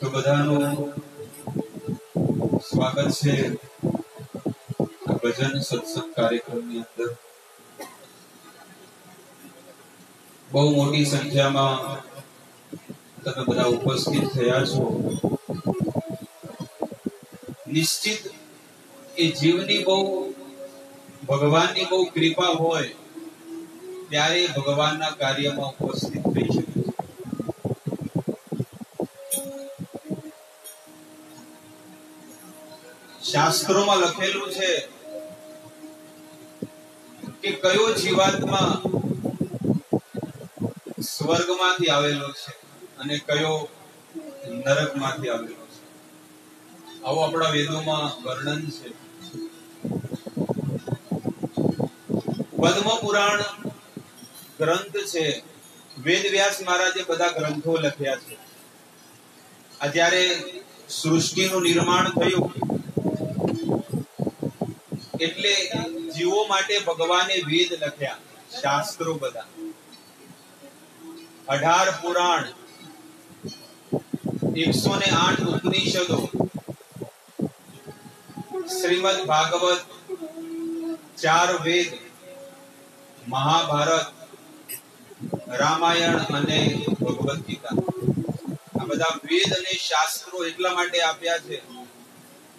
તો બધાનું સ્વાગત છે ભજન સત્સંગ કાર્યક્રમની અંદર। બહુ મોટી સંખ્યામાં તમે બધા ઉપસ્થિત થયા છો। નિશ્ચિત એ જીવની બહુ ભગવાનની બહુ કૃપા હોય ત્યારે ભગવાનના કાર્યમાં ઉપસ્થિત થઈ શકે છે। શાસ્ત્રોમાં લખેલું છે કે કયો જીવાત્મા સ્વર્ગમાંથી આવેલો છે અને કયો નરકમાંથી આવેલો છે, આવું આપણા વેદોમાં વર્ણન છે। પદ્મ પુરાણ ગ્રંથ છે, વેદવ્યાસ મહારાજે બધા ગ્રંથો લખ્યા છે। આ જ્યારે સૃષ્ટિનું નિર્માણ થયું એટલે જીવો માટે ભગવાને વેદ લખ્યા, શાસ્ત્રો બધા, 18 પુરાણ, 108 ઉપનિષદો, શ્રીમદ ભાગવત, 4 વેદ, મહાભારત, રામાયણ અને ભગવદ ગીતા, આ બધા વેદ અને શાસ્ત્રો એટલા માટે આપ્યા છે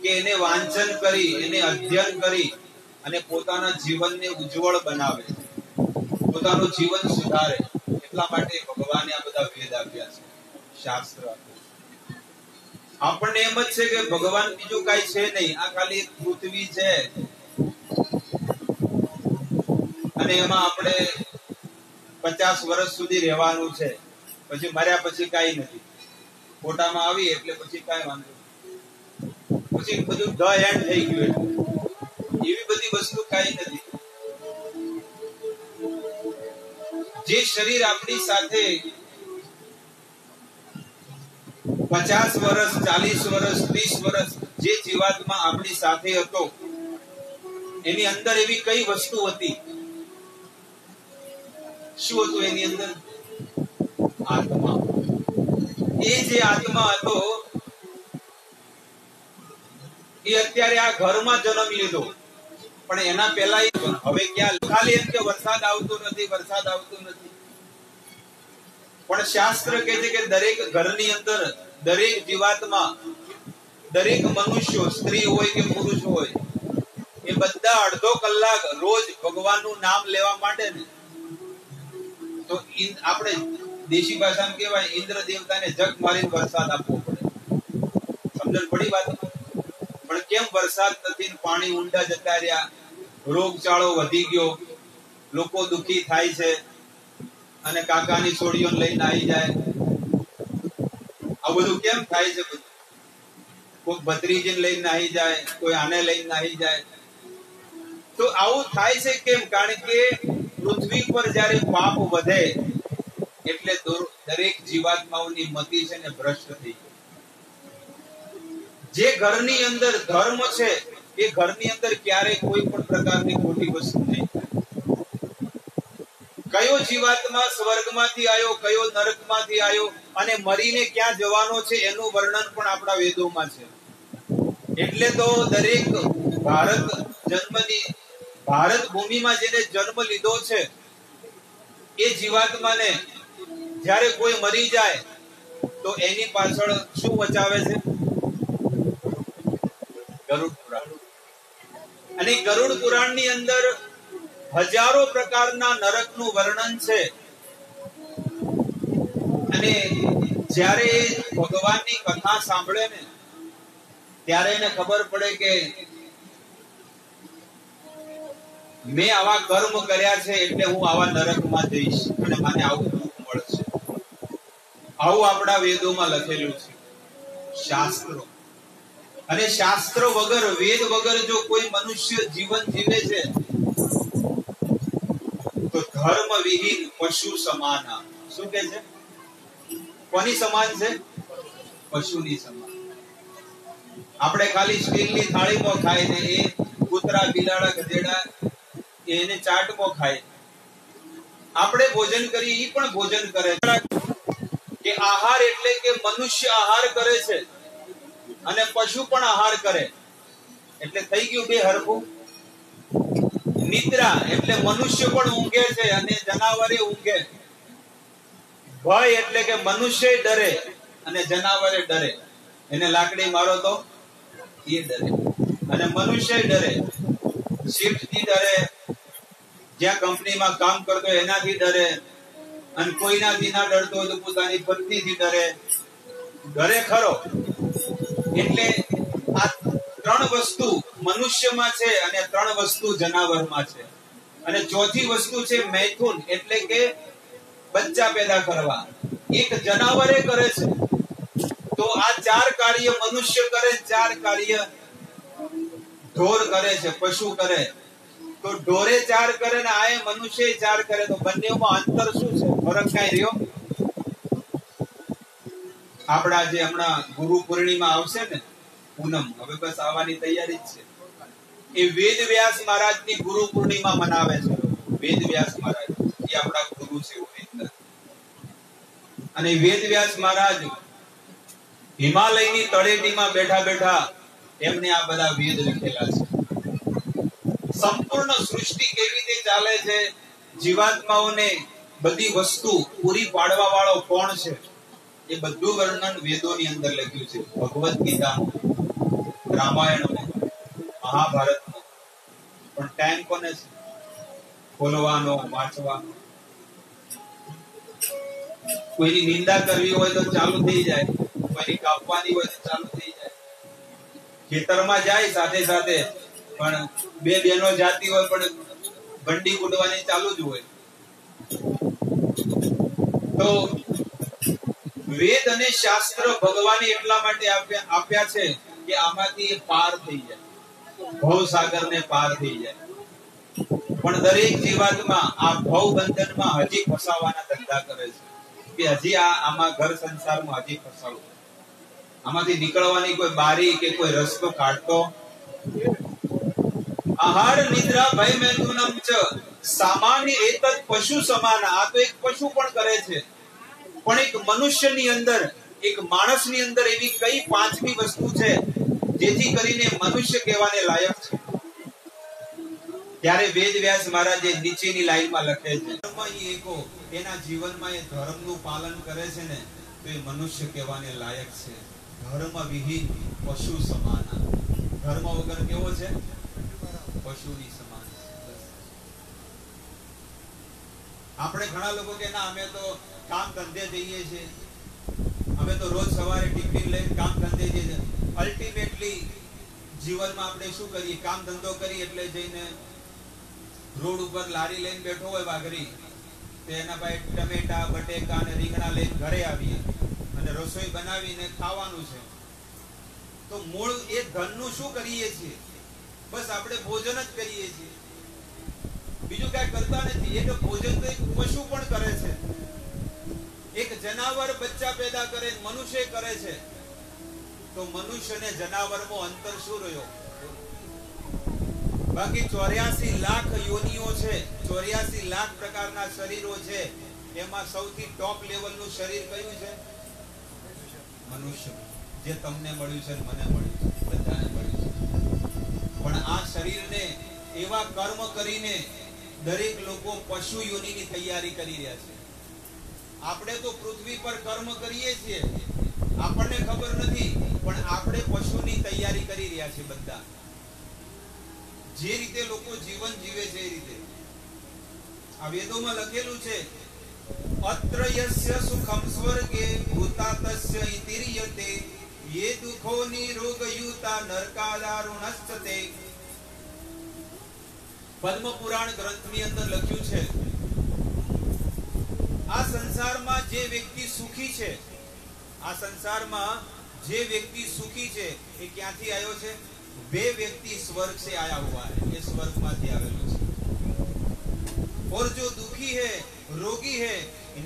કે એને વાંચન કરી, એને અધ્યયન કરી અને પોતાના જીવનને ઉજ્જવળ બનાવે, પોતાનું જીવન સુધારે, એટલા માટે ભગવાને આ બધા વેદ આપ્યા છે, શાસ્ત્ર આપ્યા છે। આપણને એમ જ છે કે ભગવાન બીજું કઈ છે નહીં, આ ખાલી પૃથ્વી છે અને એમાં આપણે 50 વર્ષ સુધી રહેવાનું છે, પછી મર્યા પછી કઈ નથી, ફોટામાં આવી એટલે પછી કઈ વાંધો, પછી બધું ધ એન્ડ થઈ ગયું, એવી બધી વસ્તુ કઈ નથી। જે શરીર આપણી સાથે 50 વર્ષ, 40 વર્ષ, 30 વર્ષ જે જીવાત્મા આપણી સાથે હતો, એની અંદર એવી કઈ વસ્તુ હતી? શું હતું એની અંદર? આત્મા। એ જે આત્મા હતો એ અત્યારે આ ઘરમાં જન્મ લીધો, પણ એના પહેલા હવે ક્યાં ખાલી એમ કે વરસાદ આવતો નથી, વરસાદ આવતો નથી, પણ શાસ્ત્ર કહે છે કે દરેક ઘરની અંદર, દરેક જીવાત્મા, દરેક મનુષ્યો, સ્ત્રી હોય કે પુરુષ હોય, એ બધા અડધો કલાક રોજ ભગવાનનું નામ લેવા માટે ને, તો આપણે દેશી ભાષામાં કહેવાય ઇન્દ્ર દેવતાને જગ મારીને વરસાદ આપવો પડે। સમજણ પડી વાત? પણ કેમ વરસાદ નથી, પાણી ઊંડા જતા રહ્યા, રોગચાળો વધી ગયો, લોકો દુખી થાય છે અને કાકાની છોડીઓ લઈને આવી જાય, આ બધું કેમ થાય છે? બધું કોઈ ભત્રીજીને લઈને આવી જાય, કોઈ આને લઈને આવી જાય, તો આવું થાય છે કેમ? કારણ કે પૃથ્વી પર જ્યારે પાપ વધે એટલે દરેક જીવાત્માઓની મતિ છે ને ભ્રષ્ટ થઈ ગઈ। જે ઘરની અંદર ધર્મ છે એ ઘરની અંદર ક્યારેય કોઈ પણ પ્રકારની ખોટી વસ્તુ નહીં થાય। કયો જીવાત્મા સ્વર્ગમાંથી આવ્યો, કયો નરકમાંથી આવ્યો અને મરીને ક્યાં જવાનો છે એનું વર્ણન પણ આપણા વેદોમાં છે। એટલે તો દરેક ભારત ભૂમિમાં જેને જન્મ લીધો છે એ જીવાત્માને જ્યારે કોઈ મરી જાય તો એની પાછળ શું વચાવે છે? ગરુડ પુરાણ। અને ગરુડ પુરાણની અંદર હજારો પ્રકારના નરકનું વર્ણન છે। અને જ્યારે ભગવાનની કથા સાંભળે ને ત્યારે એને ખબર પડે કે મેં આવા કર્મ કર્યા છે એટલે હું આવા નરકમાં જઈશ અને મને આવું દુઃખ મળશે, આવું આપણા વેદોમાં લખેલું છે, શાસ્ત્રો। અને શાસ્ત્ર વગર, વેદ વગર જો કોઈ મનુષ્ય જીવન જીવે છે તો ધર્મ વિહીન પશુ સમાન। શું કે છે? કોની સમાન છે? પશુની સમાન। આપણે ખાલી સ્ટીલની થાળીમાં ખાય ને એ કૂતરા, બિલાડા, ગધેડા એને ચાટમાં ખાય, આપણે ભોજન કરીએ એ પણ ભોજન કરે કે આહાર એટલે કે મનુષ્ય આહાર કરે છે અને પશુ પણ આહાર કરે, એટલે થઈ ગયું બે હરખું. નિદ્રા એટલે મનુષ્ય પણ ઊંઘે છે અને જનાવરે ઊંઘે. ભય એટલે કે મનુષ્ય ડરે અને જનાવરે ડરે. એને લાકડી મારો તો એ ડરે અને મનુષ્ય ડરે. શિફ્ટ થી ડરે, જ્યાં કંપનીમાં કામ કરતો એનાથી ડરે, અને કોઈનાથી ના ડરતો હોય તો પોતાની પત્નીથી ડરે. ડરે ખરો. એટલે આ ત્રણ વસ્તુ મનુષ્યમાં છે અને ત્રણ વસ્તુ જનાવરમાં છે. અને ચોથી વસ્તુ છે મૈથુન, એટલે કે બચ્ચા પેદા કરવા. એક જનાવરે કરે છે. તો આ ચાર કાર્ય મનુષ્ય કરે, ચાર કાર્ય ઢોર કરે છે, પશુ કરે. તો ઢોરે ચાર કરે ને આ મનુષ્ય ચાર કરે, તો બંનેમાં અંતર શું છે? ફરક કઈ રહ્યો? આપડા જે હમણાં ગુરુ પૂર્ણિમા આવશે ને, પૂનમ, હવે બસ આવવાની તૈયારી જ છે. એ વેદ વ્યાસ મહારાજ ની ગુરુ પૂર્ણિમા મનાવે છે. વેદ વ્યાસ મહારાજ એ આપણા ગુરુ છે. અને વેદ વ્યાસ મહારાજ હિમાલયની તળેટીમાં બેઠા બેઠા એમને આ બધા વેદ લખેલા છે. સંપૂર્ણ સૃષ્ટિ કેવી રીતે ચાલે છે, જીવાત્માઓને બધી વસ્તુ પૂરી પાડવા વાળો કોણ છે, એ બધું વર્ણન વેદોની અંદર લખ્યું છે. ભગવદ ગીતામાં, રામાયણમાં, મહાભારતમાં. પણ ટાઈમ કોને છે ખોલવાનો, વાંચવાનો? કોઈની નિંદા કરવી હોય તો ચાલુ થઈ જાય, કોઈની કાપવાની હોય તો ચાલુ થઈ જાય. ખેતરમાં જાય સાથે સાથે પણ બે બહેનો જાતી હોય પણ ભંડી કૂટવાની ચાલુ જ હોય. તો વેદ અને શાસ્ત્ર ભગવાને એટલા માટે આપ્યા છે કે આમાંથી પાર થઈ જાય, ભવસાગરને પાર થઈ જાય. પણ દરેક જીવાત્મા આ ભવ બંધનમાં હજી ફસાવાના ધંધા કરે છે કે હજી આમાં ઘર સંસારમાં હજી ફસાવું. આમાંથી નીકળવાની કોઈ બારી કે કોઈ રસ્તો કાઢતો. આહાર નિદ્રા ભય મૈથુનમ ચ સામાન્ય એતત પશુ સમાન. આ તો એક પશુ પણ કરે છે, પણ એક મનુષ્યની અંદર, એક માણસની અંદર એવી કઈ પાંચમી વસ્તુ છે જેથી કરીને મનુષ્ય કહેવાને લાયક છે? ત્યારે વેદ વ્યાસ મહારાજે નીચેની લાઈનમાં લખે છે, એના જીવનમાં એ ધર્મનું પાલન કરે છે ને, તો એ મનુષ્ય કહેવાને લાયક છે. ધર્મ વિહીન પશુ સમાન. ધર્મ વગર કેવો છે? પશુની સમાન. આપણે ઘણા લોકો કે ના અમે તો કામ ધંધે જઈએ છીએ, અમે તો રોજ સવારે ટિફિન લઈને કામ ધંધે જઈએ. અલ્ટિમેટલી જીવનમાં આપણે શું કરીએ? કામ ધંધો કરી એટલે જઈને રોડ ઉપર લારી લઈને બેઠો હોય વાઘરી, તો એના પાસે ટમેટા, બટેકા અને રીંગણા લઈને ઘરે આવીએ અને રસોઈ બનાવીને ખાવાનું છે. તો મૂળ એ ધનનું શું કરીએ છીએ? બસ આપણે ભોજન જ કરીએ છીએ, બીજું કઈ કરતા નથી. એ તો ભોજન તો એક પશુ પણ કરે છે. એક જનાવર બચ્ચા પેદા કરે, મનુષ્ય કરે છે. તો મનુષ્ય ને જનાવરમાં અંતર શું રહ્યો? બાકી 84 લાખ યોનિઓ છે, 84 લાખ પ્રકારના શરીરો છે. એમાં સૌથી ટોપ લેવલનું શરીર કયું છે? મનુષ્ય. જે તમને મળ્યું છે, મને મળ્યું છે, બધાને મળ્યું છે. પણ આ શરીરને એવા કર્મ કરીને દરેક લોકો પશુ યોનિની તૈયારી કરી રહ્યા છે. આપણે તો પૃથ્વી પર કર્મ કરીએ છીએ, આપણને ખબર નથી, પણ આપણે પશુની તૈયારી કરી રહ્યા છીએ બધા. જે રીતે લોકો જીવન જીવે છે એ રીતે. આ વેદોમાં લખેલું છે, અત્ર યસ્ય સુખમ સ્વર્ગે ભૂતાતસ્ય ઇતિર્યતે યે દુઃખો નિરોગયુતા નરકાદારુણસ્તે. પદ્મ પુરાણ ગ્રંથની અંદર લખ્યું છે, આ સંસારમાં જે વ્યક્તિ સુખી છે, આ સંસારમાં જે વ્યક્તિ સુખી છે એ ક્યાંથી આવ્યો છે? वे व्यक्ति स्वर्ग से आया हुआ है, ये स्वर्ग माथी आवेलो है. और जो दुखी है, रोगी है,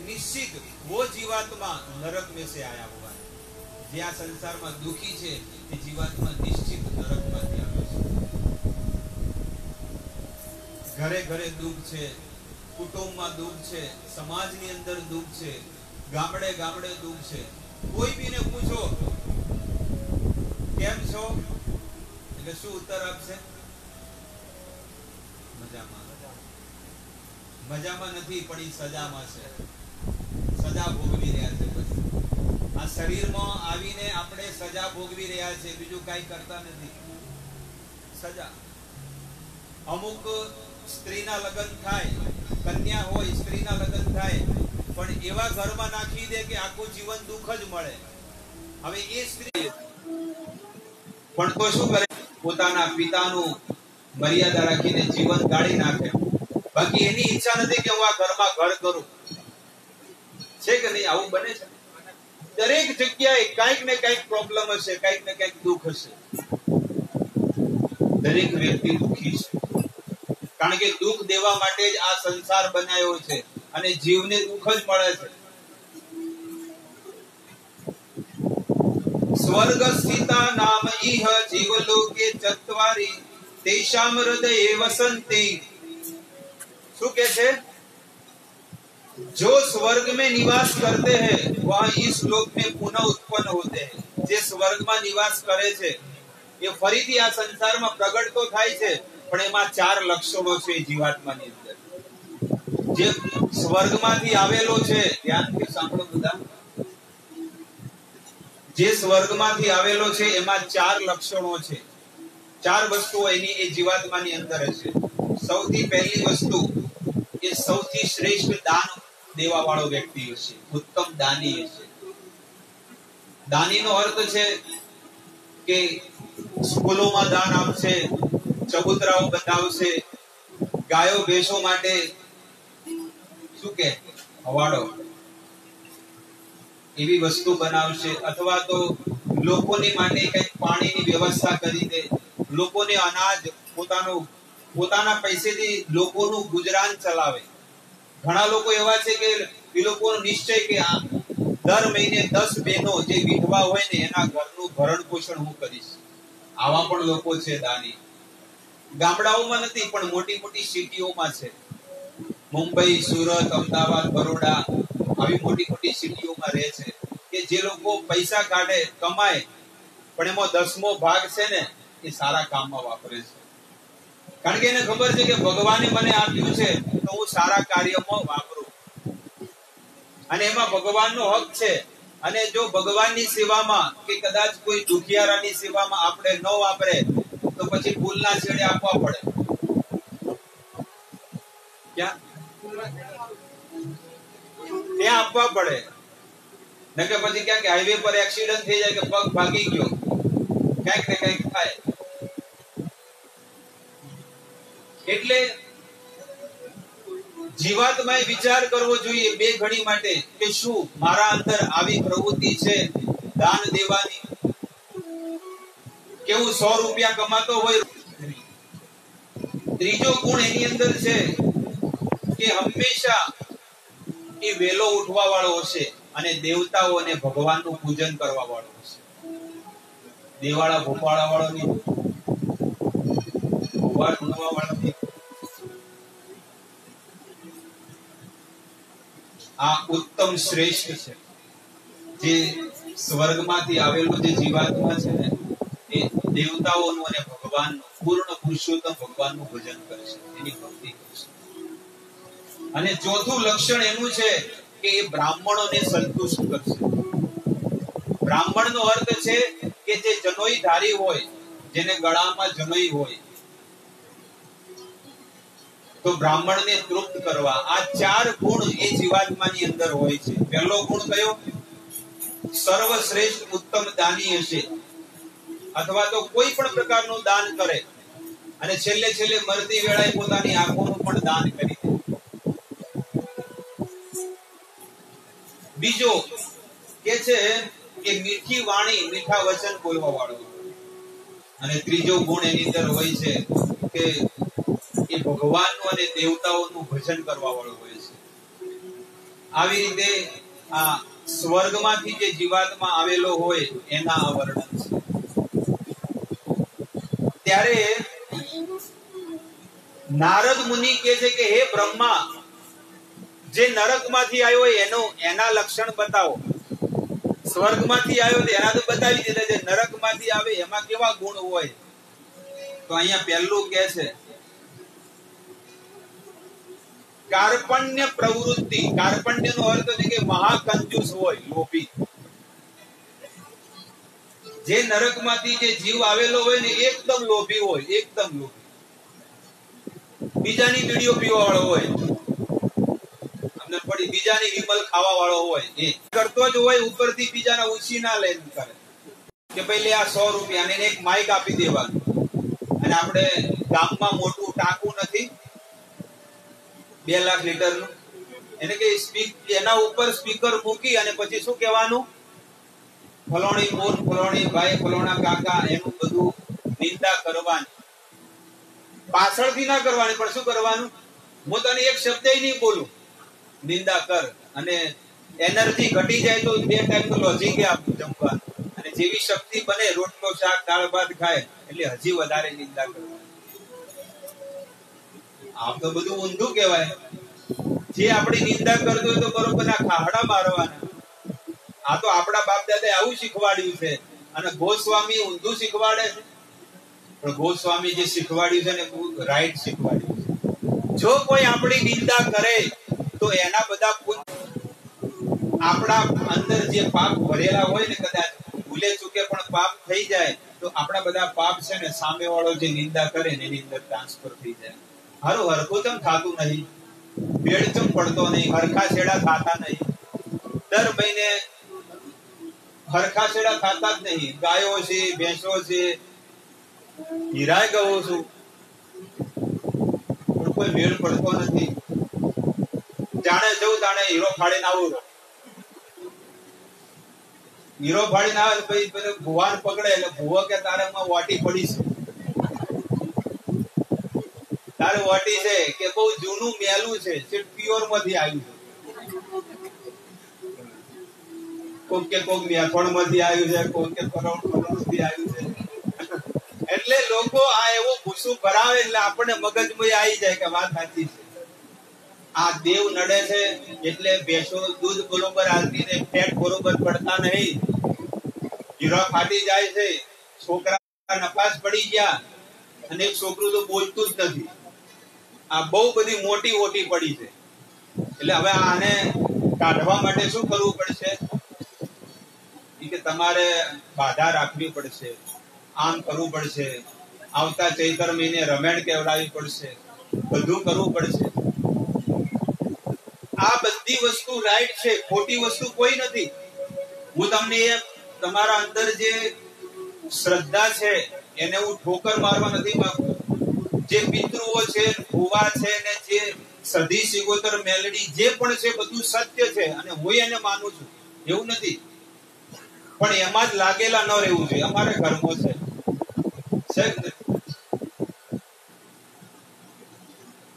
निश्चित वो जीवात्मा नरक में से आया हुआ है. જે આ સંસારમાં દુખી છે એ જીવાત્મા નિશ્ચિત નરકમાંથી આવે છે. ઘરે ઘરે દુઃખ છે, કુટુંબમાં દુઃખ છે, સમાજની અંદર દુઃખ છે, ગામડે ગામડે દુઃખ છે. કોઈ બીને પૂછો કેમ છો એટલે શું ઉત્તર આપશે? મજામાં. મજામાં નથી પણ એ સજામાં છે. સજા ભોગવી રહ્યા છે. બસ આ શરીરમાં આવીને આપણે સજા ભોગવી રહ્યા છે, બીજું કઈ કરતા નથી. સજા. અમુક સ્ત્રીના લગ્ન થાય, કન્યા હોય, સ્ત્રીના લગ્ન થાય, પણ એવા ઘરમાં નાખી દે કે આખું જીવન દુઃખ જ મળે. હવે એ સ્ત્રી પણ તો શું કરે? પોતાના પિતાનું મર્યાદા રાખીને જીવન ગાળી નાખે. બાકી એની ઈચ્છા નથી કે હું આ ઘરમાં ઘર કરું. છે કે નહીં? આવું બને છે. દરેક જગ્યાએ કઈક ને કઈક પ્રોબ્લેમ હશે, કઈક ને કઈક દુઃખ હશે. દરેક વ્યક્તિ દુઃખી છે, કારણ કે દુઃખ દેવા માટે જ આ સંસાર બનાવ્યો છે અને જીવને દુઃખ જ મળે છે. સ્વર્ગ સ્થિતા નામ ઇહ જીવલોકે ચત્વારી તેષામ હૃદયે વસંતિ. શું કે છે? जो स्वर्ग में निवास करते हैं वह इस लोक में पुनः उत्पन्न होते हैं. જે સ્વર્ગમાં નિવાસ કરે છે એ ફરીથી આ સંસારમાં પ્રગટ તો થાય છે, પણ એમાં 4 લક્ષણો છે જીવાત્માની અંદર. જે સ્વર્ગમાંથી આવેલો છે, ધ્યાનથી સાંભળો બધા, જે સ્વર્ગમાંથી આવેલો છે એમાં 4 લક્ષણો છે. 4 વસ્તુઓ એની એ જીવાત્માની અંદર છે. સૌથી પહેલી વસ્તુ, એ સૌથી શ્રેષ્ઠ દાન દેવા વાળો વ્યક્તિ હશે, ઉત્તમ દાની હશે. દાનીનો અર્થ છે કે સ્કૂલોમાં દાન આપશે, ચબૂતરાઓ બંધાવશે, ગાયો ભેંસો માટે શું કે હવાડો એવી વસ્તુ બનાવશે, અથવા તો લોકોની માટે કંઈક પાણીની વ્યવસ્થા કરી દે, લોકોને અનાજ પોતાના પૈસેથી લોકોનું ગુજરાન ચલાવે. ઘણા લોકો એવા છે કે એ લોકોનો નિશ્ચય કે દર મહિને 10 બહેનો જે વિધવા હોય ને એના ઘરનું ભરણ પોષણ હું કરીશ. આવા પણ લોકો છે દાની. ગામડાઓમાં નથી પણ મોટી મોટી સિટીઓમાં છે. મુંબઈ, સુરત, અમદાવાદ, બરોડા આવી મોટી મોટી સિટીઓમાં રહે છે કે જે લોકો પૈસા કાઢે, કમાય, પણ એમાં 10મો ભાગ છે ને એ સારા કામમાં વાપરે છે. કારણ કે એને ખબર છે કે ભગવાને મને આપ્યું છે તો હું સારા કાર્યમાં વાપરું, અને એમાં ભગવાનનો હક છે. અને જો ભગવાનની સેવામાં કે કદાચ કોઈ દુખિયારાની સેવામાં આપણે ન વાપરે તો પછી ભૂલના છેડે આપવા પડે. ક્યાં? ત્યાં આપવા પડે. નકે પછી ક્યાંક હાઈવે પર એક્સિડન્ટ થઈ જાય કે પગ ભાગી ગયો, ક્યાંક ને ક્યાંક થાય. એટલે જીવાત્માએ વિચાર કરવો જોઈએ 2 ઘડી માટે કે શું મારા અંદર આવી પ્રવૃત્તિ છે દાન દેવાની, કે હું 100 રૂપિયા કમાતો હોય. ત્રીજો ગુણ એની અંદર છે કે હંમેશા એ વેલો ઉઠવા વાળો હશે અને દેવતાઓ અને ભગવાનનું પૂજન કરવા વાળો હશે. દેવાળા ભોપાળા વાળો નહીં, ભોપાળ ઉઠવા વાળો નહીં. આ ઉત્તમ શ્રેષ્ઠ છે. જે સ્વર્ગમાંથી આવેલો જે જીવાત્મા છે ને એ દેવતાઓનું અને ભગવાનનું, પૂર્ણ પુરુષોત્તમ ભગવાનનું ભજન કરે છે, એની ભક્તિ કરે છે. અને ચોથું લક્ષણ એનું છે કે એ બ્રાહ્મણોને સંતુષ્ટ કરશે. બ્રાહ્મણનો અર્થ છે કે જે જનોઈ ધારી હોય, જેને ગળામાં જનોઈ હોય, તો બ્રાહ્મણને તૃપ્ત કરવા. આ 4 ગુણ એ જીવાત્માની અંદર હોય છે. પહેલો ગુણ કયો? સર્વશ્રેષ્ઠ ઉત્તમ દાની હશે, અથવા તો કોઈ પણ પ્રકારનું દાન કરે, અને છેલ્લે મરતી વેળાએ પોતાની આંખોનું પણ દાન કરી દે. બીજો કે છે કે મીઠી વાણી, મીઠા વચન બોલવા વાળો. અને ત્રીજો ગુણ એની અંદર હોય છે કે એ ભગવાનનું અને દેવતાઓનું ભજન કરવા વાળો હોય છે. આવી રીતે આ સ્વર્ગમાંથી જે જીવાત્મા આવેલો હોય એના આ વર્ણન છે. ત્યારે નારદ મુનિ કહે છે કે હે બ્રહ્મા, જે નરકમાંથી આવ્યો હોય એના લક્ષણ બતાવો. સ્વર્ગમાંથી આવ્યો તો એના તો બતાવી દીધા. જે નરકમાંથી આવે એમાં કેવા ગુણ હોય? તો અહીંયા પહેલું કે છે કાર્પણ્ય પ્રવૃત્તિ. કાર્પણ્યનો અર્થ છે કે મહાકંજૂસ હોય, લોભી. જે નરકમાંથી જે જીવ આવેલો હોય ને એકદમ લોભી હોય, એકદમ લોભી. બીજાની બીડીઓ પીવા વાળો હોય, અમને પડી બીજાની વિમલ ખાવા વાળો હોય, એ કરતો જ હોય. ઉપરથી બીજાના ઉછીના લઈને કરે કે ભાઈ લે આ 100 રૂપિયા અને એક માઇક આપી દેવાનું. અને આપણે ગામમાં મોટું ટાંકું નથી 2 લાખ લીટરનું, એને કે એના ઉપર સ્પીકર મૂકી અને પછી શું કહેવાનું? ફલોણી બોન, ફલોણી ભાઈ, ફલોણા કાકા, એનું બધું નિંદા કરવાની. પાછળથી ના કરવાની, પણ શું કરવાનું? હું તને એક શબ્દ નહીં બોલું, નિંદા કર. અને એનર્જી ઘટી જાય તો 2 ટાઈમ તો લોજિક આપવું જમવાનું. અને જેવી શક્તિ બને, રોટલો શાક દાળ ભાત ખાય એટલે હજી વધારે નિંદા કરવાની. આમ તો બધું ઊંધું કહેવાય. જે આપણી નિંદા કરતો હોય તો બરોબર ના ખાહડા મારવાના. આ તો આપણા બાપ દાદા આવું શીખવાડ્યું છે. અને ગોસ્વામી ઊંધું શીખવાડે છે. પણ ગોસ્વામી જે શીખવાડ્યું છે ને રાઈટ શીખવાડ્યું છે. જો કોઈ આપણી નિંદા કરે તો એના બધા આપણા અંદર જે પાપ ભરેલા હોય ને, કદાચ ભૂલે ચૂકે પણ પાપ થઈ જાય તો આપણા બધા પાપ છે ને સામે વાળો જે નિંદા કરે ને એની અંદર ટ્રાન્સફર થઈ જાય. હારું હરખું ચમ થતું નહીં, ભેળ ચમ પડતો નહીં, હરખા છેડા થતા નહીં. દર મહિને હરખા છેડા થતા જ નહીં. ગાયો છે, ભેંસો છે, હીરાય ગયો છું, પણ કોઈ મેળ પડતો નથી. જાણે જવું તાણે હીરો ફાડીને આવું. હીરો ફાડીને આવે પછી ભુવાને પકડે એટલે ભુવો કે તારે વાટી પડી છે, તારે વાટી છે કે બહુ જૂનું મેલું છે, પ્યોર માંથી આવ્યું છે. કોક કે કોક મેથોડ માંથી આવ્યું છે, કોક કે કરોડ માંથી આવ્યું છે. એટલે લોકો આ એવો ભૂસું ભરાવે એટલે આપણને મગજમાં આવી જાય કે વાત સાચી છે. આ દેવ નડે છે એટલે ભેંસો દૂધ બરોબર આવતી ને ફેટ બરોબર પડતા નહીં, જીરા ફાટી જાય છે, છોકરા નપાસ પડી ગયા અને એક છોકરું તો બોલતું જ નથી. આ બહુ બધી મોટી ઓટી પડી છે. એટલે હવે આને કાઢવા માટે શું કરવું પડશે? કે તમારે બાધા રાખવી પડશે, આમ કરવું પડશે, આવતા ચૈત્ર મહિને રમેણ કેવડાવવી પડશે, બધું કરવું પડશે. આ બધી વસ્તુ રાઈટ છે, ખોટી વસ્તુ કોઈ નથી. હું તમને તમારા અંદર જે શ્રદ્ધા છે એને હું ઠોકર મારવા નથી માંગતો. જે પિતૃઓ છે, ભુવા છે ને જે સધી સિગોતર મેલડી જે પણ છે બધું સત્ય છે અને હું એને માનું છું, એવું નથી. પણ એમાં જ લાગેલા ન રહેવું જોઈએ. અમારે કર્મો છે.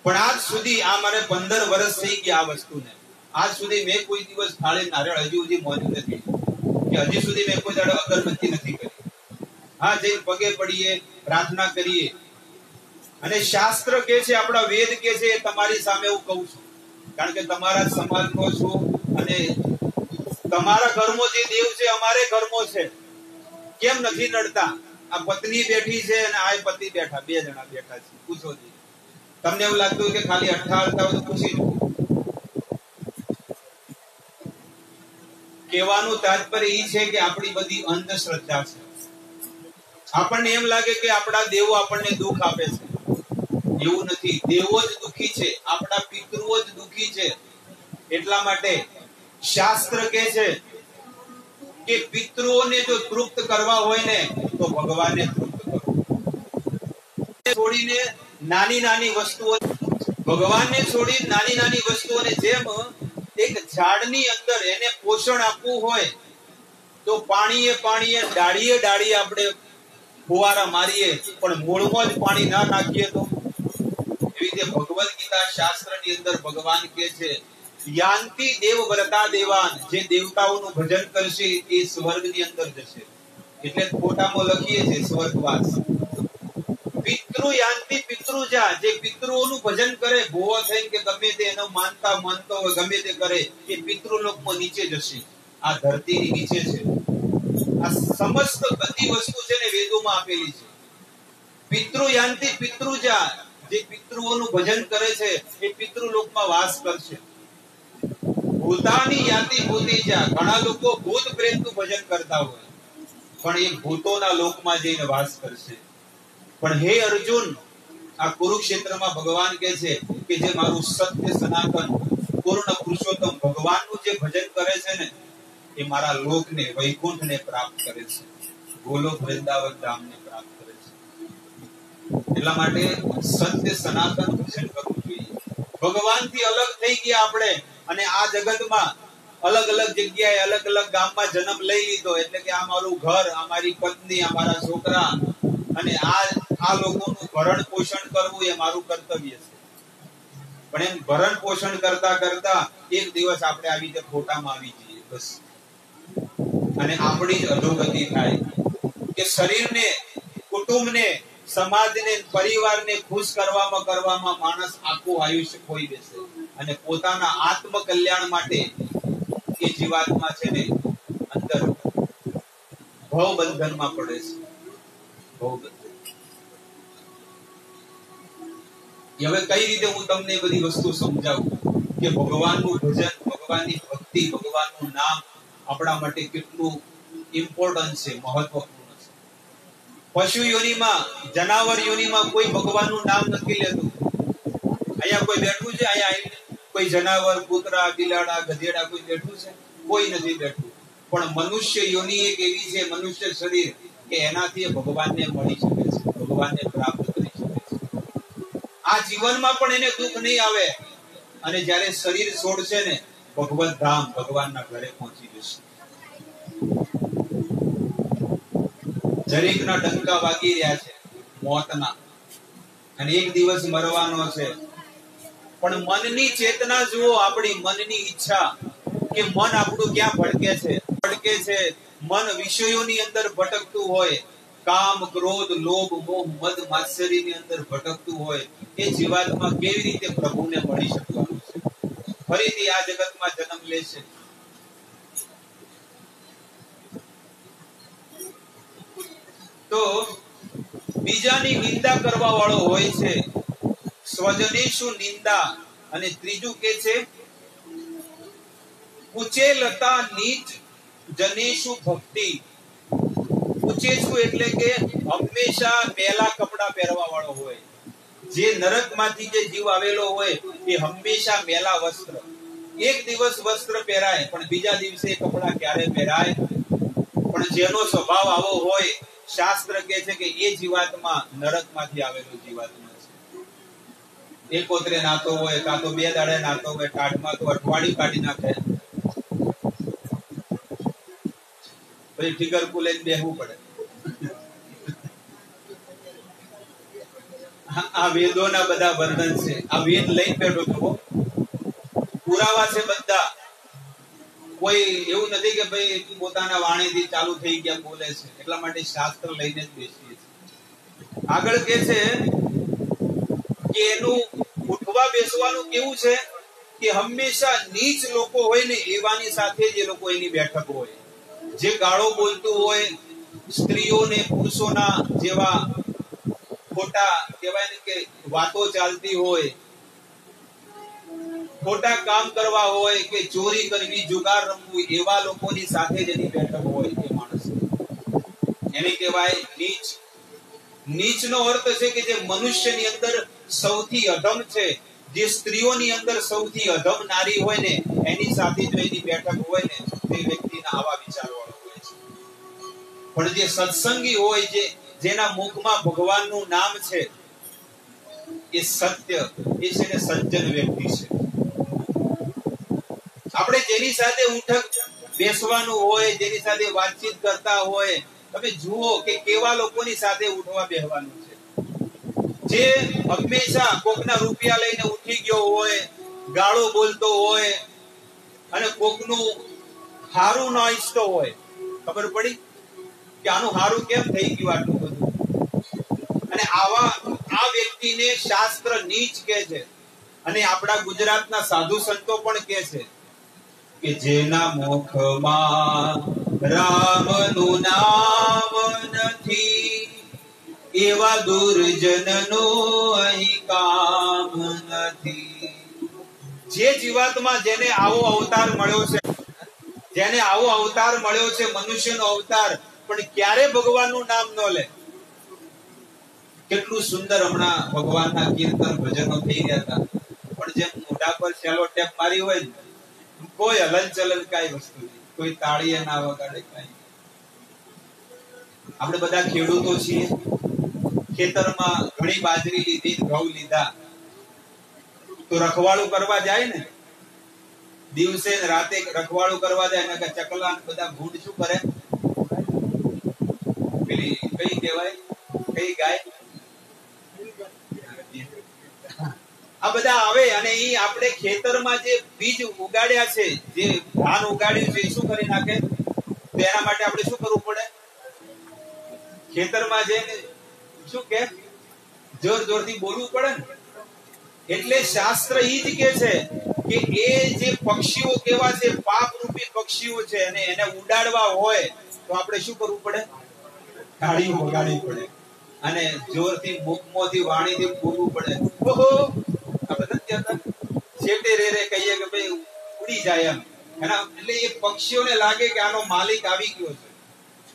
પણ આજ સુધી આ મારે 15 વર્ષ થઈ ગયા આ વસ્તુને. આજ સુધી મેં કોઈ દિવસ થાળી નારિયેળ હજી સુધી મોન્યું નથી, કે હજી સુધી મેં કોઈ દાડો અગરબત્તી નથી કરી. હા, જઈને પગે પડીએ, પ્રાર્થના કરીએ. અને શાસ્ત્ર કે છે, આપણા વેદ કે છે, એ તમારી સામે હું કહું છું, કારણ કે તમારા સમાજનો છું અને તમારા ઘરમો જે દેવ છે અમારે ઘરમો છે. કેમ નથી નડતા? આ પત્ની બેઠી છે અને આ પતિ બેઠા, 2 જણા બેઠા છે. પૂછો જી. તમને એવું લાગતું કે ખાલી અઠ્ઠા હલતા હોય તો પૂછી લો. કહેવાનું તાત્પર્ય એ છે કે આપણી બધી અંધશ્રદ્ધા છે. આપણને એમ લાગે કે આપણા દેવો આપણને દુઃખ આપે છે. એવું નથી. દેવો જ દુઃખી છે, આપણા પિતૃઓ જ દુઃખી છે. એટલા માટે શાસ્ત્ર કહે છે કે પિતૃઓને જો તૃપ્ત કરવા હોય ને તો ભગવાનને તૃપ્ત કરો. છોડીને નાની નાની વસ્તુઓ, ભગવાનને છોડી નાની નાની વસ્તુઓને, જેમ એક ઝાડની અંદર એને પોષણ આપવું હોય તો પાણીએ ડાળીએ આપણે ફુવારા મારીએ પણ મૂળમાં જ પાણી ના નાખીએ તો. એવી રીતે ભગવદ ગીતા શાસ્ત્રની અંદર ભગવાન કહે છે યાંતિ દેવ વ્રતા દેવાન, જે દેવતાઓનું ભજન કરશે એ સ્વર્ગની અંદર જશે. એટલે ફોટામાં લખીએ છીએ સ્વર્ગવાસ. પિતૃયાંતિ પિતૃજા, જે પિતૃઓનું ભજન કરે ભોવો થઈને કે ગમે તે એનો માનતો હોય ગમે તે કરે, એ પિતૃલોકમાં નીચે જશે. આ ધરતીની નીચે છે. આ સમસ્ત બધી વસ્તુ છે ને વેદોમાં આપેલી છે. પિતૃયાંતિ પિતૃજા, જે પિતૃઓનું ભજન કરે છે એ પિતૃલોકમાં વાસ કરશે. ભૂતાની યાતિ ભૂતિજા, ઘણા લોકો ભૂત પ્રેતનું ભજન કરતા હોય પણ એ ભૂતોના લોકમાં જઈને વાસ કરશે. પણ હે અર્જુન, આ કુરુક્ષેત્રમાં ભગવાન કહે છે કે જે મારું સત્ય સનાતન પૂર્ણ પુરુષોત્તમ ભગવાનનું જે ભજન કરે છે ને એ મારા લોકને વૈકુંઠને પ્રાપ્ત કરે છે, ગોલોક વૃંદાવન ધામને પ્રાપ્ત કરે છે. એટલા માટે સત્ય સનાતન ભજન કરવું જોઈએ. ભગવાનથી અલગ થઈ ગયા આપણે અને આ જગતમાં અલગ અલગ જગ્યાએ અલગ અલગ ગામમાં જન્મ લઈ લીધો એટલે કે આ મારું ઘર, આ મારી પત્ની, આ મારા છોકરા અને આ લોકોનું ભરણ પોષણ કરવું એ મારું કર્તવ્ય છે. પણ એમ ભરણ પોષણ કરતા કરતા એક દિવસ આપણે આવી રીતે ખોટામાં આવી જઈએ બસ, અને આપણી જ અધોગતિ થાય કે શરીરને, કુટુંબને, સમાજને, પરિવારને ખુશ કરવામાં માણસ આખું આયુષ્ય ખોઈ બેસે અને પોતાના આત્મ કલ્યાણ માટે એ જીવાત્મા છે ને અંદર ભવ બંધનમાં પડે છે. હવે કઈ રીતે હું તમને બધી વસ્તુ સમજાવું કે ભગવાનનું ભજન, ભગવાનની ભક્તિ, ભગવાનનું નામ આપણા માટે કેટલું ઇમ્પોર્ટન્ટ છે, મહત્વપૂર્ણ છે. પશુ યોનિમાં, જનાવર યોનિમાં કોઈ ભગવાનનું નામ નથી લેતું. અહીંયા કોઈ બેઠું છે? અહીંયા કોઈ જનાવર, કૂતરા, બિલાડા, ગધેડા કોઈ બેઠું છે? કોઈ નથી બેઠું. પણ મનુષ્ય યોનિ એક એવી છે, મનુષ્ય શરીર કે એનાથી ભગવાનને મળી શકે છે, ભગવાનને પ્રાપ્ત કરી શકે છે. આ જીવનમાં પણ એને દુઃખ નહીં આવે અને જ્યારે શરીર છોડશે ને ભગવત ધામ, ભગવાનના ઘરે પહોંચી જશે. દરેકના ડંકા વાગી રહ્યા છે મોતના અને એક દિવસ મરવાનો છે. પણ મનની ચેતના જુઓ, આપણી મનની ઈચ્છા કે મન આપણું ક્યાં ભટકે છે. મન વિષયોની અંદર ભટકતું હોય, કામ, ક્રોધ, લોભ, મોહ, મદ, માત્સર્યની અંદર ભટકતું હોય, એ જીવાત્મા કેવી રીતે પ્રભુને મળી શકવાનું છે? ફરીથી આ જગતમાં જન્મ લેશે. તો બીજાની નિંદા કરવા વાળો હોય છે, સ્વજનેશુ નિંદા. અને ત્રીજું કે છે કુચેલતા નીચ જનેશુ ભક્તિ. કુચેશુ એટલે કે હંમેશા મેલા કપડા પહેરવા વાળો હોય. જે નરકમાંથી જે જીવ આવેલો હોય એ હંમેશા મેલા વસ્ત્ર, એક દિવસ વસ્ત્ર પહેરાય પણ બીજા દિવસે કપડા ક્યારે પહેરાય. પણ જેનો સ્વભાવ આવો હોય, શાસ્ત્ર કહે છે કે એ જીવાત્મા નરકમાંથી આવેલો જીવાત્મા છે. એકોતરે નાતો હોય, કાં તો 2 દાડે નાતો હોય, ટાઢમાં તો અઠવાડિયું કાઢી નાખે, પછી ઠીકર કુલે બેહવું પડે. આ વેદોના બધા વર્ણન છે. આ વેદ લઈ બેઠો છો, પુરાવા છે બધા. કોઈ એવું નથી કે ભાઈ પોતાના વાણીથી ચાલુ થઈ ગયા બોલે છે. એટલા માટે શાસ્ત્ર લઈને જ બેસીએ છીએ. આગળ કે છે કે એનું ઉઠવા બેસવાનું કેવું છે કે હંમેશા નીચ લોકો હોય ને એવાની સાથે જે લોકો એની બેઠક હોય, જે ગાળો બોલતું હોય, સ્ત્રીઓને પુરુષોના જેવા ખોટા કહેવાય ને કે વાતો ચાલતી હોય, ખોટા કામ કરવા હોય કે ચોરી કરવી, જુગાર રમવું, એવા લોકોની સાથે જ એની બેઠક હોય એ માણસ, એને કહેવાય નીચ. નીચનો અર્થ છે કે જે મનુષ્યની અંદર સૌથી અધમ છે, જે સ્ત્રીઓની અંદર સૌથી અધમ નારી હોય ને એની સાથે જો એની બેઠક હોય ને તે વ્યક્તિના આવા વિચારવાળો હોય છે. પણ જે સત્સંગી હોય, જેના મુખમાં ભગવાનનું નામ છે, એ સત્ય, એ છે ને સજ્જન વ્યક્તિ છે. આપણે જેની સાથે ઉઠક બેસવાનું હોય, જેની સાથે વાતચીત કરતા હોય, તમે જુઓ કે કેવા લોકોની સાથે ઉઠવા બેસવાનું છે. જે હંમેશા કોકના રૂપિયા લઈને ઉઠી ગયો હોય, ગાળો બોલતો હોય અને કોકનું હારું ન ઈચ્છતો હોય, ખબર પડી કે આનું હારું કેમ થઈ ગયું આટલું બધું, અને આ વ્યક્તિને શાસ્ત્ર નીચ કહે છે. અને આપણા ગુજરાતના સાધુ સંતો પણ કહે છે કે જેના મુખમાં રામનું નામ નથી એવા દુર્જનનો અહીં કામ નથી. જે જીવાતમાં જેને આવો અવતાર મળ્યો છે, જેને આવો અવતાર મળ્યો છે, મનુષ્યનો અવતાર, પણ ક્યારે ભગવાનનું નામ ન લે. કેટલું સુંદર હમણાં ભગવાનના કીર્તન ભજનો થઈ રહ્યા હતા, પણ જેમ મોઢા પર સેલો ટેપ મારી હોય, કોઈ હલનચલન કઈ વસ્તુ નહીં, કોઈ તાળીએ ના વગાડે કઈ. આપણે બધા ખેડૂતો છીએ, ખેતરમાં ઘણી બાજરી લીધી, ઘઉં લીધા, તો રખવાળું કરવા જાય ને, દિવસે રાતે રખવાળું કરવા જાય ને, ચકલા બધા ભૂંડ શું કરે, પેલી કઈ કહેવાય, કઈ ગાય, આ બધા આવે અને એ આપણે ખેતરમાં જે બીજ ઉગાડ્યા છે, જે ધાન ઉગાડ્યું છે, એ શું કરી નાખે. તો એના માટે આપણે શું કરવું પડે, ખેતરમાં જઈને શું કે જોર જોરથી બોલવું પડે ને. એટલે શાસ્ત્ર ઈ જ કે છે કે એ જે પક્ષીઓ કેવા છે, પાપ રૂપી પક્ષીઓ છે, અને એને ઉડાડવા હોય તો આપણે શું કરવું પડે, તાળી વગાડવી પડે અને જોરથી મુખમાંથી વાણીથી બોલવું પડે. ઓહો, આપણે છેટે રે કહીએ કે ભાઈ ઉડી જાય એમ. એટલે એ પક્ષીઓને લાગે કે આનો માલિક આવી ગયો છે.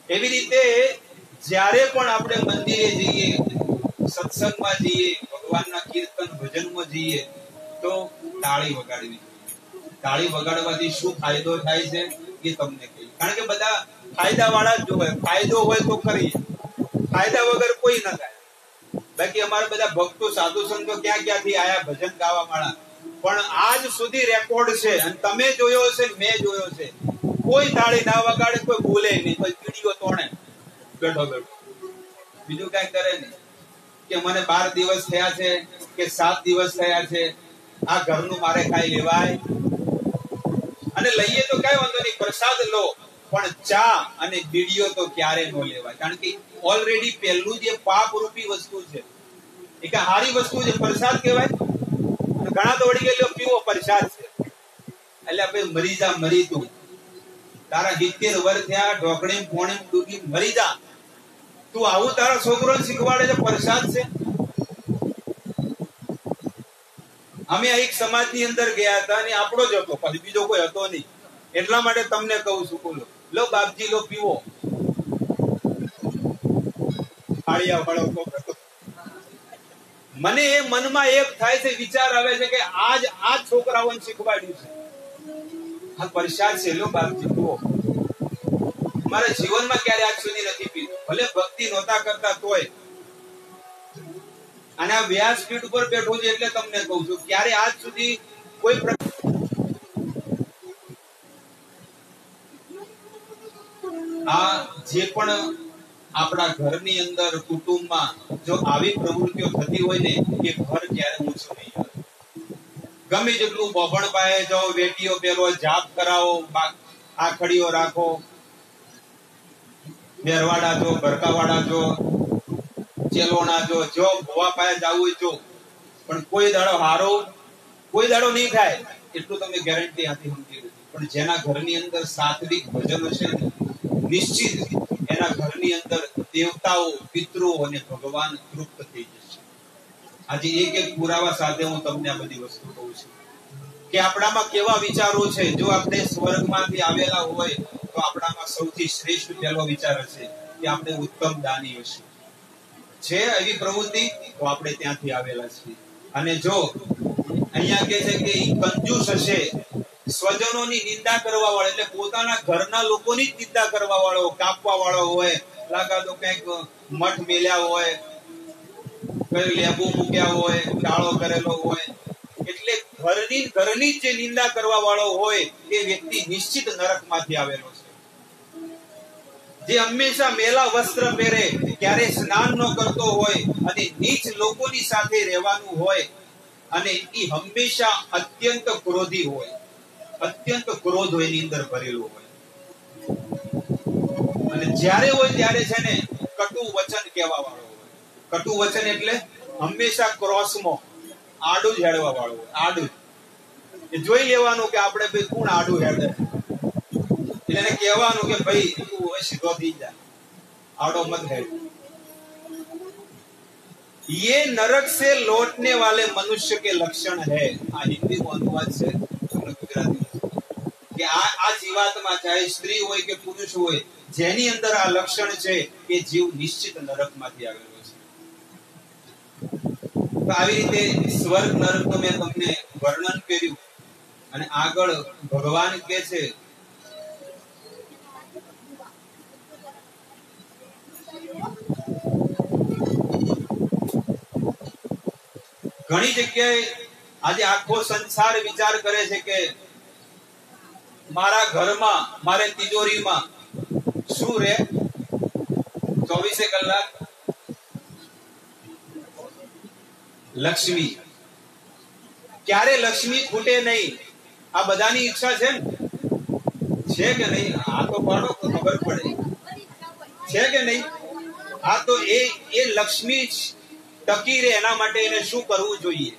એવી રીતે જ્યારે પણ આપણે મંદિરે જઈએ, સત્સંગમાં જઈએ, ભગવાનના કીર્તન ભજનમાં જઈએ, તો તાળી વગાડવી. તાળી વગાડવાથી શું ફાયદો થાય છે એ તમને કહી. કારણ કે બધા ફાયદા વાળા જ જોવે, ફાયદો હોય તો કરીએ, ફાયદા વગર કોઈ ના થાય. બાકી અમારા બધા ભક્તો સાધુ સંતો ક્યાંથી આયા ભજન ગાવા વાળા, પણ આજ સુધી રેકોર્ડ છે, અને તમે જોયો છે, મેં જોયો છે, કોઈ તાળી ના વગાડે, કોઈ બોલે નહીં, કોઈ કીડીઓ તોડે બેઠો બેઠો, બીજું કઈ કરે નહીં. કે મને 12 દિવસ થયા છે કે 7 દિવસ થયા છે, આ ઘરનું મારે કાંઈ લેવાય, અને લઈએ તો કઈ વાંધો નહીં, પ્રસાદ લો, પણ ચા અને બીડીઓ તો ક્યારે ન લેવાય. કારણ કે ઓલરેડી પહેલું જે પાપ રૂપી વસ્તુ છે, એ કે હારી વસ્તુ છે, પ્રસાદ કહેવાય. ઘણા તો વળી ગયેલો પીવો પ્રસાદ છે, એટલે ભાઈ મરી જા, મરી તું, તારા 70 વર્ષ થયા, ઢોકળી પોણી ડૂબી મરી જા, તું આવું તારા છોકરોને શીખવાડે છે પ્રસાદ છે. અમે એક સમાજની અંદર ગયા હતા, અને આપણો જ હતો, પછી બીજો કોઈ હતો નહીં. એટલા માટે તમને કહું છું, બોલો લો બાપજી, લો પીવો. મને એ મનમાં એક થાય છે, વિચાર આવે છે કે આજ આ છોકરાઓને શીખવાડ્યું છે, આ પ્રસાદ છે, લો બાપજી પીવો. મારા જીવનમાં ક્યારે આજ સુધી નથી પીધું, ભલે ભક્તિ નહોતા કરતા તોય. અને આ વ્યાસપીઠ ઉપર બેઠો છે એટલે તમને કહું છું, ક્યારે આજ સુધી કોઈ આ જે પણ આપણા ઘરની અંદર, કુટુંબમાં જો આવી પ્રવૃત્તિઓ થતી હોય ને, એ ઘર ક્યારે ઊંચું નહીં આવે. ગમે જેટલું બોભણ પાએ જાઓ, વેટીઓ પહેરો, જાપ કરાવો, આખડીઓ રાખો, મેરવાડા જો, ભરકાવાડા જો, ચેલોણા જો, ભોવા પાએ જવું જો, પણ કોઈ દાડો હારો, કોઈ દાડો નહીં થાય, એટલું તમે ગેરંટી આપી સમજી. પણ જેના ઘરની અંદર સાત્વિક ભજનો છે ને, નિશ્ચિત એના ઘરની અંદર દેવતાઓ, પિતૃઓ અને ભગવાન તૃપ્ત થઈ જશે. આજે એક એક પુરાવા સાથે હું તમને આ બધી વસ્તુ કહું છું કે આપણામાં કેવા વિચારો છે. જો આપણે સ્વર્ગમાંથી આવેલા હોય તો આપણામાં સૌથી શ્રેષ્ઠ પહેલો વિચાર હશે કે આપણે ઉત્તમ દાની હશે. છે એવી પ્રવૃત્તિ તો આપણે ત્યાંથી આવેલા છીએ. અને જો અહીંયા કે છે કે કંજૂસ હશે, સ્વજનોની નિંદા કરવા વાળો, એટલે પોતાના ઘરના લોકોની જ નિંદા કરવા વાળો, કાપવા વાળો હોય, લાગા તો કઈક મઠ મેલ્યા હોય, કઈ લેબુ મૂક્યા હોય, ટાળો કરેલો હોય, એટલે ઘરની જે નિંદા કરવા વાળો હોય એ વ્યક્તિ નિશ્ચિત નરકમાંથી આવેલો છે. જે હંમેશા મેલા વસ્ત્ર પહેરે, ક્યારે સ્નાન ન કરતો હોય, અને નીચ લોકોની સાથે રહેવાનું હોય, અને એ હંમેશા અત્યંત ક્રોધી હોય, અત્યંત ક્રોધ એની અંદર ભરેલો હોય, અને જ્યારે હોય ત્યારે છે ને કટુ વચન કહેવા વાળો હોય. કટુ વચન એટલે હંમેશા ક્રોસમાં આડું જ હેડવા વાળું હોય, આડું એ જોઈ લેવાનું કે આપણે ભાઈ કોણ આડું હેડે, એટલે એને કહેવાનું કે ભાઈ તું હવે સીધો થઈ જા, आड़ो मत है। ये नरक से लौटने वाले मनुष्य के लक्षण है। आ हिंदी में अनुवाद से गुजराती कि आ जीवात्मा चाहे स्त्री होय के पुरुष होय जेनी अंदर आ लक्षण छे के जीव निश्चित नरक मांथी आवेलो छे। तो આવી રીતે સ્વર્ગ નરક તો મેં તમને વર્ણન કર્યું અને આગળ ભગવાન કહે છે ઘણી જગ્યાએ આજે આખો સંસાર વિચાર કરે છે કે મારા ઘરમાં મારે તિજોરીમાં શું રે 24 કલાક લક્ષ્મી, ક્યારે લક્ષ્મી ખૂટે નહીં, આ બધાની ઈચ્છા છે ને, છે કે નહીં? આ તો પાડો ખબર પડે છે કે નહીં? આ તો એ લક્ષ્મી ટકી રહે એના માટે એને શું કરવું જોઈએ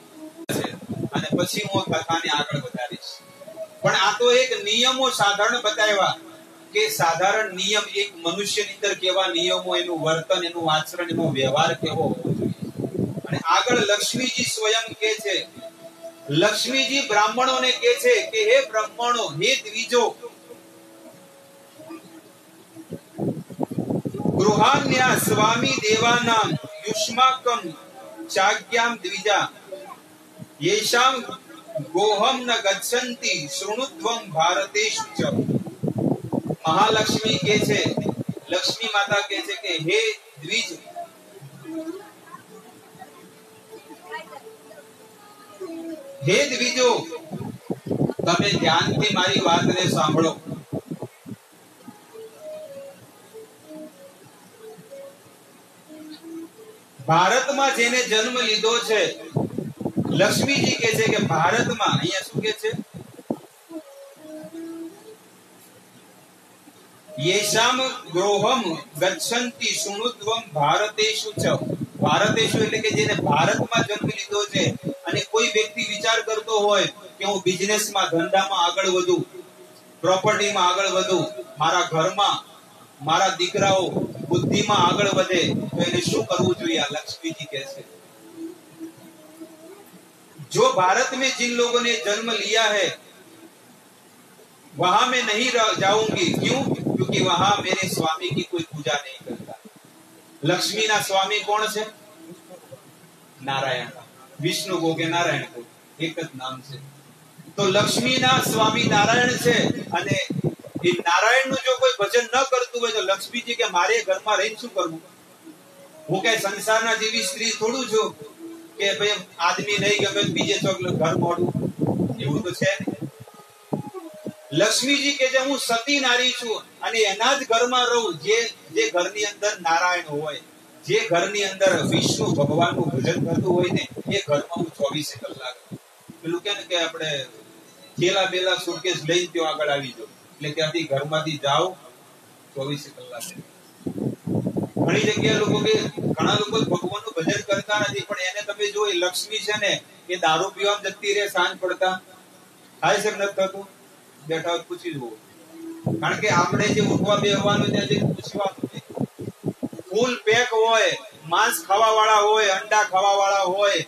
અને પછી હું કથાને આગળ વધારીશ। પણ આ તો એક નિયમો સાધારણ બતાવ્યા કે સાધારણ નિયમ એક મનુષ્યની અંદર કેવા નિયમો, એનું વર્તન, એનું આચરણ, એનો વ્યવહાર કેવો હોવો જોઈએ। અને આગળ લક્ષ્મીજી સ્વયં કહે છે, લક્ષ્મીજી બ્રાહ્મણોને કહે છે કે હે બ્રાહ્મણો, હે દ્વિજો, ગૃહાન્યા સ્વામી દેવાનામ યુષ્માકમ ચાગ્યામ દ્વિજા યેષામ ગોહમ ન ગચ્છન્તિ શૃણુત્વમ ભારતેષુ ચ। મહાલક્ષ્મી કહે છે, લક્ષ્મી માતા કહે છે કે હે દ્વિજ, હે દ્વિજો, તમે ધ્યાનથી મારી વાતને સાંભળો। ભારતમાં જેને જન્મ લીધો છે, લક્ષ્મીજી કહે છે કે ભારતમાં, અહીંયા શું કહે છે? યેષામ ગૃહમ ગચ્છન્તિ શૃણુત્વમ ભારતેષુ ચ। ભારતેષુ એટલે કે જેને ભારતમાં જન્મ લીધો છે અને કોઈ વ્યક્તિ વિચાર કરતો હોય કે હું બિઝનેસમાં, ધંધામાં આગળ વધું, પ્રોપર્ટીમાં આગળ વધું, મારા ઘરમાં મારા દીકરાઓ बुद्धिમાં આગળ વધે તો એને શું કરવું જોઈએ? આ લક્ષ્મીજી કહે છે, जो भारत में जिन लोगों ने जन्म लिया है वहां मैं नहीं जाऊंगी। क्यों? क्योंकि वहां मेरे स्वामी की कोई पूजा नहीं करता। लक्ष्मी ना स्वामी कौन है? नारायण। विष्णु को के नारायण को एक ज नाम है। तो लक्ष्मी ना स्वामी नारायण से अने એ નારાયણનું જો કોઈ ભજન ન કરતું હોય તો લક્ષ્મીજી કે મારે ઘરમાં રહીને શું કરવું? હું કઈ સંસારના જેવી સ્ત્રી થોડું છું કે ભાઈ આદમી નહીં ગમે બીજે ચોક ઘર મોડું, એવું તો છે નહીં। લક્ષ્મીજી કે જે હું સતી નારી છું અને એના જ ઘરમાં રહું જે ઘરની અંદર નારાયણ હોય, જે ઘરની અંદર વિષ્ણુ ભગવાનનું ભજન કરતું હોય ને એ ઘરમાં હું 24 કલાક, પેલું કે ને કે આપણે થેલા બેલા સુટકેસ લઈને ત્યાં આગળ આવી જાઉં, એટલે ત્યાંથી ઘરમાંથી જાઓ 24 કલાક। ઘણી જગ્યાએ લોકો કે ઘણા લોકો ભગવાનનું ભજન કરતા નથી, પણ એને તમે જો એ લક્ષ્મી છે ને એ દારૂ પીવામાં જતી રહે સાંજ પડતા, થાય છે નથી થતું? બેઠા પૂછી જુઓ, કારણ કે આપણે જે ઉઠવા બેહવાનું ત્યાં જે પૂછવાનું નહીં, ફૂલ પેક હોય, માંસ ખાવા વાળા હોય, અંડા ખાવા વાળા હોય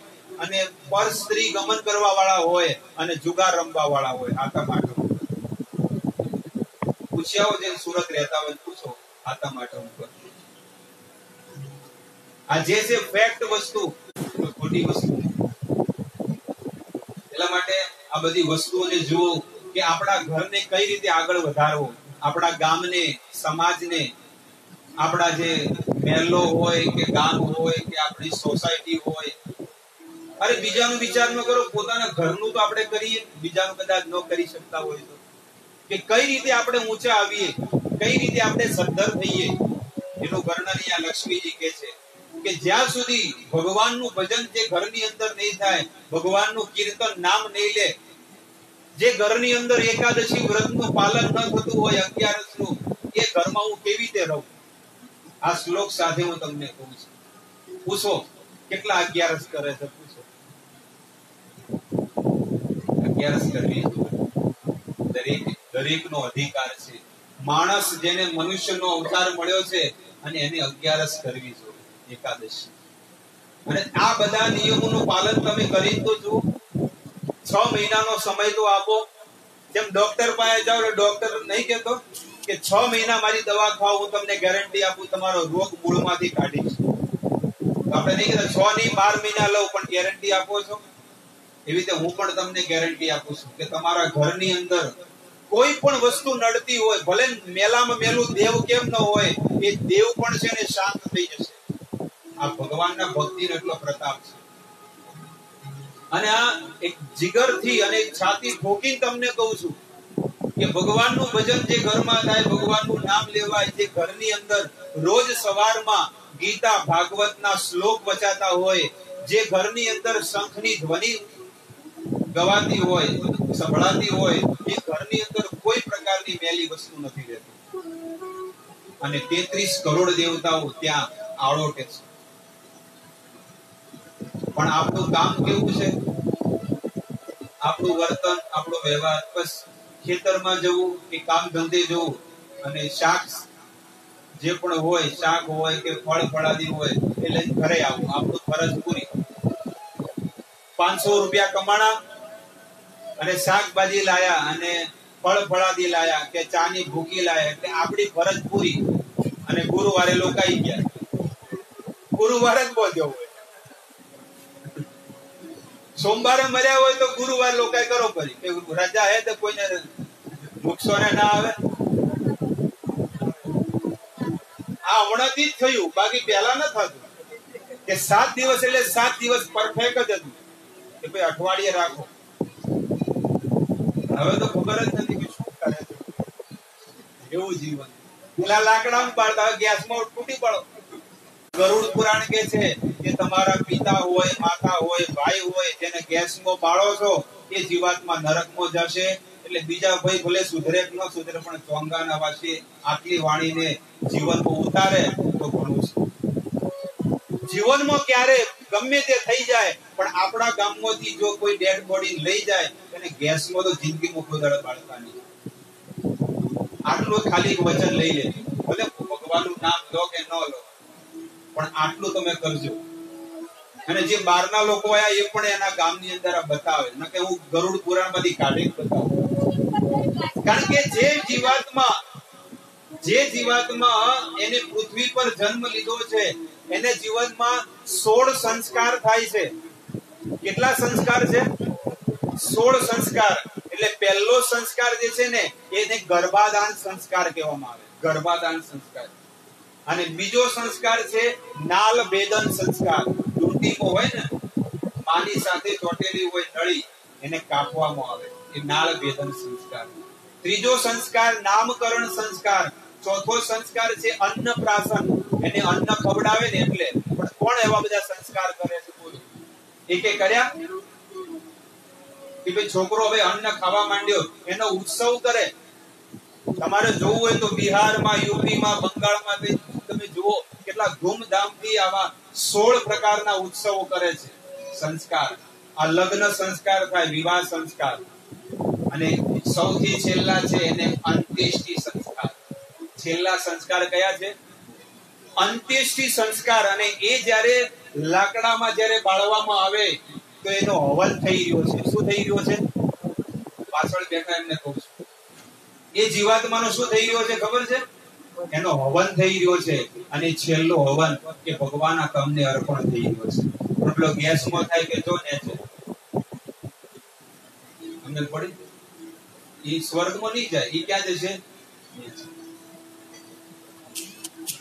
અને પર સ્ત્રી ગમન કરવા વાળા હોય અને જુગાર રમવા વાળા હોય, આતા માટે પૂછ્યા જે સુરત રહેતા હોય પૂછો આતા માટે ઉપર આ જે છે ફેક્ટ વસ્તુ, ખોટી વસ્તુ। એટલા માટે આ બધી વસ્તુઓને જુઓ કે આપણા ઘરને કઈ રીતે આગળ વધારવો, આપણા ગામને, સમાજને, આપણા જે મહેલો હોય કે ગામ હોય કે આપણી સોસાયટી હોય, અરે બીજાનું વિચાર ન કરો, પોતાના ઘરનું તો આપણે કરીએ, બીજાનું કદાચ ન કરી શકતા હોય તો કે કઈ રીતે આપણે ઊંચા આવીએ, કઈ રીતે આપણે સદ્ધર થઈએ, એનું વર્ણન અહીંયા લક્ષ્મીજી કહે છે કે જ્યાં સુધી ભગવાનનું ભજન જે ઘરની અંદર નહીં થાય, ભગવાનનું કીર્તન નામ નહીં લે, જે ઘરની અંદર એકાદશી વ્રતનું પાલન ન થતું હોય, 11નું, એ ઘરમાં હું કેવી રીતે રહું? આ શ્લોક સાથે હું તમને કહું છું। પૂછો કેટલા 11 કરે છે, પૂછો. 11 કરવી દરેકનો અધિકાર છે. માણસ જેને મનુષ્યનો અવતાર મળ્યો છે અને એને 11 કરવી જોઈએ, એકાદશી. અને આ બધા નિયમોનું પાલન તમે કરી તો જુઓ. 6 મહિનાનો સમય તો આપો. જેમ ડોક્ટર પાસે જાઓ, ડોક્ટર નહીં કહેતો કે 6 મહિના મારી દવા ખાઓ, હું તમને ગેરંટી આપું તમારો રોગ મૂળમાંથી કાઢીશ. આપણે નહીં કહેતા 6 નહીં 12 મહિના લઉં, પણ ગેરંટી આપો છો? એવી રીતે હું પણ તમને ગેરંટી આપું છું કે તમારા ઘરની અંદર કોઈ પણ વસ્તુ નડતી હોય, ભલે મેલામાં મેલું દેવ કેમ ન હોય, એ દેવ પણ છે ને શાંત થઈ જશે. આ ભગવાનના ભક્તિનો એટલો પ્રતાપ છે. અને આ એક જીગરથી અને છાતી ઠોકીને તમને કહું છું કે ભગવાનનું ભજન જે ઘરમાં થાય, ભગવાનનું નામ લેવાય, જે ઘરની અંદર રોજ સવારમાં ગીતા ભાગવતના શ્લોક વચાતા હોય, જે ઘરની અંદર શંખની ધ્વનિ ગવાતી હોય, સંભળાતી હોય, એ ઘરની અંદર કોઈ પ્રકારની મેલી વસ્તુ નથી રહેતી. અને 33 કરોડ દેવતાઓ ત્યાં આળોટે છે. પણ આપણું કામ કેવું છે? આપણું વર્તન, આપણો વ્યવહાર, બસ ખેતરમાં જવું કે કામ ધંધે જવું અને શાક જે પણ હોય, શાક હોય કે ફળ ફળાદી હોય એ લઈને ઘરે આવવું, આપણું ફરજ પૂરી. 500 રૂપિયા કમાણા અને શાકભાજી લાયા અને ફળ ફળાદી લાયા કે ચાની ભૂકી લાયા, એટલે આપણી ફરજ પૂરી. અને ગુરુવારે લોકાઈ ગયા. ગુરુવારે જ બોલ્યો હોય. સોમવારે મર્યા હોય તો ગુરુવાર લોકાઈ કરો પડી કે રજા હે તો કોઈને નુકસાન ના આવે. આ હમણાંથી જ થયું, બાકી પહેલા ન થતું કે 7 દિવસ એટલે 7 દિવસ પરફેક્ટ જ હતું કે ભાઈ અઠવાડિયે રાખો. હવે તો ખબર જ નથી કે શું કરે છે. એવું જીવન. પેલા લાકડામાં બાળતા, ગેસમાં તૂટી પડો. ગરુડ પુરાણ કે છે કે તમારા પિતા હોય, માતા હોય, ભાઈ હોય, જેને ગેસમાં બાળો છો, એ જીવાત્મા નરકમાં જશે. એટલે બીજા ભાઈ ભલે સુધરે કે ન સુધરે, પણ ચોંગાના વાસી આટલી વાણીને જીવનમાં ઉતારે તો ઘણું છે. જીવનમાં ક્યારે ગમે તે થઈ જાય, પણ આપણા ગામમાંથી જો કોઈ ડેડ બોડી લઈ જાય એને ગેસમાં તો જિંદગીમાં કોઈ દળ બાળતા નહીં. આટલું ખાલી વચન લઈ લેજો, ભલે ભગવાનનું નામ લો કે ન લો, પણ આટલું તમે કરજો. અને જે બહારના લોકો આયા એ પણ એના ગામની અંદર બતાવે, ન કે હું ગરુડ પુરાણ માંથી કાઢીને બતાવું. કારણ કે જે જીવાત્મા એને પૃથ્વી પર જન્મ લીધો છે, એને જીવનમાં 16 સંસ્કાર થાય છે. કેટલા સંસ્કાર છે? 16 સંસ્કાર. એટલે પહેલો સંસ્કાર જે છે ને એને ગર્ભાધાન સંસ્કાર કહેવામાં આવે. ગર્ભાધાન સંસ્કાર. અને બીજો સંસ્કાર છે નાલ ભેદન સંસ્કાર. ડુંટીમાં હોય ને, માની સાથે ચોટેલી હોય નળી, એને કાપવામાં આવે, એ નાળ ભેદન સંસ્કાર. ત્રીજો સંસ્કાર નામકરણ સંસ્કાર. ચોથો સંસ્કાર છે અન્નપ્રાશન, એને અન્ન ખવડાવે ને એટલે. પણ કોણ એવા બધા સંસ્કાર કરે છે? બોલો, એકે કર્યા? કે ભાઈ છોકરો હવે અન્ન ખાવા માંડ્યો, એનો ઉત્સવ કરે. તમારે જોવું હોય તો બિહારમાં, યુપીમાં, બંગાળમાં તમે જુઓ કેટલા ધૂમધામથી આવા 16 પ્રકારના ઉત્સવો કરે છે. સંસ્કાર. આ લગ્ન સંસ્કાર થાય, વિવાહ સંસ્કાર. અને સૌથી છેલ્લા છે એને અંત્યેષ્ટિ સંસ્કાર. છેલ્લા સંસ્કાર કયા છે? અંત્યેષ્ટિ સંસ્કાર. અને એ જ્યારે લાકડામાં જ્યારે બાળવામાં આવે તો એનો હવન થઈ રહ્યો છે. શું થઈ રહ્યો છે? પાછળ બેઠા એમને કહું છું. એ જીવાત્માનો શું થઈ રહ્યો છે ખબર છે? એનો હવન થઈ રહ્યો છે. અને છેલ્લો હવન કે ભગવાનના તમને અર્પણ થઈ રહ્યો છે. એટલો ગેસમાં થાય કે જો ને છે અમને પડી, એ સ્વર્ગમાં નહીં જાય, એ ક્યાં જશે?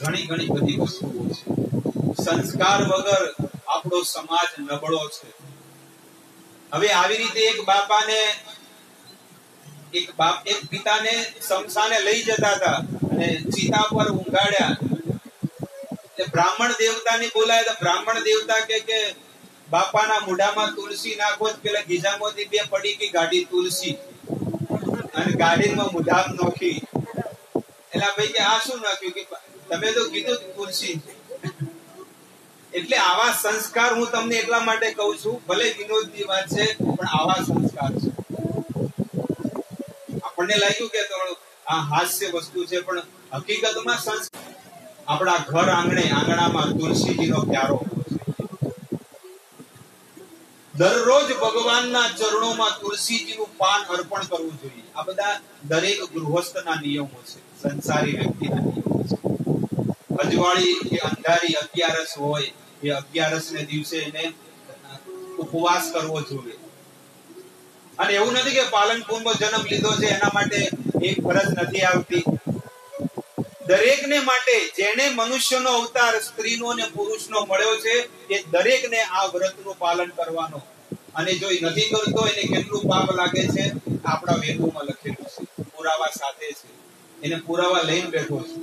ઘણી ઘણી બધી વસ્તુઓ છે. સંસ્કાર વગર આપણો સમાજ નબળો છે. હવે આવી રીતે એક પિતાને શમશાને લઈ જતા હતા અને ચિતા પર ઊંઘાડ્યા. એટલે બ્રાહ્મણ દેવતાને બોલાયા તો બ્રાહ્મણ દેવતા કે બાપાના મોઢામાં તુલસી નાખો. પેલા ગીજામાંથી 2 પડીકી ગાડી તુલસી અને ગાડીમાં મોઢામાં નોખી. એટલે ભાઈ કે આ શું નાખ્યું? કે તમે તો કીધું તુલસી. એટલે આવા સંસ્કાર હું તમને એટલા માટે કહું છું, ભલે વિનોદની વાત છે પણ આવા સંસ્કાર છે. આપણને લાગ્યું કે આ હાસ્ય વસ્તુ છે, પણ હકીકતમાં સંસ્કાર આપણા ઘર આંગણામાં તુલસીજીનો પ્યારો હોવો જોઈએ. દરરોજ ભગવાનના ચરણોમાં તુલસીજીનું પાન અર્પણ કરવું જોઈએ. આ બધા દરેક ગૃહસ્થના નિયમો છે, સંસારી વ્યક્તિના નિયમો છે. અજવાળી કે અંધારી 11 હોય, એ 11 ને દિવસે એને ઉપવાસ કરવો જોઈએ. અને એવું નથી કે પાલનપુરમાં જન્મ લીધો છે એના માટે એક ફરજ નથી આવતી. દરેકને માટે જેને મનુષ્યનો અવતાર સ્ત્રીનો અને પુરુષનો મળ્યો છે, એ દરેકને આ વ્રતનું પાલન કરવાનો. અને જો એ નથી કરતો એને કેટલું પાપ લાગે છે આપણા વેદોમાં લખેલું છે, પુરાવા સાથે છે. એને પુરાવા લઈને બેઠો છે,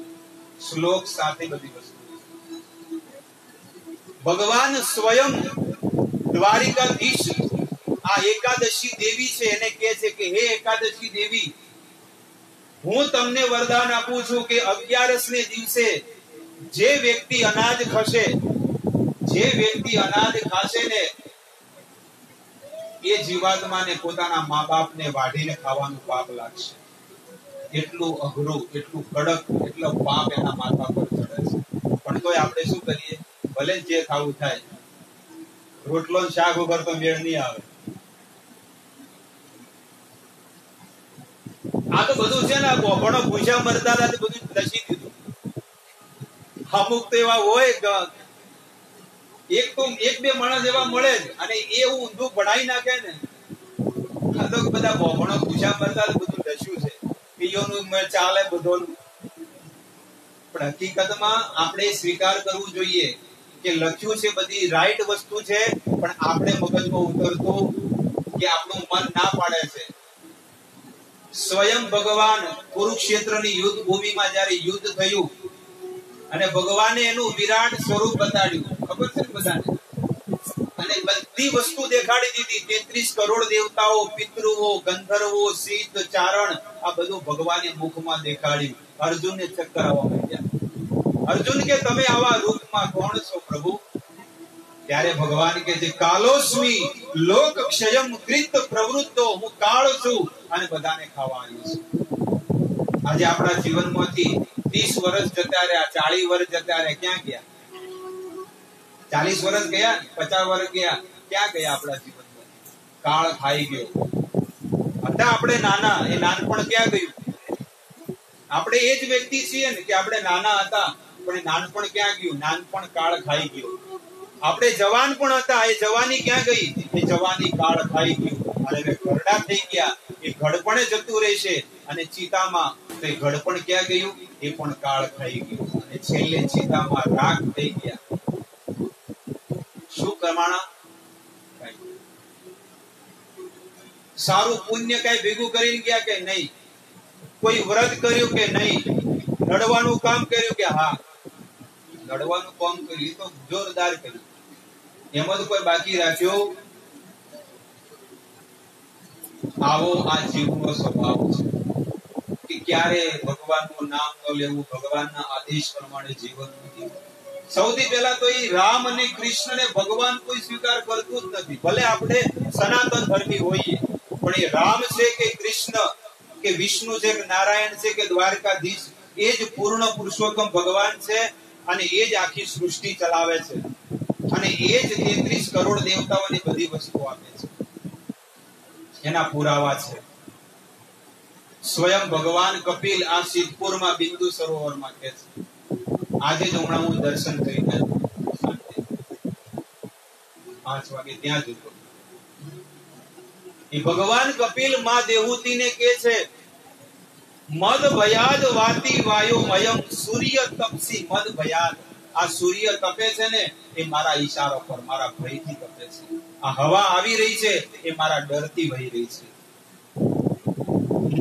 શ્લોક સાથે બધી વસ્તુ. ભગવાન સ્વયં દ્વારિકાધીશ આ એકાદશી દેવી છે, એને કહે છે કે હે એકાદશી દેવી, હું તમને વરદાન આપું છું કે 11 ને દિવસે જે વ્યક્તિ અનાજ ખાશે ને એ જીવાત્માને પોતાના મા બાપને વાઢીને ખાવાનું પાપ લાગશે. એટલું અઘરું, એટલું કડક, એટલો પાપ એના માથા પર ચડે છે. પણ તોય આપણે શું કરીએ? ભલે જે ખાવું થાય, રોટલો શાક વગર તો મેળ નહીં આવે. આ તો બધું છે ને, ભણો ભૂસા મરતા હતા બધું દસી દીધું. અમુક તો એવા હોય, એક બે માણસ એવા મળે જ, અને એવું ઊંધું ભણાઈ નાખે ને. આ તો બધા ભણો ભૂસા મરતા બધું દસ્યું છે, પીઓનું ચાલે બધું. પણ હકીકતમાં આપણે સ્વીકાર કરવું જોઈએ કે લખ્યું છે બધી રાઈટ વસ્તુ છે, પણ આપણે મગજમાં ઉતરતું કે આપણું મન ના પાડે છે. સ્વયં ભગવાન કુરુક્ષેત્રની યુદ્ધ ભૂમિમાં જ્યારે યુદ્ધ થયું અને ભગવાને એનું વિરાટ સ્વરૂપ બતાડ્યું, ખબર છે ને બધાને, અને બધી વસ્તુ દેખાડી દીધી. 33 કરોડ દેવતાઓ, પિતૃઓ, ગંધર્વો, સિદ્ધ, ચારણ, આ બધું ભગવાને મુખમાં દેખાડ્યું. અર્જુનને ચક્કર આવવા માંડ્યા. અર્જુન કે તમે આવા રૂપમાં કોણ છો પ્રભુ? ત્યારે ભગવાન કે છે કાલોસ્મી લોક ક્ષયમ કૃત પ્રવૃત્તો, હું કાળ છું અને બધાને ખાવા આવ્યો છું. આજે આપણા જીવનમાંથી 30 વર્ષ જતા રહ્યા, 40 વર્ષ જતા રહ્યા, ક્યાં ગયા? 40 વર્ષ ગયા, 50 વર્ષ ગયા, ક્યાં ગયા આપણા જીવનમાં? કાળ ખાઈ ગયો. હતા આપણે નાના, એ નાનપણ ક્યાં ગયું? આપણે એ જ વ્યક્તિ છીએ ને કે આપણે નાના હતા, પણ એ નાનપણ ક્યાં ગયું? નાનપણ કાળ ખાઈ ગયું. આપણે જવાન પણ હતા, એ જવાની ક્યાં ગઈ? એ જવાની કાળ ખાઈ ગયું. અને હવે ઘરડા થઈ ગયા, એ ઘડપણે જતું રહેશે. અને ચિતામાં તો એ ઘડપણ ક્યાં ગયું? એ પણ કાળ ખાઈ ગયું. અને છેલ્લે ચિતામાં રાખ થઈ ગયા. શું પ્રમાણ? સારું પુણ્ય કઈ ભેગું કરીને ગયા કે નહીં? કોઈ વ્રત કર્યું કે નહીં? લડવાનું કામ કર્યું કે હા? લડવાનું કામ કર્યું તો જોરદાર કર્યું. એમાં તો કોઈ બાકી રાખ્યો? આવો આ જીવનો સ્વભાવ છે કે ક્યારે ભગવાનનું નામ ન લેવું, ભગવાનના આદેશ પ્રમાણે જીવન જીવવું. સૌથી પહેલા તો એ રામ અને કૃષ્ણને ભગવાન કોઈ સ્વીકાર કરતું જ નથી. ભલે આપણે સનાતન ધર્મી હોઈએ, પણ એ રામ છે કે કૃષ્ણ કે વિષ્ણુ છે કે નારાયણ છે કે દ્વારકાધીશ, એ જ પૂર્ણ પુરુષોત્તમ ભગવાન છે. અને એ જ આખી સૃષ્ટિ ચલાવે છે. અને એ જ 33 કરોડ દેવતાઓની બધી વસ્તુ આપે છે. એના પુરાવા છે. સ્વયં ભગવાન કપિલ આ સિદ્ધપુરમાં બિંદુ સરોવરમાં કહે છે. આજે જ હમણાં હું દર્શન કરીને 5 વાગે ત્યાં જ હતો. એ ભગવાન કપિલ માં દેહૂતીને કહે છે મદ ભયાદ વાતી વાયોમયમ સૂર્ય તપસી મદ ભયાદ. આ સૂર્ય તપે છે ને એ મારા ઈશારા પર, મારા ભયથી તપે છે. આ હવા આવી રહી છે એ મારા ડરથી વહી રહી છે.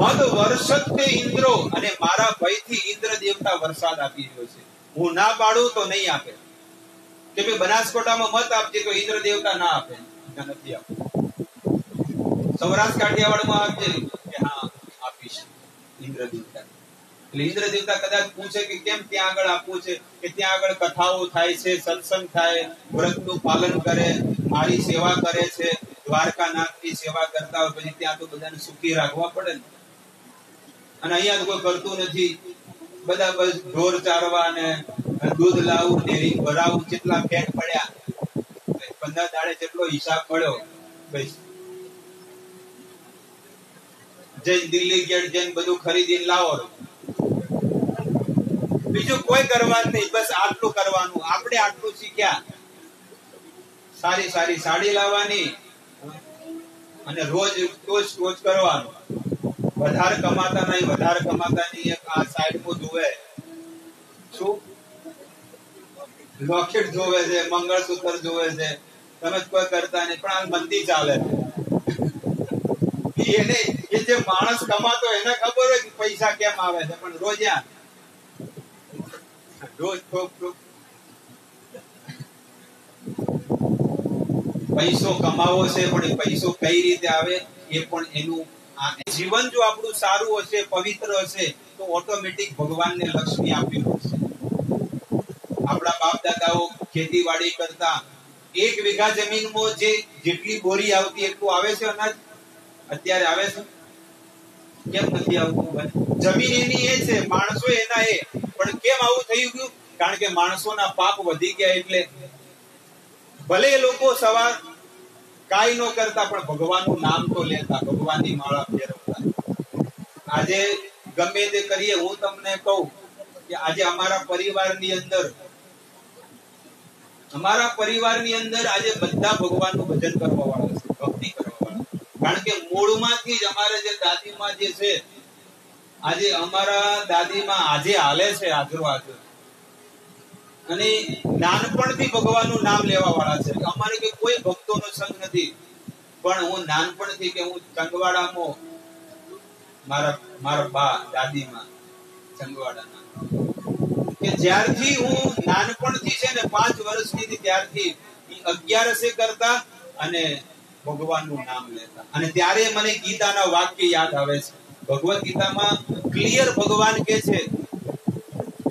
મદ વર્ષત તે ઇન્દ્રો, અને મારા ભયથી ઇન્દ્ર દેવતા વરસાદ આપી રહ્યો છે. હું ના પાડું તો નહીં આપે. કે ભાઈ બનાસકોટામાં મત આપજે તો ઇન્દ્ર દેવતા ના આપે, નથી આપે. સૌરાષ્ટ્ર કાઠિયાવાડમાં આપજે કે હા આપીશ ઇન્દ્ર દેવતા. એટલે ઇન્દ્ર દેવતા કદાચ પૂછે કે કેમ ત્યાં આગળ આપવું છે, કે ત્યાં આગળ કથાઓ થાય છે, સત્સંગ થાય, વ્રતનું પાલન કરે, મારી સેવા કરે છે, દ્વારકાનાથની સેવા કરતા હોય, પછી ત્યાં તો બધાને સુખી રાખવા પડે ને. અને અહીંયા તો કોઈ કરતું નથી. બધા બસ ઢોર ચારવા ને દૂધ લાવવું, ડેરી ભરાવું, જેટલા ફેટ પડ્યા 15 દાડે જેટલો હિસાબ મળ્યો બસ જઈને દિલ્હી ગેટ જઈને બધું ખરીદીને લાવો. બીજું કોઈ કરવાનું નહીં, બસ આટલું કરવાનું. આપણે આટલું શીખ્યા, સારી સારી સાડી લાવવાની અને રોજ ટોચ કરવાનું. વધારે કમાતા નહીં, વધારે કમાતા નહીં. એક આ સાઈડમાં જોવે શું લોકેટ જોવે છે, મંગળસૂત્ર જોવે છે, તમે કોઈ કરતા નહીં. પણ આ મંદી ચાલે છે. એને એ જે માણસ કમાતો એને ખબર હોય કે પૈસા કેમ આવે છે, પણ રોજ પૈસો કમાવો છે, પણ એ પૈસો કઈ રીતે આવે એ પણ એનું જીવન જો આપણું સારું હશે, પવિત્ર હશે, તો ઓટોમેટિક ભગવાનને લક્ષ્મી આપી હશે. આપણા બાપ દાદાઓ ખેતીવાડી કરતા 1 વીઘા જમીનમાં જેટલી બોરી આવતી એટલું આવે છે અનાજ. અત્યારે આવે છે? કેમ નથી આવતું? જમીન એની એ છે, માણસો એના એ. પણ કેમ આવું થઈ ગયું? કારણ કે માણસોના પાપ વધી ગયા. એટલે ભલે એ લોકો સવાર કાઈ ન કરતા, પણ ભગવાનનું નામ તો લેતા, ભગવાનની માળા ફેરવતા. આજે ગમે તે કરીએ, હું તમને કહું કે આજે અમારા પરિવારની અંદર આજે બધા ભગવાનનું ભજન કરવા વાળા છે, ભક્તિ કરવા વાળા. કારણ કે મૂળમાંથી જ અમારે જે દાદીમાં જે છે, આજે અમારા દાદીમાં આજે હાલે છે હાજરો હાજર, અને નાનપણથી ભગવાનનું નામ લેવા વાળા છે. અમારે કે કોઈ ભક્તોનો સંગ નથી, પણ હું નાનપણથી કે હું ચંગવાડામાં મારા બા દાદીમાં ચંગવાડાના, કે જ્યારથી હું નાનપણથી છે ને 5 વર્ષની ત્યારથી 11 કરતા અને ભગવાનનું નામ લેતા. અને ત્યારે મને ગીતાના વાક્ય યાદ આવે છે. ભગવદ ગીતામાં ક્લિયર ભગવાન કે છે,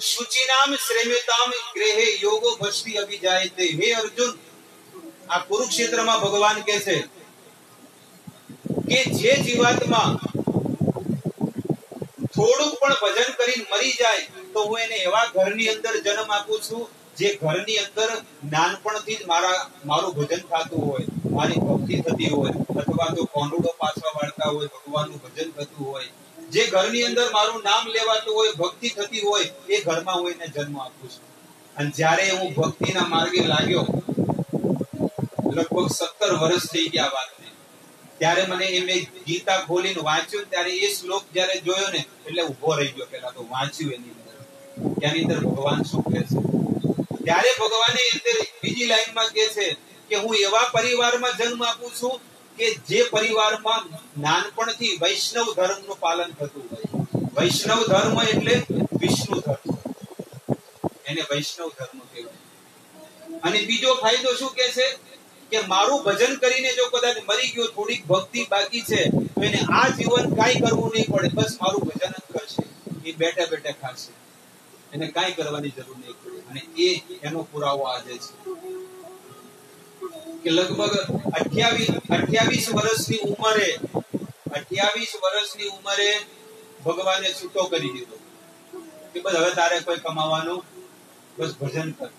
શુચિનામ શ્રેમ્યતામ ગ્રેહે યોગો ભસ્તી અભિજાયતે. હે અર્જુન, આ કુરુક્ષેત્રમાં ભગવાન કે છે કે જે જીવાત્મા થોડુંક પણ ભજન કરીને મરી જાય તો હું એને એવા ઘરની અંદર જન્મ આપું છું જે ઘરની અંદર નાનપણથી જ મારું ભજન થતું હોય, મારી ભક્તિ થતી હોય, અથવા તો કોંડુડો પાછા વાળતા હોય, ભગવાનનું ભજન થતું હોય, જે ઘરની અંદર મારું નામ લેવાતું હોય, ભક્તિ થતી હોય, એ ઘરમાં હું એને જન્મ આપું છું. અને જ્યારે હું ભક્તિના માર્ગે લાગ્યો, લગભગ 17 વર્ષ થઈ ગયા વાતને, ત્યારે મને મેં ગીતા ખોલીને વાંચ્યું. ત્યારે એ શ્લોક જ્યારે જોયો ને, એટલે ઉભો રહી ગયો. પેલા તો વાંચ્યું એની અંદર, ત્યાંની અંદર ભગવાન શું કહે છે. ત્યારે ભગવાને અંદર બીજી લાઈનમાં કહે છે કે હું એવા પરિવારમાં જન્મ આપું છું કે જે પરિવારમાં નાનપણથી વૈષ્ણવ ધર્મનું પાલન થતું હોય. વૈષ્ણવ ધર્મ એટલે વિષ્ણુ ધર્મ, એને વૈષ્ણવ ધર્મ કહેવાય. અને બીજો ફાયદો શું કહે છે કે મારું ભજન કરીને જો કદાચ મરી ગયો, થોડીક ભક્તિ બાકી છે, તો એને આ જીવન કાંઈ કરવું નહીં પડે, બસ મારું ભજન જ કરશે. એ બેઠે બેઠે ખાશે, એને કાંઈ કરવાની જરૂર નહીં પડે. અને એનો પુરાવો આજે છે કે લગભગ 28 વર્ષની ઉંમરે ભગવાને છૂટો કરી દીધો કે બસ હવે તારે કોઈ કમાવાનું, બસ ભજન કર.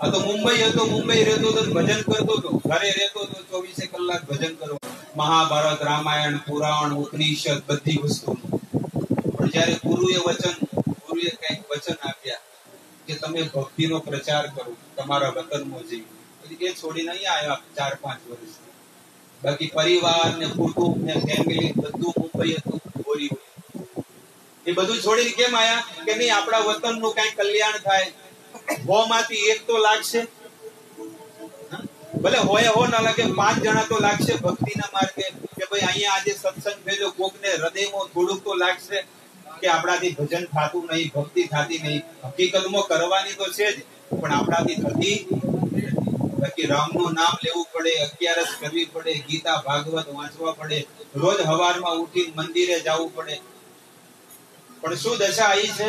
આ તો મુંબઈ રહેતો તો ભજન કરતો હતો, ઘરે રહેતો તો 24 કલાક ભજન કરો. મહાભારત, રામાયણ, પુરાણ, ઉપનિષદ, બધી વસ્તુ. પણ જયારે ગુરુએ કઈક વચન આપ્યા કે તમે ભક્તિનો પ્રચાર કરો તમારા વતનમાં જઈ, એ છોડીને અહીંયા આવ્યા 4-5 વર્ષ. બાકી પરિવાર ને કુટુંબ ને ફેમિલી બધું મુંબઈ હતું, બોરી. એ બધું છોડીને કેમ આયા કે નહીં આપણા વતનનું કઈ કલ્યાણ થાય, હોમાંથી એક તો લાગશે, ભલે હોય હો ના લાગે, 5 જણા તો લાગશે ભક્તિના માર્ગે કે ભાઈ અહીંયા આજે સત્સંગ ભેજો, કોકને હૃદયમાં થોડુંક તો લાગશે કે આપણાથી ભજન થાતું નહીં, ભક્તિ થાતી નહીં. હકીકતમાં કરવાની તો છે જ, પણ આપણાથી થતી. બાકી રામનું નામ લેવું પડે, 11 કરવી પડે, ગીતા ભાગવત વાંચવા પડે, રોજ સવારમાં ઉઠીને મંદિરે જવું પડે. પણ શું દશા આવી છે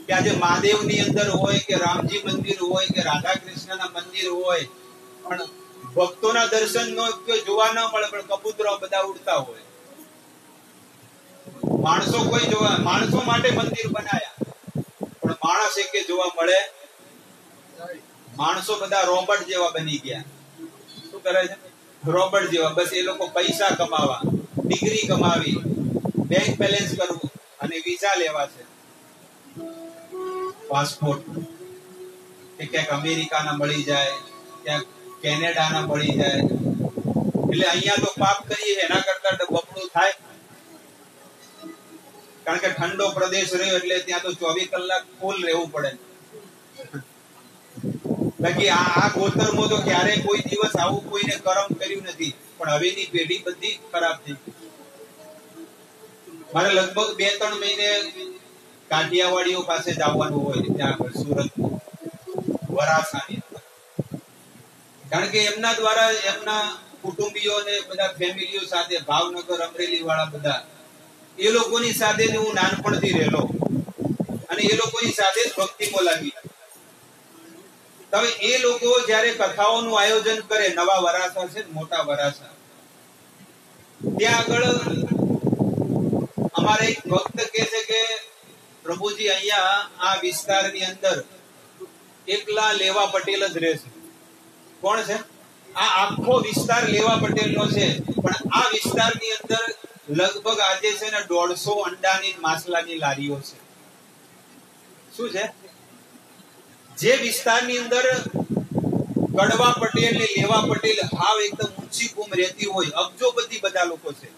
કે આજે મહાદેવની અંદર હોય કે રામજી મંદિર હોય કે રાધા કૃષ્ણના મંદિર હોય, પણ ભક્તોના દર્શન જોવા ન મળે, પણ કબૂતરો બધા ઉડતા હોય. માણસો કોઈ જોવા, માણસો માટે મંદિર બનાયા, પણ માણસ એકે જોવા મળે. માણસો બધા રોબોટ જેવા બની ગયા. શું કરે છે? રોબોટ જેવા. બસ એ લોકો પૈસા કમાવા, ડિગ્રી કમાવી, બેંક બેલેન્સ કરવું અને વિઝા લેવા છે, પાસપોર્ટ. કે ક્યાંક અમેરિકાના મળી જાય, ક્યાંક કેનેડાના મળી જાય. એટલે અહીંયા તો પાપ કરીએ એના કરતા બમણું થાય. કારણ કે ઠંડો પ્રદેશ રહ્યો એટલે ત્યાં તો 24 કલાક ફૂલ રહેવું પડે. બાકી આ ગોતરમાં તો ક્યારે કોઈ દિવસ આવું કોઈને કરમ કર્યું નથી, પણ હવેની પેઢી બધી ખરાબ થઈ ગઈ. મારે લગભગ 2-3 મહિને કાઠિયાવાડીઓ પાસે જવાનું હોય, ત્યાં આગળ સુરત વરાછાની અંદર. કારણ કે એમના દ્વારા એમના કુટુંબીઓ ને બધા ફેમિલીઓ સાથે, ભાવનગર અમરેલી વાળા બધા, એ લોકોની સાથે હું નાનપણથી રહેલો અને એ લોકોની સાથે જ ભક્તિમાં લાગી. હવે એ લોકો જયારે કથાઓનું આયોજન કરે, નવા વરાછા છે, મોટા વરાછા, ત્યાં આગળ અમારે એક ભક્ત કહે છે કે પ્રભુજી અહીંયા આ વિસ્તારની અંદર એકલા લેવા પટેલ જ રહે છે. કોણ છે? આ આખો વિસ્તાર લેવા પટેલનો છે, પણ આ વિસ્તારની અંદર લગભગ આજે છે ને 150 અંડાની માછલાની લારીઓ છે. શું છે? જે વિસ્તારની અંદર કડવા પટેલ ને લેવા પટેલ હાવ એકદમ ઊંચી કુમ રહેતી હોય, અબજોપતિ બધા લોકો છે,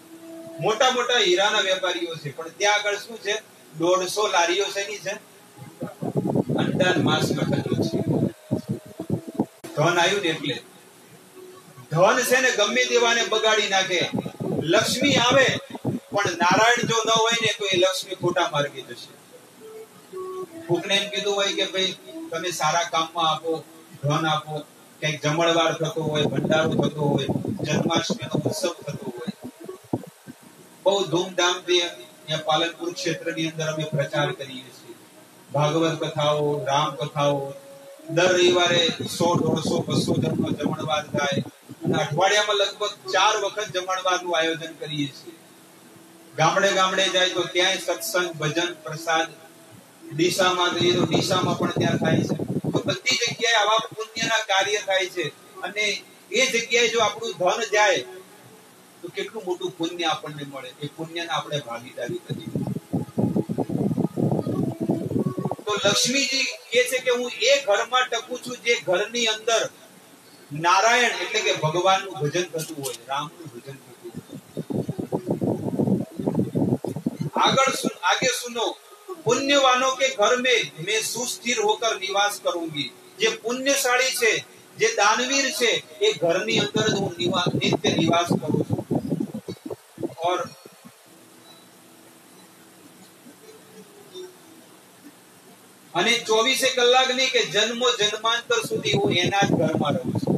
મોટા મોટા હીરાના વેપારીઓ છે, પણ ત્યાં આગળ શું છે? 150 લારીઓ શેની છે? અંડા માંસ મટનનું છે. ધન આવ્યું ને એટલે ધન છે ને ગમે તેવાને બગાડી નાખે. લક્ષ્મી આવે પણ નારાયણ જો ન હોય ને તો એ લક્ષ્મી ખોટા માર્ગે જશે. કોકને એમ કીધું હોય કે ભાઈ તમે સારા કામમાં આપો, ધન આપો, કઈક જમણવાર થતો હોય, ભંડારો થતો હોય, જન્માષ્ટમીનો ઉત્સવ થતો હોય, બહુ ધૂમધામથી અહીંયા પાલનપુર ક્ષેત્રની અંદર અમે પ્રચાર કરીએ છીએ. ભાગવત કથાઓ, રામ કથાઓ, દર રવિવારે 100, 150, 200 જણનો જમણવાર થાય અને અઠવાડિયામાં લગભગ 4 વખત જમણવારનું આયોજન કરીએ છીએ. ગામડે ગામડે જાય તો ત્યાંય સત્સંગ, ભજન, પ્રસાદ. ડીસામાં જઈએ તો ડીસામાં પણ ત્યાં થાય છે. તો બધી જગ્યાએ આવા પુણ્યના કાર્ય થાય છે, અને એ જગ્યાએ જો આપણું ધન જાય તો કેટલું મોટું પુણ્ય આપણને મળે. એ પુણ્યના આપણે ભાગીદારી કરીએ. તો લક્ષ્મીજી કહે છે કે હું એ ઘરમાં ટકું છું જે ઘરની અંદર નારાયણ એટલે કે ભગવાનનું ભજન થતું હોય, રામનું ભજન થતું હોય. आगे सुनो, पुण्यवानों के घर में मैं सुस्थिर होकर निवास करूंगी. જે પુણ્યશાળી છે, જે દાનવીર છે, એ ઘરની અંદર હું નિત્ય નિવાસ કરું છું. और અને 24 કલાક નહીં કે જન્મો જન્માંતર સુધી હું એના જ ઘરમાં રહું છું.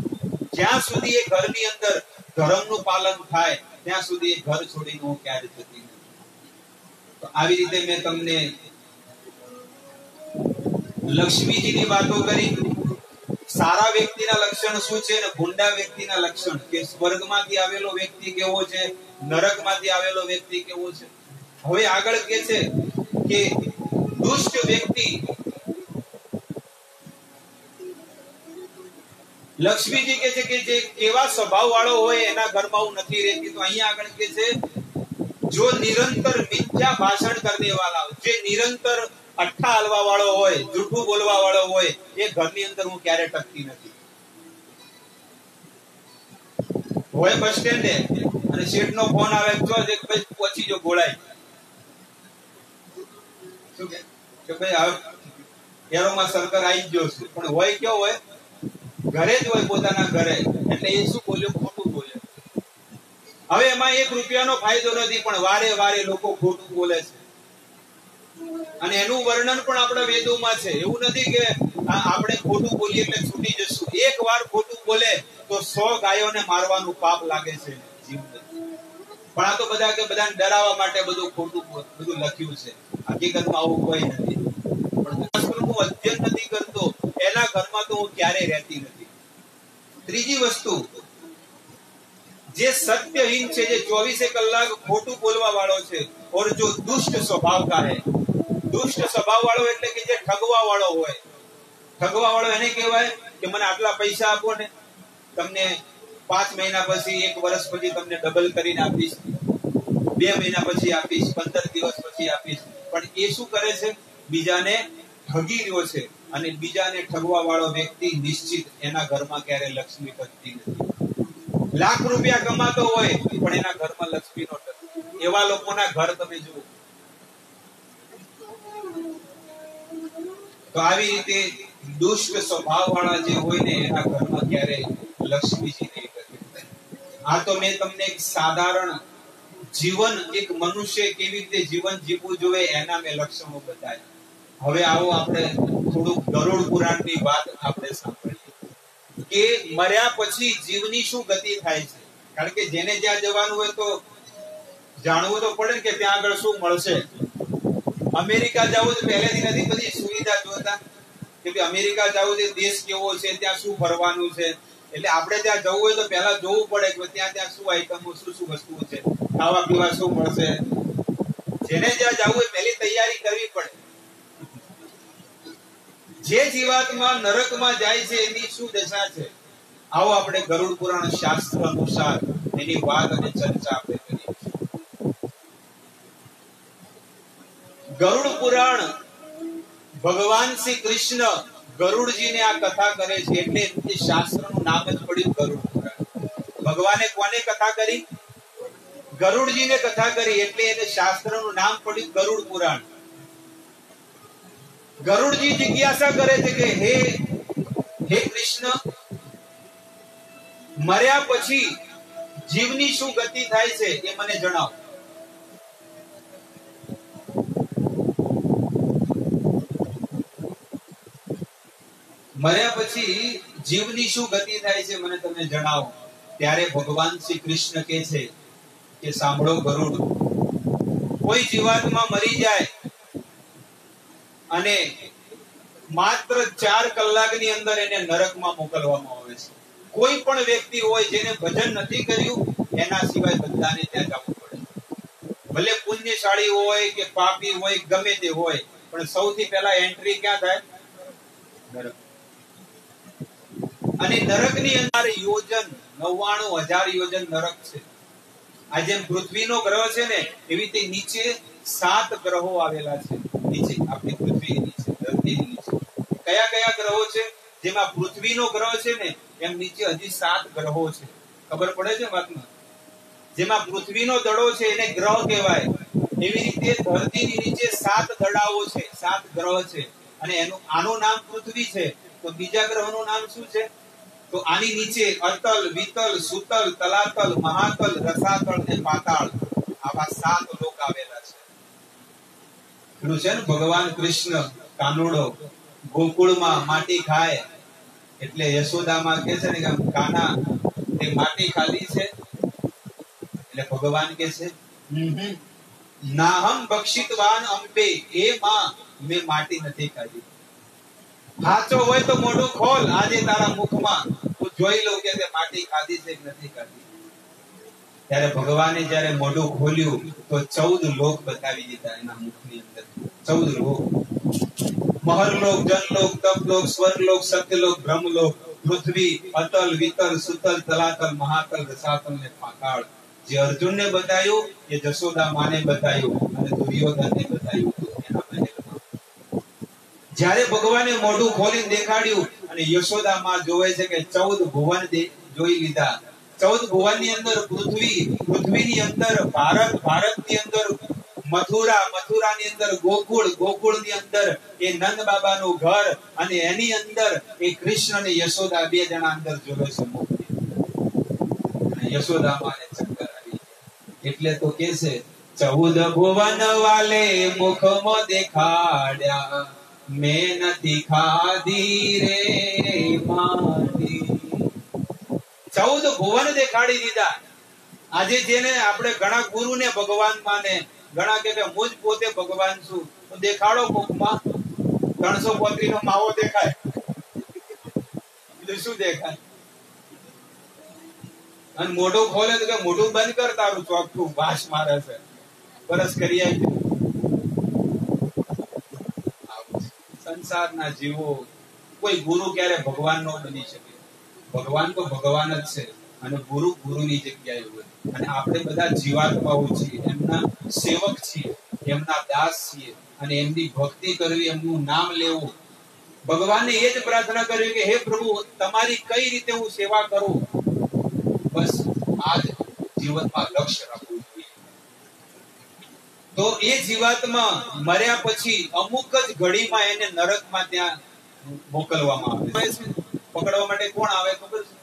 જ્યાં સુધી એ ઘરની અંદર ધર્મનું પાલન થાય ત્યાં સુધી એ ઘર છોડીને હું ક્યારે જતી નથી. તો આવી રીતે મેં તમને લક્ષ્મીજીની વાતો કરી. સારા વ્યક્તિના લક્ષણ શું છે અને ભૂંડા વ્યક્તિના લક્ષણ, કે સ્વર્ગમાંથી આવેલો વ્યક્તિ કેવો છે, નરકમાંથી આવેલો વ્યક્તિ કેવો છે. હવે આગળ કહે છે કે દુષ્ટ વ્યક્તિ, લક્ષ્મીજી કહે છે કે જે કેવા સ્વભાવ વાળો હોય એના ઘરમાં હું નથી રહેતી. તો અહીંયા આગળ કહે છે જો નિરંતર મિથ્યા ભાષણ કરને વાળા, જે નિરંતર અઠ્ઠા હલવા વાળો હોય, જૂઠું બોલવા વાળો હોય, એ ઘરની અંદર હું ક્યારે ટકતી નથી. હોય બસ સ્ટેન્ડે અને શેઠનો ફોન આવે, જો એક ભાઈ પહોંચી જો ગોળાઈ, શું કે ભાઈ હવે એરોમાં સરકાર આવી ગયો છે, પણ હોય કેવો હોય? ઘરે જ હોય, પોતાના ઘરે. એટલે એ શું બોલ્યો? ખોટું બોલ્યો. હવે એમાં 1 રૂપિયાનો ફાયદો નથી, પણ વારે વારે લોકો ખોટું બોલે છે. અને એનું વર્ણન પણ આપણા વેદોમાં છે. એવું નથી કે આપણે ખોટું બોલીએ એટલે છૂટી જશું. એક વાર ખોટું બોલે તો 100 ગાયોને મારવાનું પાપ લાગે છે જીવને. પણ આ તો બધા કે બધાને ડરાવવા માટે બધું ખોટું બધું લખ્યું છે. હકીકતમાં આવું કોઈ નથી. પણ શાસ્ત્રનું અધ્યયન નથી કરતો એના ઘરમાં તો હું ક્યારેય રહેતી નથી. ત્રીજી વસ્તુ, જે સત્યહીન છે, જે 24 કલાક ખોટું બોલવા વાળો છે, और जो दुष्ट स्वभाव का है, दुष्ट स्वभाव वाળો એટલે કે જે ઠગવા વાળો હોય. ઠગવા વાળો એને કહેવાય કે મને આટલા પૈસા આપો ને, તમને 5 મહિના પછી, 1 વર્ષ પછી તમને ડબલ કરીને આપીશ, 2 મહિના પછી આપીશ, 15 દિવસ પછી આપીશ. પણ એ શું કરે છે? બીજાને ઠગી રહ્યો છે. અને બીજાને ઠગવા વાળો વ્યક્તિ નિશ્ચિત એના ઘરમાં ક્યારે લક્ષ્મી ટકતી નથી. લાખ રૂપિયા કમાતો હોય પણ એના ઘરમાં લક્ષ્મી નો ટકે. એવા લોકોના ઘર તમે જુઓ. તો આવી રીતે દુષ્ટ સ્વભાવ વાળા જે હોય ને એના ઘરમાં ક્યારે લક્ષ્મીજી નહીં ટકે. આ તો મેં તમને એક સાધારણ જીવન, એક મનુષ્ય કેવી રીતે જીવન જીવવું જોઈએ એના મેં લક્ષણો બતાવ્યા. હવે આવો આપણે થોડુંક ગરુડ પુરાણની વાત આપણે સાંભળીએ કે મર્યા પછી જીવની શું ગતિ થાય છે. કારણ કે જેને જ્યાં જવાનું હોય તો જાણવું તો પડે કે ત્યાં આગળ શું મળશે. અમેરિકા જવું તો પહેલેથી નથી બધી સુવિધા જોતા કે અમેરિકા જવું છે, દેશ કેવો છે, ત્યાં શું ફરવાનું છે. એટલે આપણે ત્યાં જવું હોય તો પહેલા જોવું પડે કે ત્યાં શું આઈટમો, શું વસ્તુઓ છે, ખાવા પીવા શું મળશે. જેને જ્યાં જવું હોય પહેલી તૈયારી કરવી પડે. જે જીવાત્મા નરકમાં જાય છે એની શું દશા છે, આવો આપણે ગરુડ પુરાણ શાસ્ત્ર અનુસાર એની વાત અને ચર્ચા આપણે કરીએ. ગરુડ પુરાણ ભગવાન શ્રી કૃષ્ણ ગરુડજીને આ કથા કરે છે એટલે એ શાસ્ત્રનું નામ જ પડ્યું ગરુડ પુરાણ. ભગવાને કોને કથા કરી? ગરુડજીને કથા કરી એટલે એને શાસ્ત્રનું નામ પડ્યું ગરુડ પુરાણ. ગરુડજી જિજ્ઞાસા કરે છે કે હે કૃષ્ણ, મર્યા પછી જીવની શું ગતિ થાય છે એ મને જણાવો. મર્યા પછી જીવની શું ગતિ થાય છે મને તમે જણાવો. ત્યારે ભગવાન શ્રી કૃષ્ણ કહે છે કે સાંભળો ગરુડ, કોઈ જીવાત્મા મરી જાય અને માત્ર 4 કલાકની અંદર એને નરકમાં મોકલવામાં આવે છે. કોઈ પણ વ્યક્તિ હોય જેને ભજન નથી કર્યું એના સિવાય બધાને ત્યાં જવું પડે. ભલે પુણ્યશાળી હોય કે પાપી હોય, ગમે તે હોય, પણ સૌથી પહેલા એન્ટ્રી ક્યાં થાય? નરક. અને નરકની અંદર યોજન 99,000 યોજન નરક છે. આ જેમ પૃથ્વીનો ગ્રહ છે ને એવી રીતે નીચે 7 ગ્રહો આવેલા છે. નીચે આપણી પૃથ્વી નીચે, ધરતીની નીચે કયા કયા ગ્રહો છે? જેમાં પૃથ્વીનો ગ્રહ છે ને એમ નીચે હજી 7 ગ્રહો છે. ખબર પડે છે વાતમાં? જેમાં પૃથ્વીનો દડો છે એને ગ્રહ કહેવાય. એવી રીતે ધરતીની નીચે 7 દડાઓ છે, 7 ગ્રહ છે. અને આનું નામ પૃથ્વી છે. તો બીજા ગ્રહનું નામ શું છે? તો આની નીચે અતલ, વિતલ, સુતલ, તલાતલ, મહાતલ, રસાતલ અને પાતાળ, આવા 7 લોક આવેલા છે. પેલું છે ને ભગવાન કૃષ્ણ કાનુડો ગોકુળમાં માટી ખાય એટલે યશોદામાં કહે છે ને કે કાના તે માટી ખાધી છે? એટલે ભગવાન કહે છે નાહમ બક્ષિતવાન અંબે, એ માં મેં માટી નથી ખાધી. સાચો હોય તો મોઢું ખોલ, આજે તારા મુખમાં હું જોઈ લઉં કે તે માટી ખાધી છે કે નથી ખાધી. ત્યારે ભગવાને જ્યારે મોઢું ખોલ્યું તો 14 લોક બતાવી દીધા એના મુખની અંદર. 14 લોક: મહરલોક, જનલોક, તપલોક, સ્વર્ગલોક, સત્યલોક, બ્રહ્મલોક, પૃથ્વી, અતલ, વિતલ, સુતલ, તલાતલ, મહાતલ, રસાતલ ને પાતાળ. જે અર્જુનને બતાવ્યું એ જશોદા માને બતાવ્યું અને દુર્યોધનને બતાવ્યું એના મહેલમાં. જ્યારે ભગવાને મોઢું ખોલીને દેખાડ્યું અને યશોદા માં જોવે છે કે 14 ભુવન જોઈ લીધા. 14 ભુવનની અંદર પૃથ્વી, પૃથ્વીની અંદર ભારત, ભારતની અંદર મથુરા, મથુરાની અંદર ગોકુળ, ગોકુળની અંદર એ નંદ બાબાનું ઘર અને એની અંદર એ કૃષ્ણ અને યશોદા 2 જણા અંદર જોવે છે. યશોદા માને ચક્કર આવી એટલે તો કે છે 14 ભુવન વાલે મુખમાં દેખાડ્યા, મેં નથી ખાધી રે માટી. 14 ભુવન દેખાડી દીધા. આજે જેને આપણે ઘણા ગુરુને ભગવાન માને, ઘણા કે હું જ પોતે ભગવાન છું, તો દેખાડો કોકમાં 335 નો માવો દેખાય, બીજું શું દેખાય? અને મોઢું ખોલે તો કે મોઢું બંધ કર, તારું ચોખ્ખું વાસ મારે છે, બરસ કરી આવી. સંસારના જીવો કોઈ ગુરુ ક્યારે ભગવાન નો બની શકે. ભગવાન તો ભગવાન જ છે અને ગુરુ ગુરુની જગ્યાએ હોય. અને આપણે બધા જીવાત્માઓ છીએ, એમના સેવક છીએ, એમના દાસ છીએ, અને એમની ભક્તિ કરવી, એમનું નામ લેવું. ભગવાને એ જ પ્રાર્થના કરી કે હે પ્રભુ, તમારી કઈ રીતે હું સેવા કરું, બસ આ જ જીવનમાં લક્ષ્ય રાખવું જોઈએ. તો એ જીવાત્મા મર્યા પછી અમુક જ ઘડીમાં એને નરકમાં ત્યાં મોકલવામાં આવે છે. પકડવા માટે કોણ આવે ખબર છે?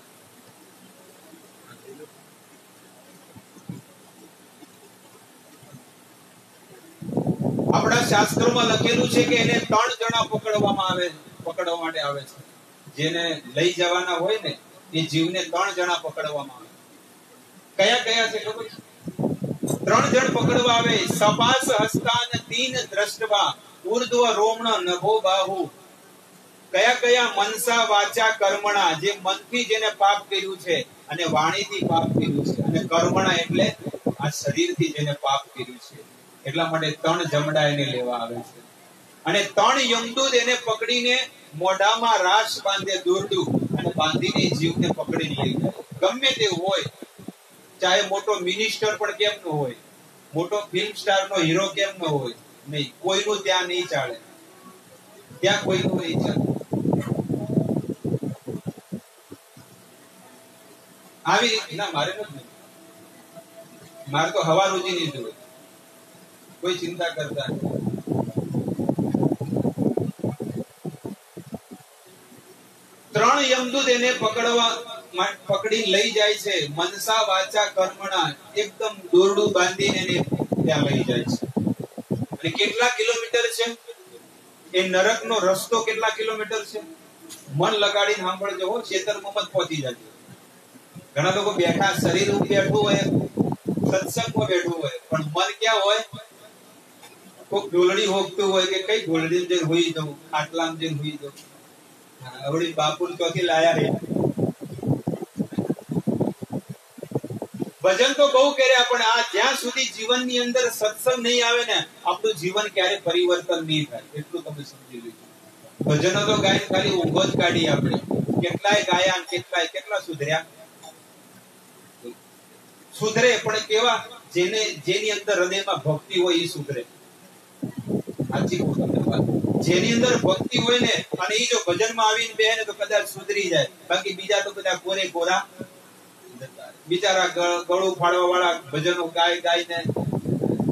આપણા શાસ્ત્રોમાં લખેલું છે કે એને 3 જણા પકડવા માટે આવે છે. જેને લઈ જવાના હોય ને એ જીવને 3 જણા પકડવામાં આવે. કયા કયા છે ખબર છે? 3 જણ પકડવા આવે. સપાસ હસ્તાન તીન દ્રષ્ટવા ઉર્ધ્વ રોમણ નભો બાહુ. કયા કયા? મનસા વાચા કર્મણા, જે મનથી જેને પાપ કર્યું છે અને વાણીથી પાપ કર્યું છે, અને કર્મણા એટલે આ શરીરથી જેને પાપ કર્યું છે. એટલા માટે 3 જમડા એને લેવા આવે છે. અને 3 યમદૂત એને પકડીને મોઢામાં રાશ બાંધે, દોરડું, અને બાંધીને જીવને પકડીને લઈ જાય. ગમે તે હોય, ચાહે મોટો મિનિસ્ટર પણ કેમ ન હોય, મોટો ફિલ્મ સ્ટાર નો હીરો કેમ ન હોય, નહીં, કોઈનું ત્યાં નહીં ચાલે. ત્યાં કોઈનું નહીં ચાલે. આવી રીતે ના, મારે નથી, મારે તો હવા રોજી નહીં જોવે, કોઈ ચિંતા કરતા નહીં. ત્રણ યમદૂત એને પકડી લઈ જાય છે. મનસા વાચા કર્મણા, એકદમ દોરડું બાંધીને એને ત્યાં લઈ જાય છે. અને કેટલા કિલોમીટર છે એ નરકનો રસ્તો? કેટલા કિલોમીટર છે? મન લગાડીને સાંભળજો હો, ખેતરમાં પહોંચી જાય. ઘણા લોકો બેઠા, શરીર બેઠું હોય, સત્સંગમાં બેઠું હોય, પણ મન ક્યાં હોય? કોઈ ઢોલડી હોકતું હોય કે કઈ ઢોલડી જઈને હોઈ જવું, ખાટલામાં જઈને હોઈ જવું. આવડી બાપુ ચોથી લાયા રે. ભજન તો બહુ કર્યા, પણ આ જ્યાં સુધી જીવનની અંદર સત્સંગ નહીં આવે ને, આપણું જીવન ક્યારે પરિવર્તન નહીં થાય. એટલું તમે સમજી લેજો. ભજનો તો ગાય ખાલી ઊંઘો જ કાઢી આપણે. કેટલાય ગાયા, કેટલા સુધર્યા. સુધરે પણ કેવા? જેની અંદર હૃદયમાં ભક્તિ હોય એ સુધરે. જેની અંદર ભક્તિ હોય ને, અને એ જો ભજનમાં આવીને બે ને તો કદાચ સુધરી જાય. બાકી બીજા તો બધા કોરે કોરા બિચારા ગળું ફાડવા વાળા ભજનો ગાય ને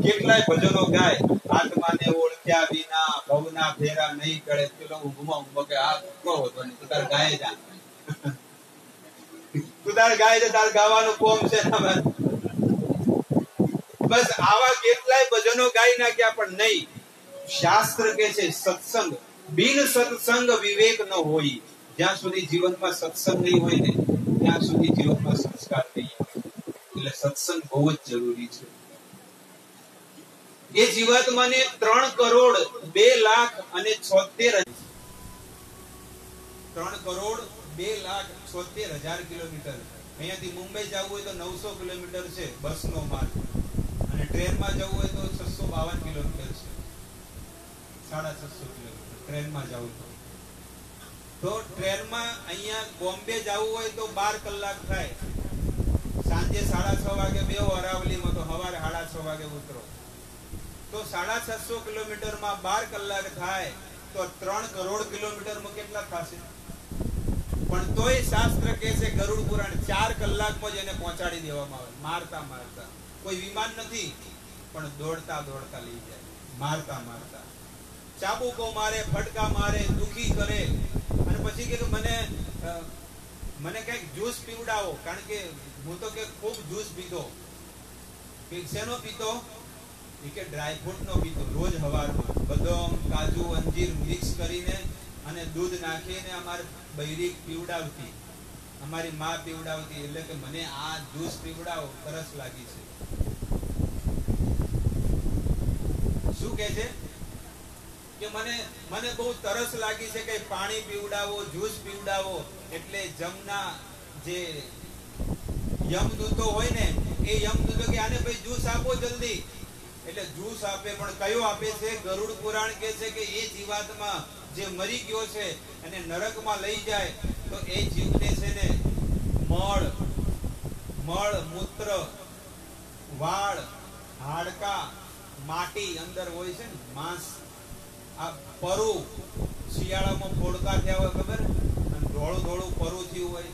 કેટલાય ભજનો ગાય. આત્માને ઓળખ્યા વિના ભવના ફેરા નહીં કરે. પેલો ઊંઘમાં કે આ કહો તો નહીં, તું તાર ગાય જા, તું તાર ગાય છે, તાર ગાવાનું કોમ છે. બસ આવા કેટલાય ભજનો ગાઈ નાખ્યા, પણ નહીં. શાસ્ત્ર કે છે સત્સંગ, બિન સત્સંગ વિવેક ન હોય. જ્યાં સુધી જીવનમાં સત્સંગ નહીં હોય ને, ત્યાં સુધી જીવનમાં સંસ્કાર નહીં આવે. એટલે સત્સંગ બહુ જ જરૂરી છે. એ જીવાત્માને 3,02,76,000 કિલોમીટર. અહીંયાથી મુંબઈ જવું હોય તો 900 કિલોમીટર છે બસનો માર્ગ, અને ટ્રેનમાં જવું હોય તો 652 કિલોમીટર છે. 650 કિલોમીટર ટ્રેનમાં જવું તો ટ્રેનમાં અહીંયા બોમ્બે જવું હોય તો 12 કલાક થાય. સાંજે 6:30 વાગે બે અરાવલીમાં, તો સવારે 6:30 વાગે ઉતરો તો 650 કિલોમીટરમાં 12 કલાક થાય. તો 3 કરોડ કિલોમીટરમાં કેટલા થશે? પણ તોય શાસ્ત્ર કહે છે, ગરુડ પુરાણ, 4 કલાકમાં જ એને પહોંચાડી દેવામાં આવે. મારતા કોઈ વિમાન નથી, પણ દોડતા લઈ જાય. મારતા ચાબુકો મારે, ફટકા મારે, દુખી કરે. અને પછી કે મને કઈક જ્યુસ પીવડાવો, કારણ કે હું તો કે ખૂબ જ્યુસ પીધો. શેનો પીતો? કે ડ્રાયફ્રૂટ નો પીતો. રોજ સવારમાં બદામ, કાજુ, અંજીર મિક્સ કરીને અને દૂધ નાખીને અમારે બૈરી પીવડાવતી, અમારી માં પીવડાવતી. એટલે કે મને આ જ્યુસ પીવડાવો, તરસ લાગી છે. શું કે છે? મને મને બહુ તરસ લાગી છે કે પાણી પીવડાવો, જ્યુસ પીવડાવો. એટલે જમના જે યમદૂતો હોય ને, એ યમદૂતો કે આને ભાઈ જ્યુસ આપો જલ્દી. એટલે જ્યુસ આપે, પણ કયો આપે છે? ગરુડ પુરાણ કહે છે કે એ જીવાત્મા જે મરી ગયો છે અને નરકમાં લઈ જાય તો એ જીવને છે ને મળ મૂત્ર, વાળ, હાડકા, માટી અંદર હોય છે ને, માંસ, આ પરુ શિયાળામાં ફોડકા થયા હોય ખબર, અને ધોળું ધોળું પરુ થયું હોય,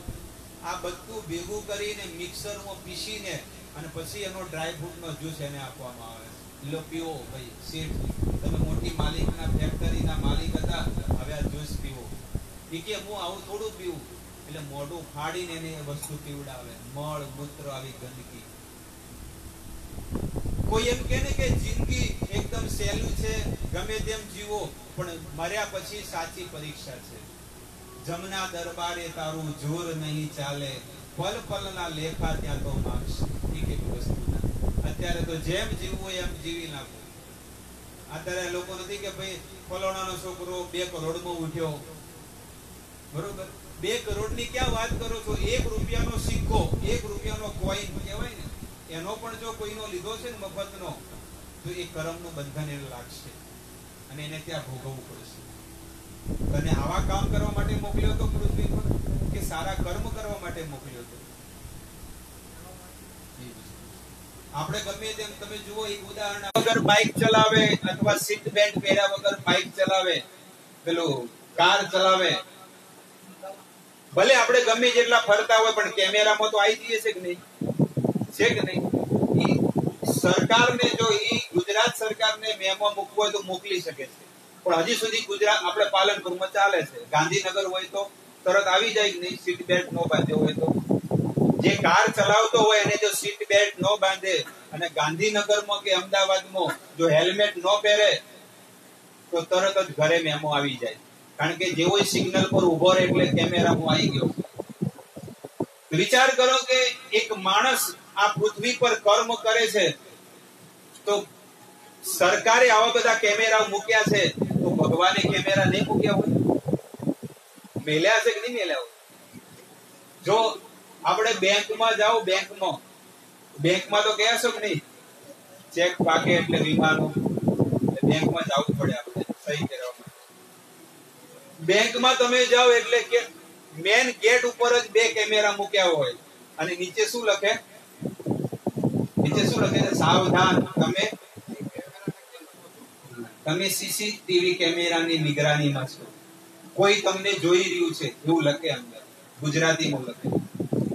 આ બધું ભેગું કરીને મિક્સરમાં પીસીને અને પછી એનો ડ્રાયફ્રૂટનો જ્યુસ એને આપવામાં આવે. લો પીવો ભાઈ શેઠ, તમે મોટી માલિકના ફેક્ટરીના માલિક હતા, હવે આ જ્યુસ પીવો. એ કે હું આવું થોડું પીવું. એટલે મોઢું ફાડીને એને એ વસ્તુ પીવડાવે, મળ મૂત્ર આવી ગંદકી. કોઈ એમ કહે ને કે જિંદગી એકદમ સહેલું છે, ગમે તેમ જીવો, પણ મર્યા પછી સાચી પરીક્ષા છે. જમના દરબારે તારું જોર નહીં ચાલે, પલ પલના લેખા ત્યાં તો માગશે. એ કેવી વસ્તુ ના. અત્યારે તો જેમ જીવવું એમ જીવી નાખો. અત્યારે લોકો નથી કે ભાઈ ફલોણાનો છોકરો 2 કરોડમાં ઉઠ્યો, બરોબર? 2 કરોડની ક્યાં વાત કરો છો? 1 રૂપિયાનો સિક્કો, 1 રૂપિયાનો કોઈન કહેવાય ને, એનો પણ જો કોઈનો લીધો છે ને મફતનો, તો એ કર્મનું બંધન એને લાગશે અને એને ત્યાં ભોગવવું પડશે. તને આવા કામ કરવા માટે મોકલ્યો તો પૃથ્વી પર, કે સારા કર્મ કરવા માટે મોકલ્યો તો? આપણે ગમે તેમ તમે જુઓ, એક ઉદાહરણ, વગર બાઇક ચલાવે અથવા સીટ બેલ્ટ પહેર્યા વગર બાઇક ચલાવે, પેલું કાર ચલાવે, ભલે આપણે ગમે જેટલા ફરતા હોય પણ કેમેરામાં તો આવી જઈએ છે કે નહીં? છે કે નહીં? સરકારને જો ગુજરાત સરકારને મેમો મૂકવો હોય તો મોકલી શકે છે, પણ હજી સુધી ગુજરાત આપણે પાલનપુરમાં ચાલે છે. ગાંધીનગર હોય તો તરત આવી જાય કે નહીં, સીટ બેલ્ટ ન બાંધ્યો હોય તો. જે કાર ચલાવતો હોય એને જો સીટ બેલ્ટ ન બાંધે અને ગાંધીનગરમાં કે અમદાવાદમાં જો હેલ્મેટ ન પહેરે તો તરત જ ઘરે મેમો આવી જાય. કારણ કે જેવો સિગ્નલ પર ઉભો રહે એટલે કેમેરામાં આવી ગયો. વિચાર કરો કે એક માણસ આ પૃથ્વી પર કર્મ કરે છે, તો સરકારે આવા બધા કેમેરા મૂક્યા છે, તો ભગવાને કેમેરા નહીં મૂક્યા હોય? મેલ્યા છે કે નહીં મેલ્યા હોય? જો આપણે બેંકમાં જાઓ, બેંકમાં તો ગયા છો કે નહીં? ચેક પાકે એટલે વીમાનો, બેંકમાં જવું પડે આપણે સહી કરવા માટે. બેંકમાં તમે જાઓ એટલે કે મેન ગેટ ઉપર જ 2 કેમેરા મૂક્યા હોય અને નીચે શું લખે? સાવધાન, તમે સીસીટીવી કેમેરાની નિગરાનીમાં છો, કોઈ તમને જોઈ રહ્યું છે એવું લખે અંદર, ગુજરાતીમાં લખે.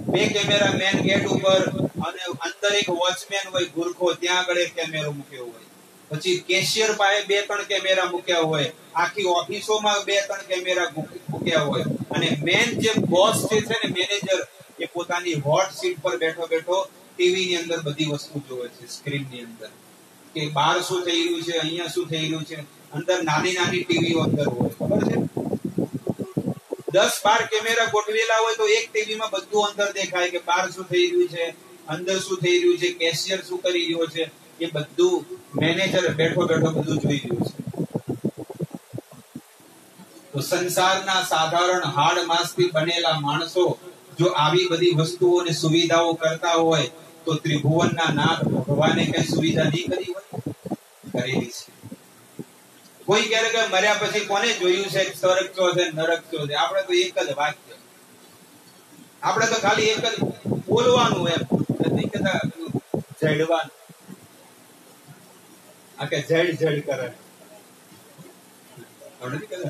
2 કેમેરા મેન ગેટ ઉપર અને અંદર એક વોચમેન હોય ગુરખો, ત્યાં આગળ એક કેમેરો મૂક્યો હોય. પછી કેશિયર પાસે 2-3 કેમેરા મૂક્યા હોય, આખી ઓફિસોમાં 2-3 કેમેરા મૂક્યા હોય, અને મેન જે બોસ છે ને મેનેજર, એ પોતાની હોટ સીટ પર બેઠો બેઠો ટીવી ની અંદર બધી વસ્તુ જોવે છે, સ્ક્રીન ની અંદર, કે બહાર શું થઈ રહ્યું છે, અહીંયા શું થઈ રહ્યું છે. અંદર નાની નાની ટીવીઓ અંદર હોય, ખબર છે? 10-12 કેમેરા ગોઠવેલા હોય તો એક ટીવીમાં બધું અંદર દેખાય કે બહાર શું થઈ રહ્યું છે, અંદર શું થઈ રહ્યું છે, કેશિયર શું કરી રહ્યો છે, એ બધું મેનેજર બેઠો બેઠો બધું જોઈ રહ્યું છે. તો સંસારના સાધારણ હાડ માંસથી બનેલા માણસો જો આવી બધી વસ્તુઓને સુવિધાઓ કરતા હોય તો ત્રિભુવનના નાથ ભગવાને કઈ સુવિધા નહીં કરી હોય? કરેલી છે. કોઈ કહે કે મર્યા પછી કોને જોયું છે સ્વર્ગ ચો છે નરક ચો છે? આપણે તો એક જ વાક્ય, આપણે તો ખાલી એક જ બોલવાનું, એમ નથી કહેતા જડવાનું. આ કે જડ કરે,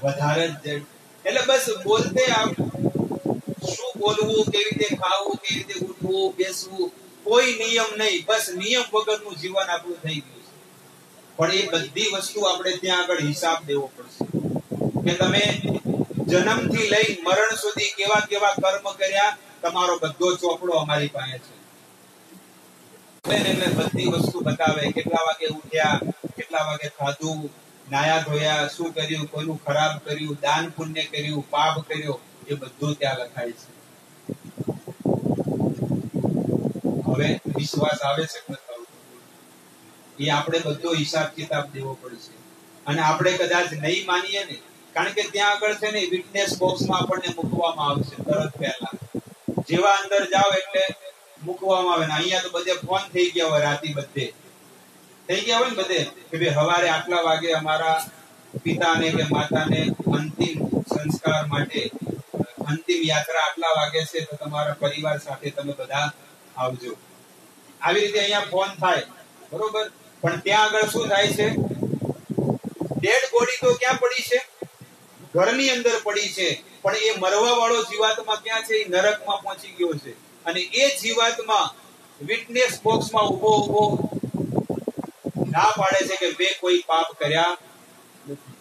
વધારે જ એટલે બસ બોલતે શું બોલવું, કેવી રીતે ખાવું, કેવી રીતે ઉઠવું બેસવું, કોઈ નિયમ નહીં, બસ નિયમ વગરનું જીવન આપણું થઈ ગયું છે. પણ એ બધી વસ્તુ આપણે ત્યાં આગળ હિસાબ દેવો પડશે કે તમે જન્મથી લઈ મરણ સુધી કેવા કેવા કર્મ કર્યા, તમારો બધો ચોપડો અમારી પાસે છે. એટલે બધી વસ્તુ બતાવે, કેટલા વાગે ઉઠ્યા, કેટલા વાગે ખાધું, નાયા ધોયા, શું કર્યું, કોઈનું ખરાબ કર્યું, દાન પુણ્ય કર્યું, પાપ કર્યો, એ બધું ત્યાં લખાય છે. હવે વિશ્વાસ આવે છે કે એ આપણે બધો હિસાબ કિતાબ દેવો પડશે. અને આપણે કદાચ નહીં માનીએ ને, કારણ કે ત્યાં આગળ છે ને વિટનેસ બોક્સમાં આપણને મૂકવામાં આવશે તરત પહેલા. જેવા અંદર જાઓ એટલે મૂકવામાં આવે ને. અહીંયા તો બધે ફોન થઈ ગયા હોય, રાતી બધે થઈ ગયા હોય ને બધે કે ભાઈ સવારે આટલા વાગે અમારા પિતાને કે માતાને અંતિમ સંસ્કાર માટે અંતિમ યાત્રા આટલા વાગે છે, તો તમારા પરિવાર સાથે તમે બધા આવજો. આવી રીતે અહીંયા ફોન થાય, બરોબર. પણ ત્યાં આગળ શું થાય છે? ડેડ બોડી તો ક્યાં પડી છે? ઘરની અંદર પડી છે. પણ એ મરવા વાળો જીવાત્મા ક્યાં છે? એ નરકમાં પહોંચી ગયો છે. અને એ જીવાત્મા વિટનેસ બોક્સમાં ઉભો ના પાડે છે કે મેં કોઈ પાપ કર્યા નથી.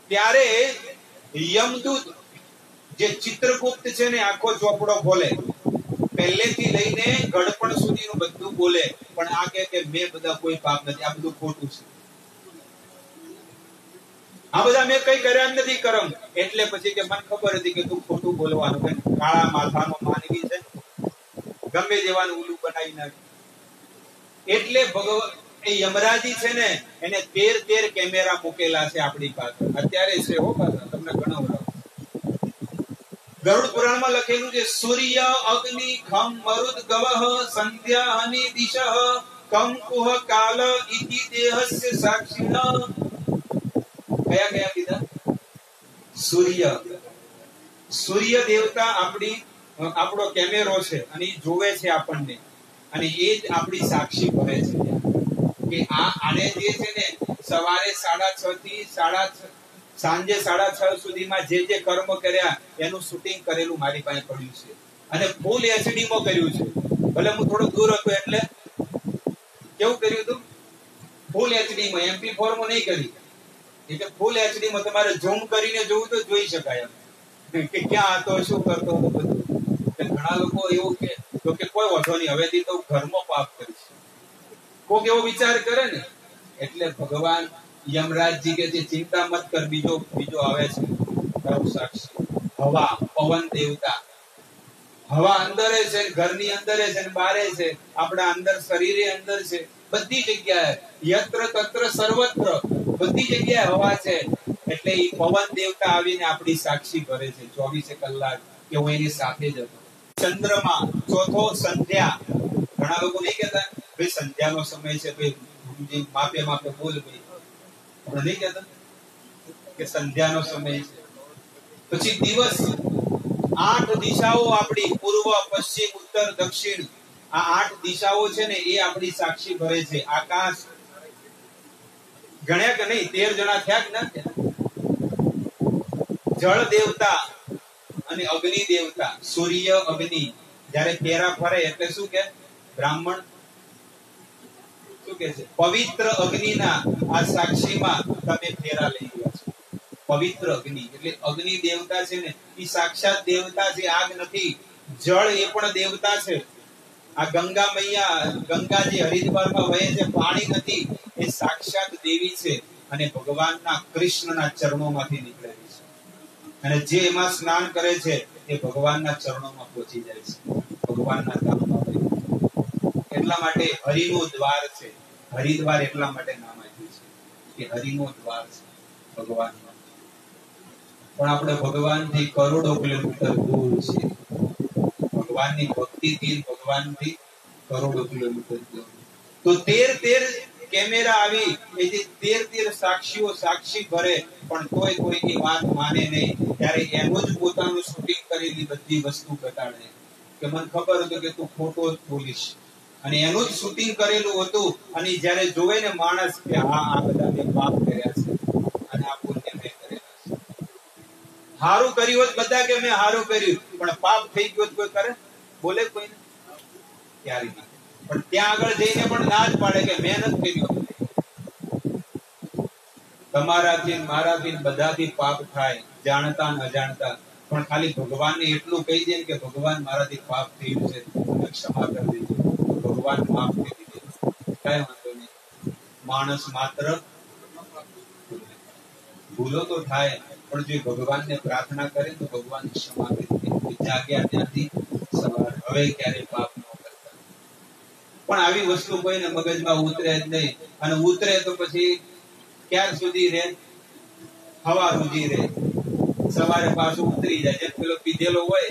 ત્યારે યમદૂત જે ચિત્રગુપ્ત છે ને આખો ચોપડો ખોલે, પહેલેથી લઈને ગળપણ સુધીનું બધું બોલે, પણ આ કે મેં બધા કોઈ પાપ નથી, આ બધું ખોટું છે, આ બધા મેં કઈ કર્યા નથી કરમ. એટલે પછી કે મને ખબર હતી કે તું ખોટું બોલવાનું, કે કાળા માથાનો માનવી છે, ગમે જેવાનું ઉલું બનાવી નાખે. એટલે ભગવાન એ યમરાજી છે ને એને 13 કેમેરા મૂકેલા છે આપણી પાસે અત્યારે છે. હો પાછા તમને ગણાવું. ગરુડ પુરાણમાં લખેલું છે, સૂર્ય અગ્નિ ખમ મરુદ ગવહ સંધ્યા હનિ દિશઃ કમ કુહ કાલ ઇતિ દેહસ્ય સાક્ષિણ. કયા કયા કીધા? સૂર્ય દેવતા આપણો કેમેરો છે અને એ જોવે છે આપણને, અને એ જ આપણી સાક્ષી ભરે છે કે આને જે છે ને સવારે 6:30 થી સાંજે 6:30 સુધીમાં જે કર્મ કર્યા એનું શૂટિંગ કરેલું મારી પાસે પડ્યું છે, અને ફૂલ એચડી માં કર્યું છે. ભલે હું થોડો દૂર હતો એટલે કેવું કર્યું હતું? ફૂલ એચડી માં, MP4 માં નહીં કરી. એટલે ફૂલ એચડી માં તમારે ઝૂમ કરીને જોવું તો જોઈ શકાય કે ક્યાં હતો, શું કરતો હતો બધું. ઘણા લોકો એવું કે કોઈ વાંધો નહીં, હવેથી તો ઘરમાં પાપ કરીશ, કોક એવો વિચાર કરે ને. એટલે ભગવાન યમરાજજી કે ચિંતા મત કર, બીજો આવે છે તારું સાક્ષી. હવા, પવન દેવતા. હવા અંદર છે, ઘરની અંદર છે, બારે છે, આપણા અંદર શરીરે અંદર છે, બધી જગ્યાએ યત્ર તત્ર સર્વત્ર બધી જગ્યાએ હવા છે. એટલે એ પવન દેવતા આવીને આપણી સાક્ષી ભરે છે 24 કલાક કે હું એની સાથે જ હતો. ચંદ્રમા, ચોથો સંધ્યા. ઘણા લોકો નહીં કહેતા ભાઈ સંધ્યાનો સમય છે, ભાઈ માપે બોલ ભાઈ, નહીં કહેતા કે સંધ્યાનો સમય છે. પછી દિવસ, 8 દિશાઓ આપણી, પૂર્વ પશ્ચિમ ઉત્તર દક્ષિણ, આ 8 દિશાઓ છે ને એ આપણી સાક્ષી ભરે છે. આકાશ ગણ્યા કે નહીં? 13 જણા થયા કે ના થયા? જળ દેવતા અને અગ્નિ દેવતા. સૂર્ય અગ્નિ જ્યારે ફેરા ફરે એટલે શું કે બ્રાહ્મણ શું કે છે? પવિત્ર અગ્નિના આ સાક્ષીમાં તમે ફેરા લઈ ગયા છો. પવિત્ર અગ્નિ એટલે અગ્નિ દેવતા છે ને એ સાક્ષાત દેવતા છે, આગ નથી. જળ એ પણ દેવતા છે. આ ગંગા મૈયા, ગંગા જે હરિદ્વારમાં વહે છે, પાણી નથી, એ સાક્ષાત દેવી છે, અને ભગવાનના કૃષ્ણના ચરણોમાંથી નીકળેલી છે. અને જે એમાં સ્નાન કરે છે એ ભગવાનના ચરણોમાં પહોંચી જાય છે, ભગવાનના ધામમાં. એટલા માટે હરિનું દ્વાર છે. હરિદ્વાર એટલા માટે નામ આપ્યું છે કે હરિનો દ્વાર છે ભગવાનમાં. પણ આપણે ભગવાનથી કરોડો કિલોમીટર દૂર છે. ભગવાનની ભક્તિથી ભગવાનથી કરોડો કિલોમીટર દૂર. તો 13 કેમેરા આવી, એ જે 13 સાક્ષીઓ સાક્ષી ભરે, પણ તોય કોઈની વાત માને નહીં. ત્યારે એનું જ પોતાનું શૂટિંગ કરેલી બધી વસ્તુ બતાડે કે મને ખબર હતું કે તું ખોટો જ બોલીશ, અને એનું જ શૂટિંગ કરેલું હતું. અને જ્યારે જોવે ને માણસ કે આ બધા મેં પાપ કર્યા છે અને આ પુણ્ય મેં કરેલા છે. હારું કર્યું હોત બધા કે મેં હારું કર્યું, પણ પાપ થઈ ગયો કોઈ કરે? બોલે કોઈને? ત્યારે નહીં. પણ ત્યાં આગળ જઈને પણ ના જ પાડે કે મેં નથી કર્યું. તમારાથી મારાથી બધાથી પાપ થાય, જાણતા ન અજાણતા, પણ ખાલી ભગવાનને એટલું કહી દે કે ભગવાન મારાથી પાપ થયું છે, ક્ષમા કરી દેજો, ભગવાન માફ કરી દેજો, કઈ વાંધો નહીં. માણસ માત્ર ભૂલો તો થાય, પણ જો ભગવાનને પ્રાર્થના કરે તો ભગવાન ક્ષમા કરી દે. જાગ્યા ત્યાંથી સવાર, હવે ક્યારે પાપ ન કરતા. પણ આવી વસ્તુ કોઈને મગજમાં ઉતરે જ નહીં, અને ઉતરે તો પછી ક્યાર સુધી રહે? હવા સુધી રહે. સવારે પાછું ઉતરી જાય. જેમ પેલો પીધેલો હોય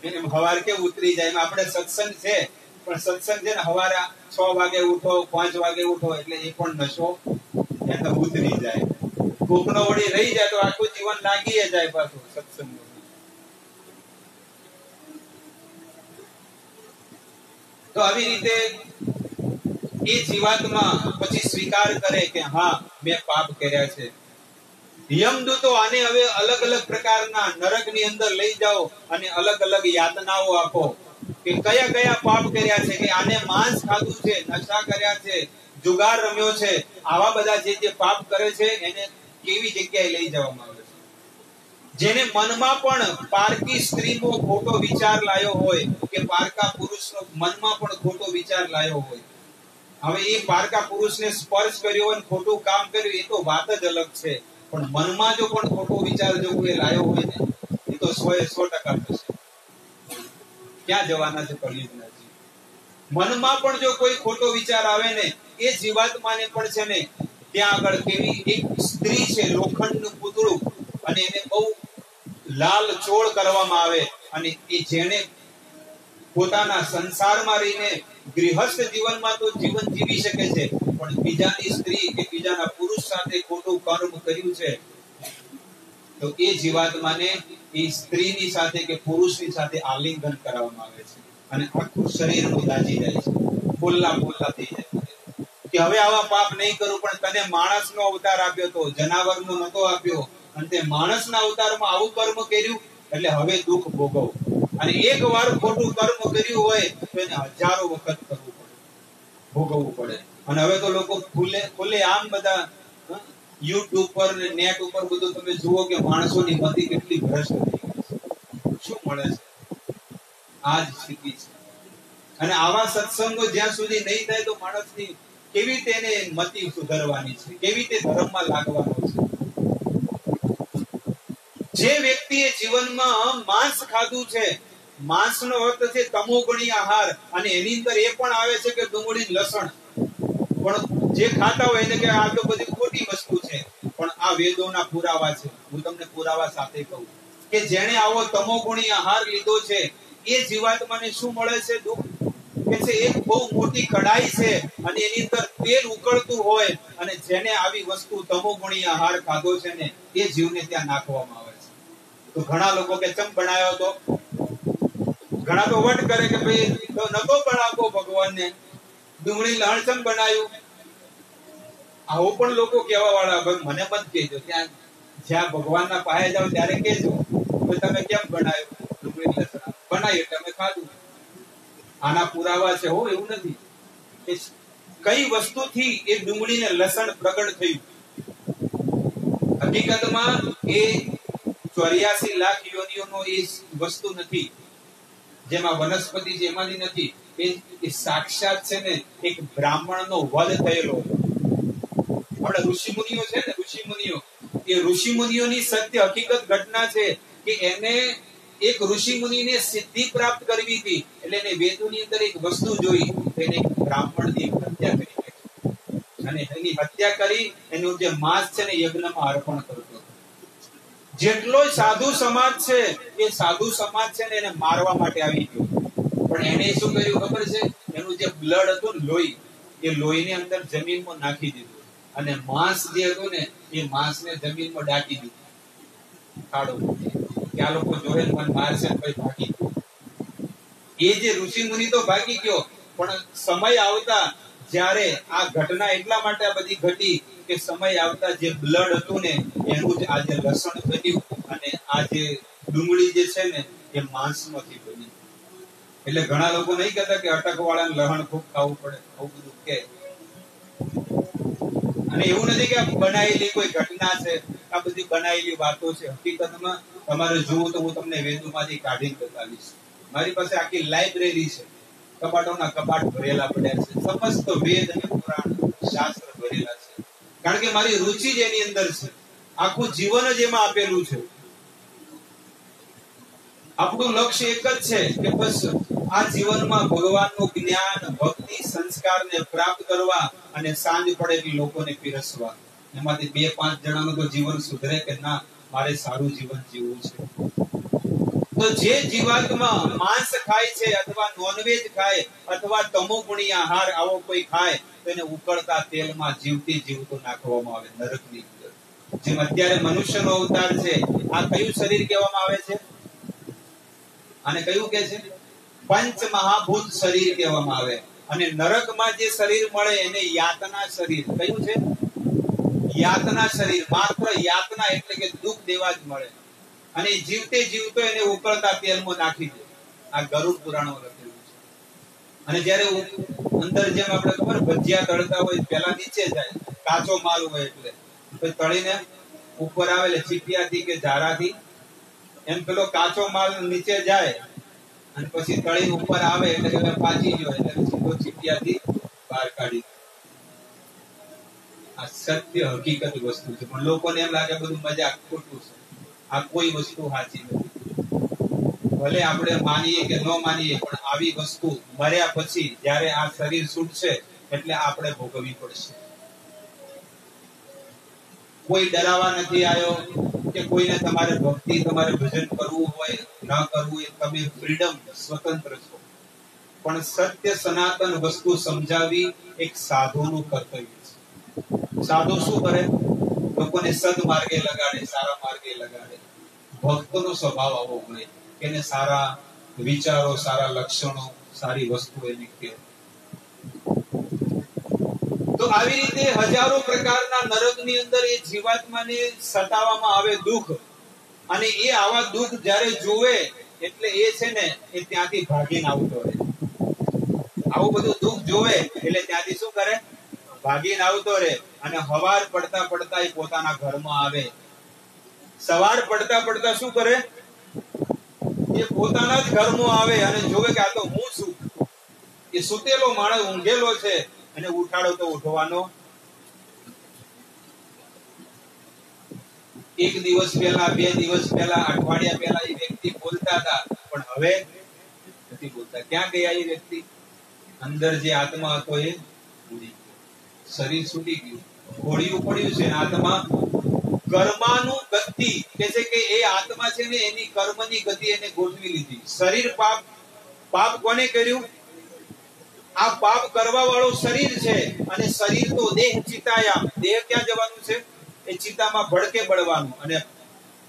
એને હવારે કેવું ઉતરી જાય. એમ આપણે સત્સંગ છે, પણ સત્સંગ છે ને હવારે 6 વાગે ઉઠો, 5 વાગે ઉઠો, એટલે એ પણ નશો એને ઉતરી જાય. કોકનો વળી રહી જાય તો આખું જીવન લાગી જાય પાછું સત્સંગ. તો આવી રીતે એ જીવાત્મા પછી સ્વીકાર કરે કે હા, મેં પાપ કર્યા છે. યમદૂતો આને હવે અલગ અલગ પ્રકારના નરકની અંદર લઈ જાઓ અને અલગ અલગ યાતનાઓ આપો કે કયા કયા પાપ કર્યા છે, કે આને માંસ ખાધું છે, નશા કર્યા છે, જુગાર રમ્યો છે, આવા બધા જે પાપ કરે છે એને કેવી જગ્યાએ લઈ જવામાં આવે છે. જેને મનમાં પણ પારકી સ્ત્રીનો ખોટો વિચાર લાયો હોય કે પારકા પુરુષનો મનમાં પણ ખોટો વિચાર લાયો હોય. હવે એ પારકા પુરુષને સ્પર્શ કર્યો હોય, ખોટું કામ કર્યું, એ તો વાત જ અલગ છે. પણ મનમાં જો પણ ખોટો વિચાર જો કોઈ લાયો હોય ને, એ તો 100% થશે. ક્યાં જવાના છે કળિયુગના જીવ? મનમાં પણ જો કોઈ ખોટો વિચાર આવે ને, એ જીવાત્માને પણ છે ને ત્યાં આગળ કેવી એક સ્ત્રી છે, લોખંડનું પૂતળું, અને એને બહુ લાલ ચોળ કરવામાં આવે, અને એ જેને પોતાના સંસારમાં રહીને ગૃહસ્થ જીવનમાં તો જીવન જીવી શકે છે, પણ બીજાની સ્ત્રી કે બીજાના પુરુષ સાથે ખોટું કર્મ કર્યું છે, તો એ જીવાત્માને એ સ્ત્રીની સાથે કે પુરુષની સાથે આલિંગન કરાવવામાં આવે છે, અને આખું શરીર દાજી જાય છે, બોલલા થઈ જાય કે હવે આવા પાપ નહીં કરું. પણ તને માણસનો અવતાર આપ્યો તો, જનાવરનો નતો આપ્યો, અને તે માણસના અવતારમાં આવું કર્મ કર્યું, એટલે હવે દુઃખ ભોગવ. અને એક વાર ખોટું કર્મ કર્યું હોય તો એને હજારો વખત કરવું પડે, ભોગવવું પડે. અને હવે તો લોકો ખુલ્લે આમ બધા યુટ્યુબ પર ને નેટ ઉપર બધું તમે જુઓ કે માણસોની મતિ કેટલી ભ્રષ્ટ થઈ ગઈ છે. શું મળે છે? આ જ સ્થિતિ છે. અને આવા સત્સંગો જ્યાં સુધી નહીં થાય તો માણસની કેવી રીતે એને મતિ સુધારવાની છે, કેવી રીતે ધર્મમાં લાગવાનો છે. જે વ્યક્તિએ જીવનમાં માંસ ખાધું છે, માંસનો અર્થ છે તમોગુણી આહાર, અને એની અંદર એ પણ આવે છે કે ડુંગળી, લસણ. પણ જે ખાતા હોય એને કે આ તો બધી ખોટી વસ્તુ છે, પણ આ વેદોના પુરાવા છે. હું તમને પુરાવા સાથે કહું કે જેણે આવો તમોગુણી આહાર લીધો છે, એ જીવાત્માને શું મળે છે? દુઃખ. કે છે એક બહુ મોટી કડાઈ છે અને એની અંદર તેલ ઉકળતું હોય, અને જેને આવી વસ્તુ તમોગુણી આહાર ખાધો છે ને, એ જીવને ત્યાં નાખવામાં આવે છે. તો ઘણા લોકો કે ચમ બનાવ્યો તો, ઘણા તો વટ કરે કે ભાઈ નતો બનાવો ભગવાનને, ડુંગળી લણચમ બનાવ્યું. આવું પણ લોકો કહેવા વાળા. ભાઈ મને મત કહેજો, ત્યાં જ્યાં ભગવાનના પાસે જાવ ત્યારે કહેજો તમે કેમ બનાવ્યું, ડુંગળી લસણ બનાવ્યું એટલે અમે ખાધું. આના પુરાવા છે હો, એવું નથી કે કઈ વસ્તુથી એ ડુંગળી ને લસણ પ્રગટ થયું. હકીકતમાં એ 84 લાખ યોનિઓનો એ વસ્તુ નથી, જેમાં વનસ્પતિ છે એમાંથી નથી. એ સાક્ષાત છે ને એક બ્રાહ્મણનો વધ થયેલો. આપણે ઋષિમુનિઓ છે ને, એ ઋષિમુનિઓની સત્ય હકીકત ઘટના છે કે એને એક ઋષિમુનિને સિદ્ધિ પ્રાપ્ત કરવી હતી, એટલે એને વેદોની અંદર એક વસ્તુ જોઈ, એને બ્રાહ્મણની હત્યા કરી, અને એની હત્યા કરી એનું જે માંસ છે ને યજ્ઞમાં અર્પણ કરતો. જેટલો સાધુ સમાજ છે, એ સાધુ સમાજ છે ને એને મારવા માટે આવી ગયો. પણ એને શું કર્યું ખબર છે? એનું જે બ્લડ હતું ને, લોહી, એ લોહીને અંદર જમીનમાં નાખી દીધું, અને માંસ જે હતું ને એ માંસને જમીનમાં ડાકી દીધું. ખાડો કે આ લોકો જોડે મને મારશે પછી ભાગી ગયો. એ જે ઋષિ મુનિ તો ભાગી ગયો, પણ સમય આવતા જ્યારે આ ઘટના એટલા માટે આ બધી ઘટી કે સમય આવતા જે બ્લડ હતું ને એનું જ આજે લસણ બન્યું, અને આ જે ડુંગળી જે છે ને એ માંસમાંથી બની. એટલે ઘણા લોકો નહીં કહેતા કે અટકવાળાને લહણ ખૂબ ખાવું પડે, આવું બધું કે. અને એવું નથી કે આ બનાવેલી કોઈ ઘટના છે, આ બધી બનાવેલી વાતો છે. હકીકતમાં તમારે જોવું તો હું તમને વેદોમાંથી કાઢીને બતાવીશ. મારી પાસે આખી લાઇબ્રેરી છે, કબાટોના કબાટ ભરેલા પડ્યા છે, સમસ્ત વેદ અને પુરાણ શાસ્ત્ર ભરેલા છે. કારણ કે મારી રુચિ જ એની અંદર છે, આખું જીવન જ એમાં આપેલું છે. આપણું લક્ષ્ય એક જ છે કે બસ આ જીવનમાં ભગવાનનું જ્ઞાન, ભક્તિ, સંસ્કારને પ્રાપ્ત કરવા અને સાંજ પડે એટલે લોકોને પીરસવા. એમાંથી 2-5 જણાનું તો જીવન સુધરે કે ના મારે સારું જીવન જીવવું છે. તો જે જીવાત્મા માંસ ખાય છે અથવા નોનવેજ ખાય અથવા તમોગુણી આહાર આવો કોઈ ખાય તો એને ઉકળતા તેલમાં જીવતી જીવતું નાખવામાં આવે નરકની અંદર. જેમ અત્યારે મનુષ્યનો અવતાર છે, આ કયું શરીર કહેવામાં આવે છે? આને કયું કે છે? પંચ મહાભૂત શરીર કહેવામાં આવે. અને નરકમાં જે શરીર મળે એને યાતના શરીર કયું છે? યાતના શરીર. માત્ર યાતના એટલે કે દુઃખ દેવા જ મળે. અને જીવતે જીવતો એને ઉકળતા તેલમાં નાખી દે. આ ગરુડ પુરાણમાં લખેલું છે. અને જ્યારે અંદર જેમ આપણે ખબર ભજીયા તળતા હોય પેલા નીચે જાય, કાચો માલ હોય એટલે પછી તળીને ઉપર આવે એટલે ચીપિયાથી કે ઝારાથી એમ પેલો કાચો માલ નીચે જાય અને પછી તળીને ઉપર આવે એટલે કે પાછી ગયો એટલે સીધો ચીપિયાથી બહાર કાઢી. આ સત્ય હકીકત વસ્તુ છે. પણ લોકોને એમ લાગે બધું મજાક, ખોટું છે. આ કોઈ વસ્તુ સાચી નથી. ભલે આપણે માનીએ કે ન માનીએ પણ આવી વસ્તુ મર્યા પછી જ્યારે આ શરીર છૂટશે એટલે આપણે ભોગવવી પડશે. કોઈ ડરાવા નથી આવ્યો કે કોઈને તમારે ભક્તિ તમારે ભજન કરવું હોય ન કરવું હોય, તમે ફ્રીડમ સ્વતંત્ર છો. પણ સત્ય સનાતન વસ્તુ સમજાવી એક સાધુનું કર્તવ્ય છે. સાધુ શું કરે? લોકોને સદમાર્ગે લગાડે, સારા માર્ગે લગાડે. ભક્તનો સ્વભાવ આવો હોય કે એને સારા વિચારો, સારા લક્ષણો, સારી વસ્તુ એને કહે. તો આવી રીતે હજારો પ્રકારના નરકની અંદર એ જીવાત્માને સતાવવામાં આવે દુઃખ. અને એ આવા દુઃખ જ્યારે જોવે એટલે એ છે ને એ ત્યાંથી ભાગીને આવતો રહે. આવું બધું દુઃખ જોવે એટલે ત્યાંથી શું કરે? ભાગીને આવતો રહે. અને હવાર પડતા પડતા એ પોતાના ઘરમાં આવે. સવાર પડતા પડતા શું કરે? એ પોતાના જ ઘરમાં આવે અને જોવે કે આ તો હું છું. એ સુતેલો માણસ ઊંઘેલો છે અને ઉઠાડો તો ઉઠવાનો. એક દિવસ પહેલા, 2 દિવસ પહેલા, અઠવાડિયા પહેલા એ વ્યક્તિ બોલતા હતા પણ હવે નથી બોલતા. ક્યાં ગયા એ વ્યક્તિ? અંદર જે આત્મા હતો એ ઉડી ગયો. શરીર છૂટી ગયું, ઘોડિયું પડ્યું છે. આત્મા કર્મનું ગતિ કે છે કે એ આત્મા છે ને એની કર્મની ગતિ એને ગોઠવી લીધી. શરીર પાપ કોને કર્યું? આ પાપ કરવા વાળો શરીર છે. અને શરીર તો દેહ ચિતાયા. દેહ ક્યાં જવાનું છે? એ ચિતામાં ભડકે બળવાનું. અને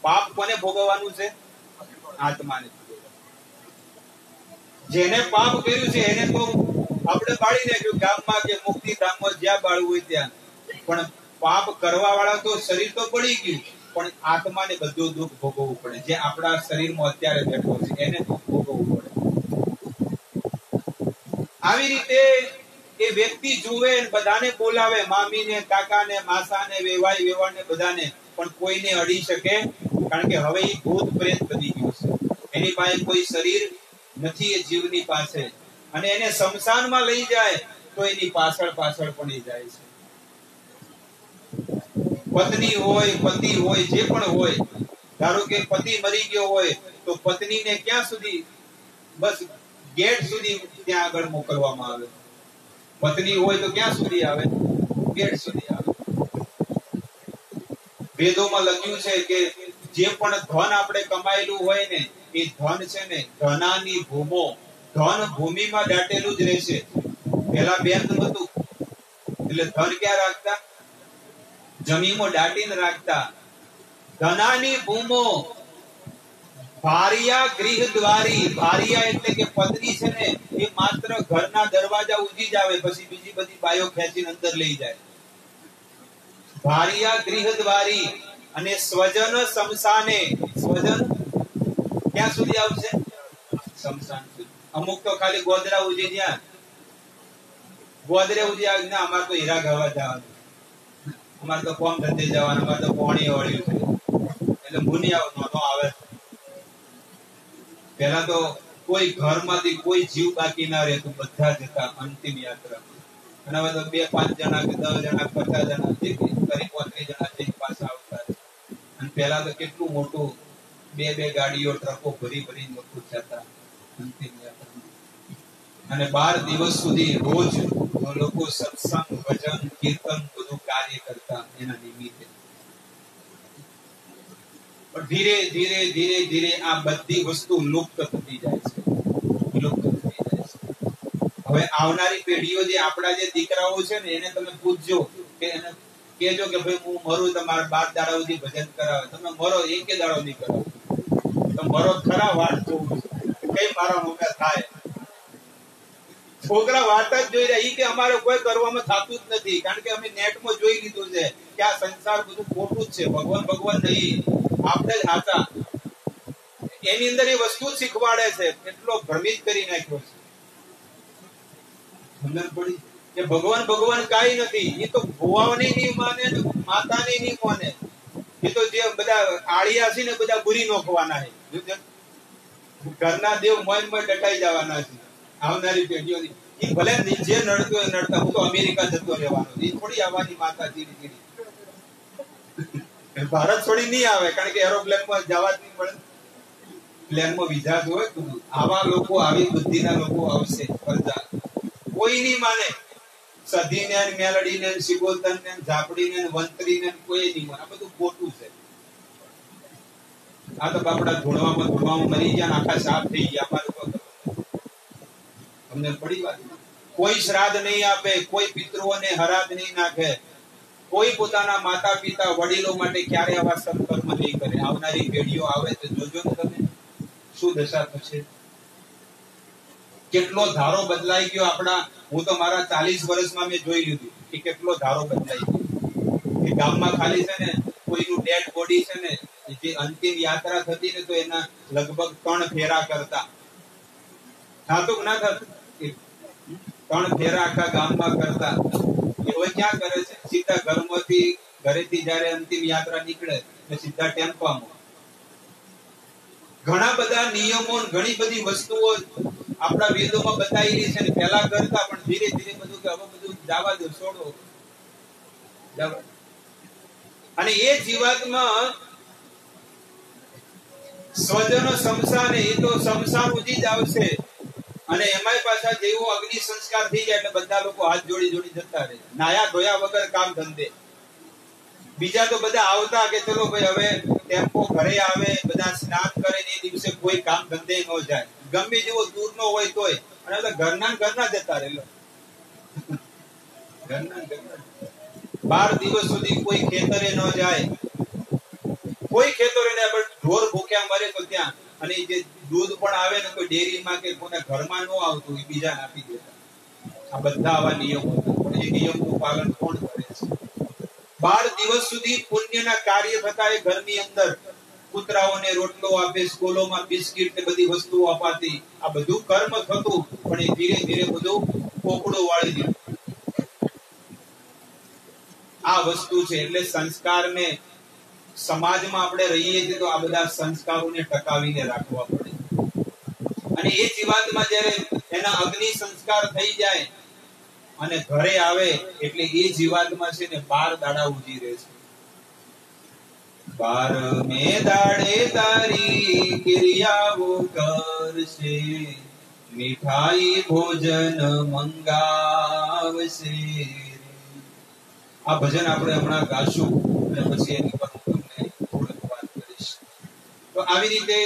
પાપ કોને ભોગવવાનું છે? આત્માને. જેને પાપ કર્યું છે એને તો આપણે બાળી નાખ્યું ગામમાં કે મુક્તિધામમાં, જ્યાં બાળવું હોય ત્યાં. પણ પાપ કરવા વાળા તો શરીર તો પડી ગયું પણ આત્માને બધું દુઃખ ભોગવવું પડે. જે આપણા શરીરમાં અત્યારે બેઠો છે એને દુઃખ ભોગવવું પડે. આવી રીતે એ વ્યક્તિ જુએ, બધાને બોલાવે, મામીને, કાકાને, માસાને, વેવાઈ વેવાને બધાને, પણ કોઈને અડી શકે કારણ કે હવે એ ભૂત પ્રેત બની ગયું છે. એની પાસે કોઈ શરીર નથી એ જીવની પાસે. અને એને શમશાનમાં લઈ જાય તો એની પાછળ પાછળ પડી જાય છે. પત્ની હોય, પતિ હોય, જે પણ હોય. ધારો કે પતિ મરી ગયો હોય તો પત્નીને ક્યાં સુધી? બસ ગેટ સુધી ત્યાં આગળ મોકલવામાં આવે. પત્ની હોય તો ક્યાં સુધી આવે? ગેટ સુધી આવે. વેદોમાં લખ્યું છે કે જે પણ ધન આપણે કમાયેલું હોય ને એ ધન છે ને ધનાની ભૂમો, ધન ભૂમિમાં દાટેલું જ રહેશે. પેલા બેન હતું એટલે ધન ક્યાં રાખતા? જમીનમાં દાટીને રાખતા. ધનાની ભૂમો ભારિયા ગૃહ દ્વારી. ભારિયા એટલે કે પત્ની છે ને એ માત્ર ઘરના દરવાજા ઉજી જ આવે, પછી બીજી બધી બાયો ખેંચીને અંદર લઈ જાય. ભારિયા ગૃહ દ્વારી. અને સ્વજન શમશાને. સ્વજન ક્યાં સુધી આવશે? શમશાન સુધી. અમુક તો ખાલી ગોદરા ઉજી જ્યાં ગોદરે ઉજી આવે ના અમારે તો હીરા ગાવા જવાનું, અમારે તો કોમ ધંધે જવાનું, અમારે તો પાણી વળ્યું છે એટલે મુનિયા નો આવે. પેલા તો કોઈ ઘરમાંથી કોઈ જીવ બાકી ના રહેતું, બધા જતા અંતિમ યાત્રા. અને હવે તો 2-5 જણા કે 10 જણા 50 જણા કરી 35 જણા જઈ પાછા આવતા. અને પેલા તો કેટલું મોટું 2 ગાડીઓ ટ્રકો ભરી ભરીને લોકો જતા અંતિમ યાત્રા. અને 12 દિવસ સુધી રોજ લોકો સત્સંગ, ભજન, કીર્તન બધું બધું કાર્ય કરતા એના નિમિત્તે. પણ ધીરે ધીરે ધીરે ધીરે આ બધી વસ્તુ લુપ્ત થતી જાય છે, લુપ્ત થતી જાય છે. હવે આવનારી પેઢીઓ જે આપણા જે દીકરાઓ છે ને એને તમે પૂછજો કે એને કહેજો કે ભાઈ હું મરું તમારા 12 દાડા સુધી ભજન કરાવે, તમે મરો એકે દાડો નહીં કરાવો, તો મરો ખરા વાટ જોવું કઈ મારા મોકા થાય. છોકરા વાટ જ જોઈ રહ્યા કે અમારે કોઈ કરવામાં થતું જ નથી, કારણ કે અમે નેટમાં જોઈ લીધું છે કે આ સંસાર બધું ખોટું જ છે, ભગવાન ભગવાન નહીં, આપણે જ હાચા. એની અંદર એ વસ્તુ શીખવાડે છે, એટલો ભ્રમિત કરી નાખ્યો છે. સમજણ પડી કે ભગવાન ભગવાન કાઈ નથી, એ તો ભુવાઓની નહીં માને ને માતાની નહીં માને, એ તો જે બધા આળિયા છે ને બધા ગુરી નોખવાના છે, ઘરના દેવ મોય મોય ડટાઈ જવાના છે આવનારી પેઢીઓની. એ ભલે જે નડતો હોય નડતા, હું તો અમેરિકા જતો રહેવાનો, એ થોડી આવવાની માતા ધીરે ધીરે ભારત છોડી નહીં આવે, કારણ કે એરોપ્લેનમાં જવા જ નહીં મળે, પ્લેનમાં વિઝા હોય. આવા લોકો, આવી બુદ્ધિના લોકો આવશે પ્રજા, કોઈ નહીં માને. સધીને મેલડીને શિગોતરને ઝાપડીને વંતરીને કોઈ નહીં માને, આ બધું ખોટું છે. આ તો બાપડા ધૂળવામાં મરી ગયા, આખા સાફ થઈ ગયા. તમને પડી વાત? કોઈ શ્રાદ્ધ નહીં આપે, કોઈ પિતૃઓને હરાજ નહીં નાખે, કોઈ પોતાના માતા પિતા વડીલો માટે ક્યારે આવા સત્કર્મ નહીં કરે. આવનારી પેઢીઓ આવે તો જોજો ને તમે શું દશા થશે. કેટલો ધારો બદલાઈ ગયો આપણા. હું તો મારા 40 વર્ષમાં મેં જોઈ લીધું કે કેટલો ધારો બદલાઈ ગયો. એ ગામમાં ખાલી છે ને કોઈનું ડેડ બોડી છે ને, જે અંતિમ યાત્રા થતી ને તો એના લગભગ 3 ફેરા કરતા. થાતું ના થતું? 3 ફેરા આખા ગામમાં કરતા. એ હવે ક્યાં કરે છે? સીધા ઘરેથી જયારે અંતિમ યાત્રા નીકળે તો સીધા ટેમ્પામાં. ઘણા બધા નિયમો, ઘણી બધી વસ્તુઓ આપણા વેદોમાં બતાવેલી છે ને પહેલા કરતા, પણ ધીરે ધીરે બધું કે હવે બધું જવા દો, છોડો. અને એ જીવાતમાં સ્વજનો શમશાન, એ તો શમશાન ઉજી જ આવશે. અને એમાંય પાછા જેવો અગ્નિ સંસ્કાર થઈ જાય એટલે બધા લોકો હાથ જોડી જોડી જતા રહે, નાયા ધોયા વગર કામ ધંધે. બીજા તો બધા આવતા કે ચલો ભાઈ હવે ટેમ્પો ઘરે આવે, બધા સ્નાન કરે ને એ દિવસે કોઈ કામ ધંધે ન જાય, ગમે જેવો દૂર નો હોય તોય. અને ઘરના જતા રહેલો, ઘરના 12 દિવસ સુધી કોઈ ખેતરે ન જાય, કોઈ ખેતરે ને ઢોર ભૂખ્યા મરે તો ત્યાં. અને જે દૂધ પણ આવે ને કોઈ ડેરીમાં કે કોના ઘરમાં ન આવતું, એ બીજાને આપી દેતા. આ બધા આવા નિયમો હતા, પણ એ નિયમનું પાલન કોણ કરે છે? 12 દિવસ સુધી પુણ્યના કાર્ય થતા. એ ઘરની અંદર કૂતરાઓને રોટલો આપે, સ્કૂલોમાં બિસ્કિટ ને બધી વસ્તુઓ અપાતી. આ બધું કર્મ થતું, પણ એ ધીરે ધીરે બધું પોપડો વાળી દીધું. આ વસ્તુ છે. એટલે સંસ્કારને, સમાજમાં આપણે રહીએ છીએ તો આ બધા સંસ્કારોને ટકાવીને રાખવા પડે. અને એ જીવાતમાં જયારે એના અગ્નિ સંસ્કાર થઈ જાય અને ઘરે આવે એટલે એ જીવાતમાં છે ને 12 દાડા ઉજી રહે છે. 12મે દાડે તારી ક્રિયાઓ કરશે, મીઠાઈ ભોજન મંગાવશે. આ ભજન આપણે હમણાં ગાશું અને પછી એની પર તો આવી રીતે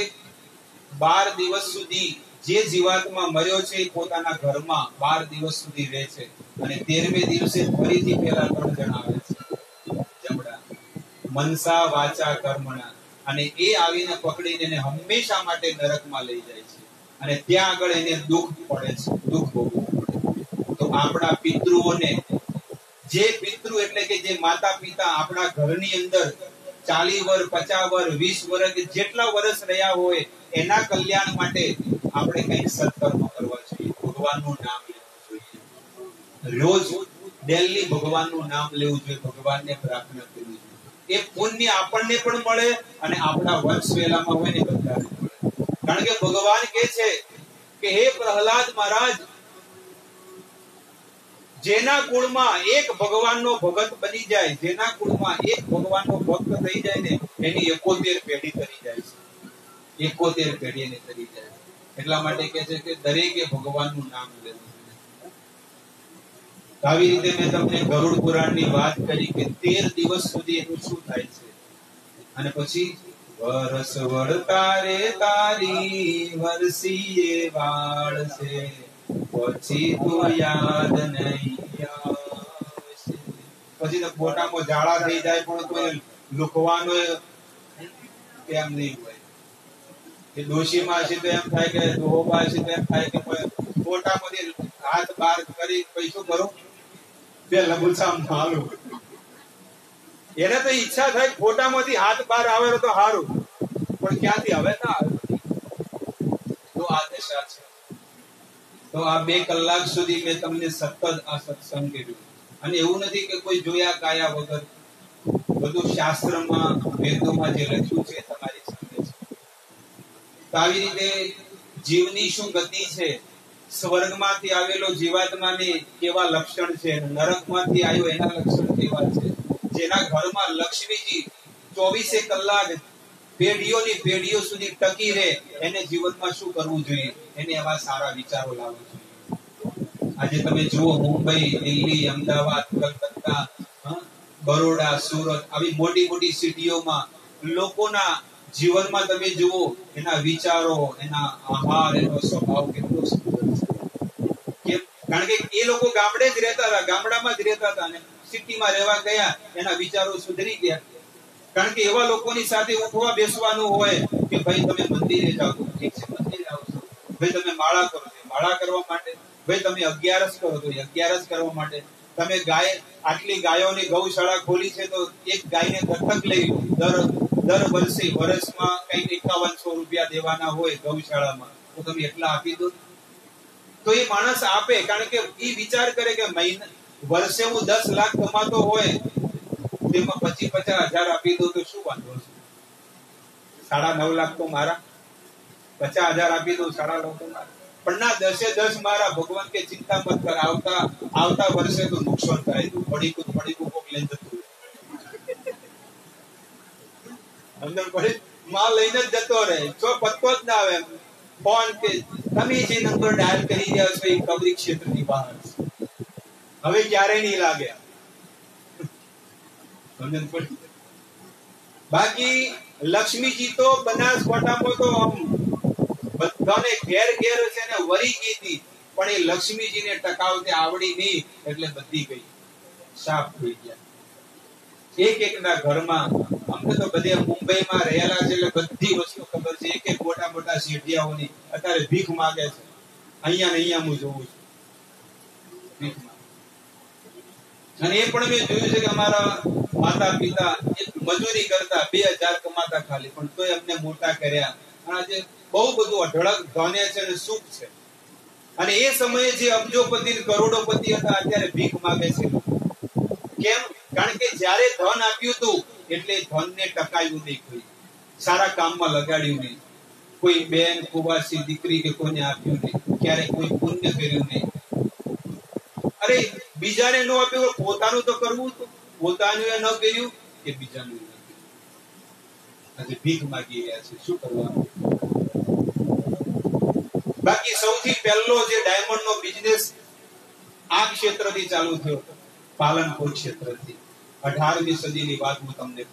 12 દિવસ સુધી જે જીવાતમાં મર્યો છે એ પોતાના ઘરમાં 12 દિવસ સુધી રહે છે. અને 13મે દિવસે ફરીથી પેલા 3 જણ આવે છે, જમડા, મનસા વાચા કર્મણા. અને એ આવીને પકડીને એને હંમેશા માટે નરકમાં લઈ જાય છે. અને ત્યાં આગળ એને દુઃખ પડે છે, દુઃખ ભોગવવું પડે. તો આપણા પિતૃઓને, જે પિતૃ એટલે કે જે માતા પિતા આપણા ઘરની અંદર 40 વર્ષ, 50 વર્ષ, 20 વર્ષ, જેટલા વર્ષ રહ્યા હોય એના કલ્યાણ માટે આપણે કઈ સત્કર્મ કરવા જોઈએ. ભગવાનનું નામ લેવું જોઈએ, રોજ ડેલી ભગવાનનું નામ લેવું જોઈએ, ભગવાનને પ્રાર્થના કરવી જોઈએ. એ પુણ્ય આપણને પણ મળે અને આપણા વંશ વેલામાં હોય ને બધાને મળે. કારણ કે ભગવાન કહે છે કે હે પ્રહલાદ મહારાજ, જેના કુળમાં એક ભગવાનનો ભગત બની જાય, જેના કુળમાં એક ભગવાનનો ભક્ત થઈ જાય ને, એની 71 પેઢી કરી જાય છે. 71 પેઢી એને કરી જાય. એટલા માટે કહે છે કે દરેકે ભગવાનનું નામ લેવું. આવી રીતે મેં તમને ગરુડ પુરાણની વાત કરી કે 13 દિવસ સુધી એનું શું થાય છે, અને પછી વરસ વળતા રે તારી વરસીએ વાળ છે, પછી તો યાદ નહીં આવશે. પછી તો ફોટામાં જાળા થઈ જાય પણ કોઈ લુકવાનો એમ નહીં હોય. કે ડોશીમાં છે તો એમ થાય કે ડોહોબા છે તો એમ થાય કે ફોટામાંથી હાથ બહાર કરી પૈસો કરો બે લબુસામ હાલું. એને તો ઈચ્છા થાય ફોટામાંથી હાથ બહાર આવે તો સારું, પણ ક્યાંથી હવે ના આવે. તો આ દશા છે. તો આ 2 કલાક સુધી મેં તમને સતત આ સત્સંગ કર્યું, અને એવું નથી કે કોઈ જોયા કાયા વગર. બધું શાસ્ત્રમાં વેદોમાં જે લખ્યું છે તમારી સામે છે. તો આવી રીતે જીવની શું ગતિ છે, સ્વર્ગમાંથી આવેલો જીવાત્માની કેવા લક્ષણ છે, નરકમાંથી આવ્યો એના લક્ષણ કેવા છે. જેના ઘરમાં લક્ષ્મીજી 24 કલાક પેઢીઓની પેઢીઓ સુધી ટકી રહે, એને જીવનમાં શું કરવું જોઈએ, એને એવા સારા વિચારો લાવવા જોઈએ. આજે તમે જુઓ મુંબઈ, દિલ્હી, અમદાવાદ, કલકત્તા, બરોડા, સુરત, આવી મોટી મોટી સિટીઓમાં લોકોના જીવનમાં તમે જુઓ એના વિચારો, એના આહાર, એનો સ્વભાવ કેટલો સુંદર છે. કારણ કે એ લોકો ગામડે જ રહેતા હતા, ગામડામાં જ રહેતા હતા, અને સિટીમાં રહેવા ગયા, એના વિચારો સુધરી ગયા. કારણ કે એવા લોકોની સાથે ઉઠવા બેસવાનું હોય કે ભાઈ તમે મંદિરે જાઓ, ઠીક છે મંદિરે આવશો, ભાઈ તમે માળા કરો છો, માળા કરવા માટે, ભાઈ તમે 11 કરો તો 11 કરવા માટે, તમે ગાય આટલી ગાયોની ગૌશાળા ખોલી છે તો એક ગાયને દત્તક લઈ દર વર્ષમાં કઈક 5100 રૂપિયા દેવાના હોય ગૌશાળામાં, તો તમે એટલા આપી દો. તો એ માણસ આપે, કારણ કે એ વિચાર કરે કે વર્ષે હું 10 લાખ કમાતો હોય, તેમાં 25,000 આપી દો તો શું વાંધો છે. 9.5 લાખ તો મારા, 50,000 આપી દો 9.5 તો મારા. પણ ના, 10 મારા. ભગવાન કે ચિંતા મત કર, આવતા વર્ષે તો નુકસાન કરાવી દઉં, પડીકું કોક લઈને જતું અંદર પડી માલ લઈને જ જતો રહે, જો પત્તો જ ના આવે. ફોન કે તમે જે નંબર ડાયલ કરી રહ્યા છો એ કબરી ક્ષેત્રની બહાર છે, હવે ક્યારે નહીં લાગે. બાકી લક્ષ્મીજી તો બનાસકાંઠામાં તો બધાને ઘેર ઘેર છે ને વરી ગઈ હતી, પણ એ લક્ષ્મીજીને ટકાવતે આવડી નહીં, એટલે બધી ગઈ, સાફ થઈ ગયા. એક ઘરમાં અમને તો બધે મુંબઈમાં રહેલા છે એટલે બધી વસ્તુ ખબર છે. એક મોટા મોટા શેઠિયાઓની અત્યારે ભીખ માંગે છે. અહીંયા ને અહીંયા હું જોઉં છું ભીખ માંગે. અને એ પણ મેં જોયું છે કે અમારા માતા પિતા એક મજૂરી કરતા 2000 કમાતા ખાલી, પણ તોય અમને મોટા કર્યા. અને આજે બહુ બધું અઢળક ધન્ય છે અને સુખ છે. અને એ સમયે જે અબજોપતિ કરોડોપતિ હતા અત્યારે ભીખ માંગે છે. કેમ? કારણ કે જ્યારે ધન આપ્યું હતું એટલે ધનને ટકાયું નહીં, કોઈ સારા કામમાં લગાડ્યું નહીં, કોઈ બેન કુવાસી દીકરી કે કોઈને આપ્યું નહીં, ક્યારે કોઈ પુણ્ય કર્યું નહીં. અરે બીજાને ન આપ્યું, પોતાનું તો કરવું હતું, પોતાનું ન કર્યું કે બીજાનું ન કર્યું. આજે ભીખ માંગી રહ્યા છે, શું કરવાનું. બાકી સૌથી પહેલો જે ડાયમંડ નો બિઝનેસ આ ક્ષેત્રથી ચાલુ થયો, પાલનપુર ક્ષેત્રથી. 18મી સદીની વાત હું તમને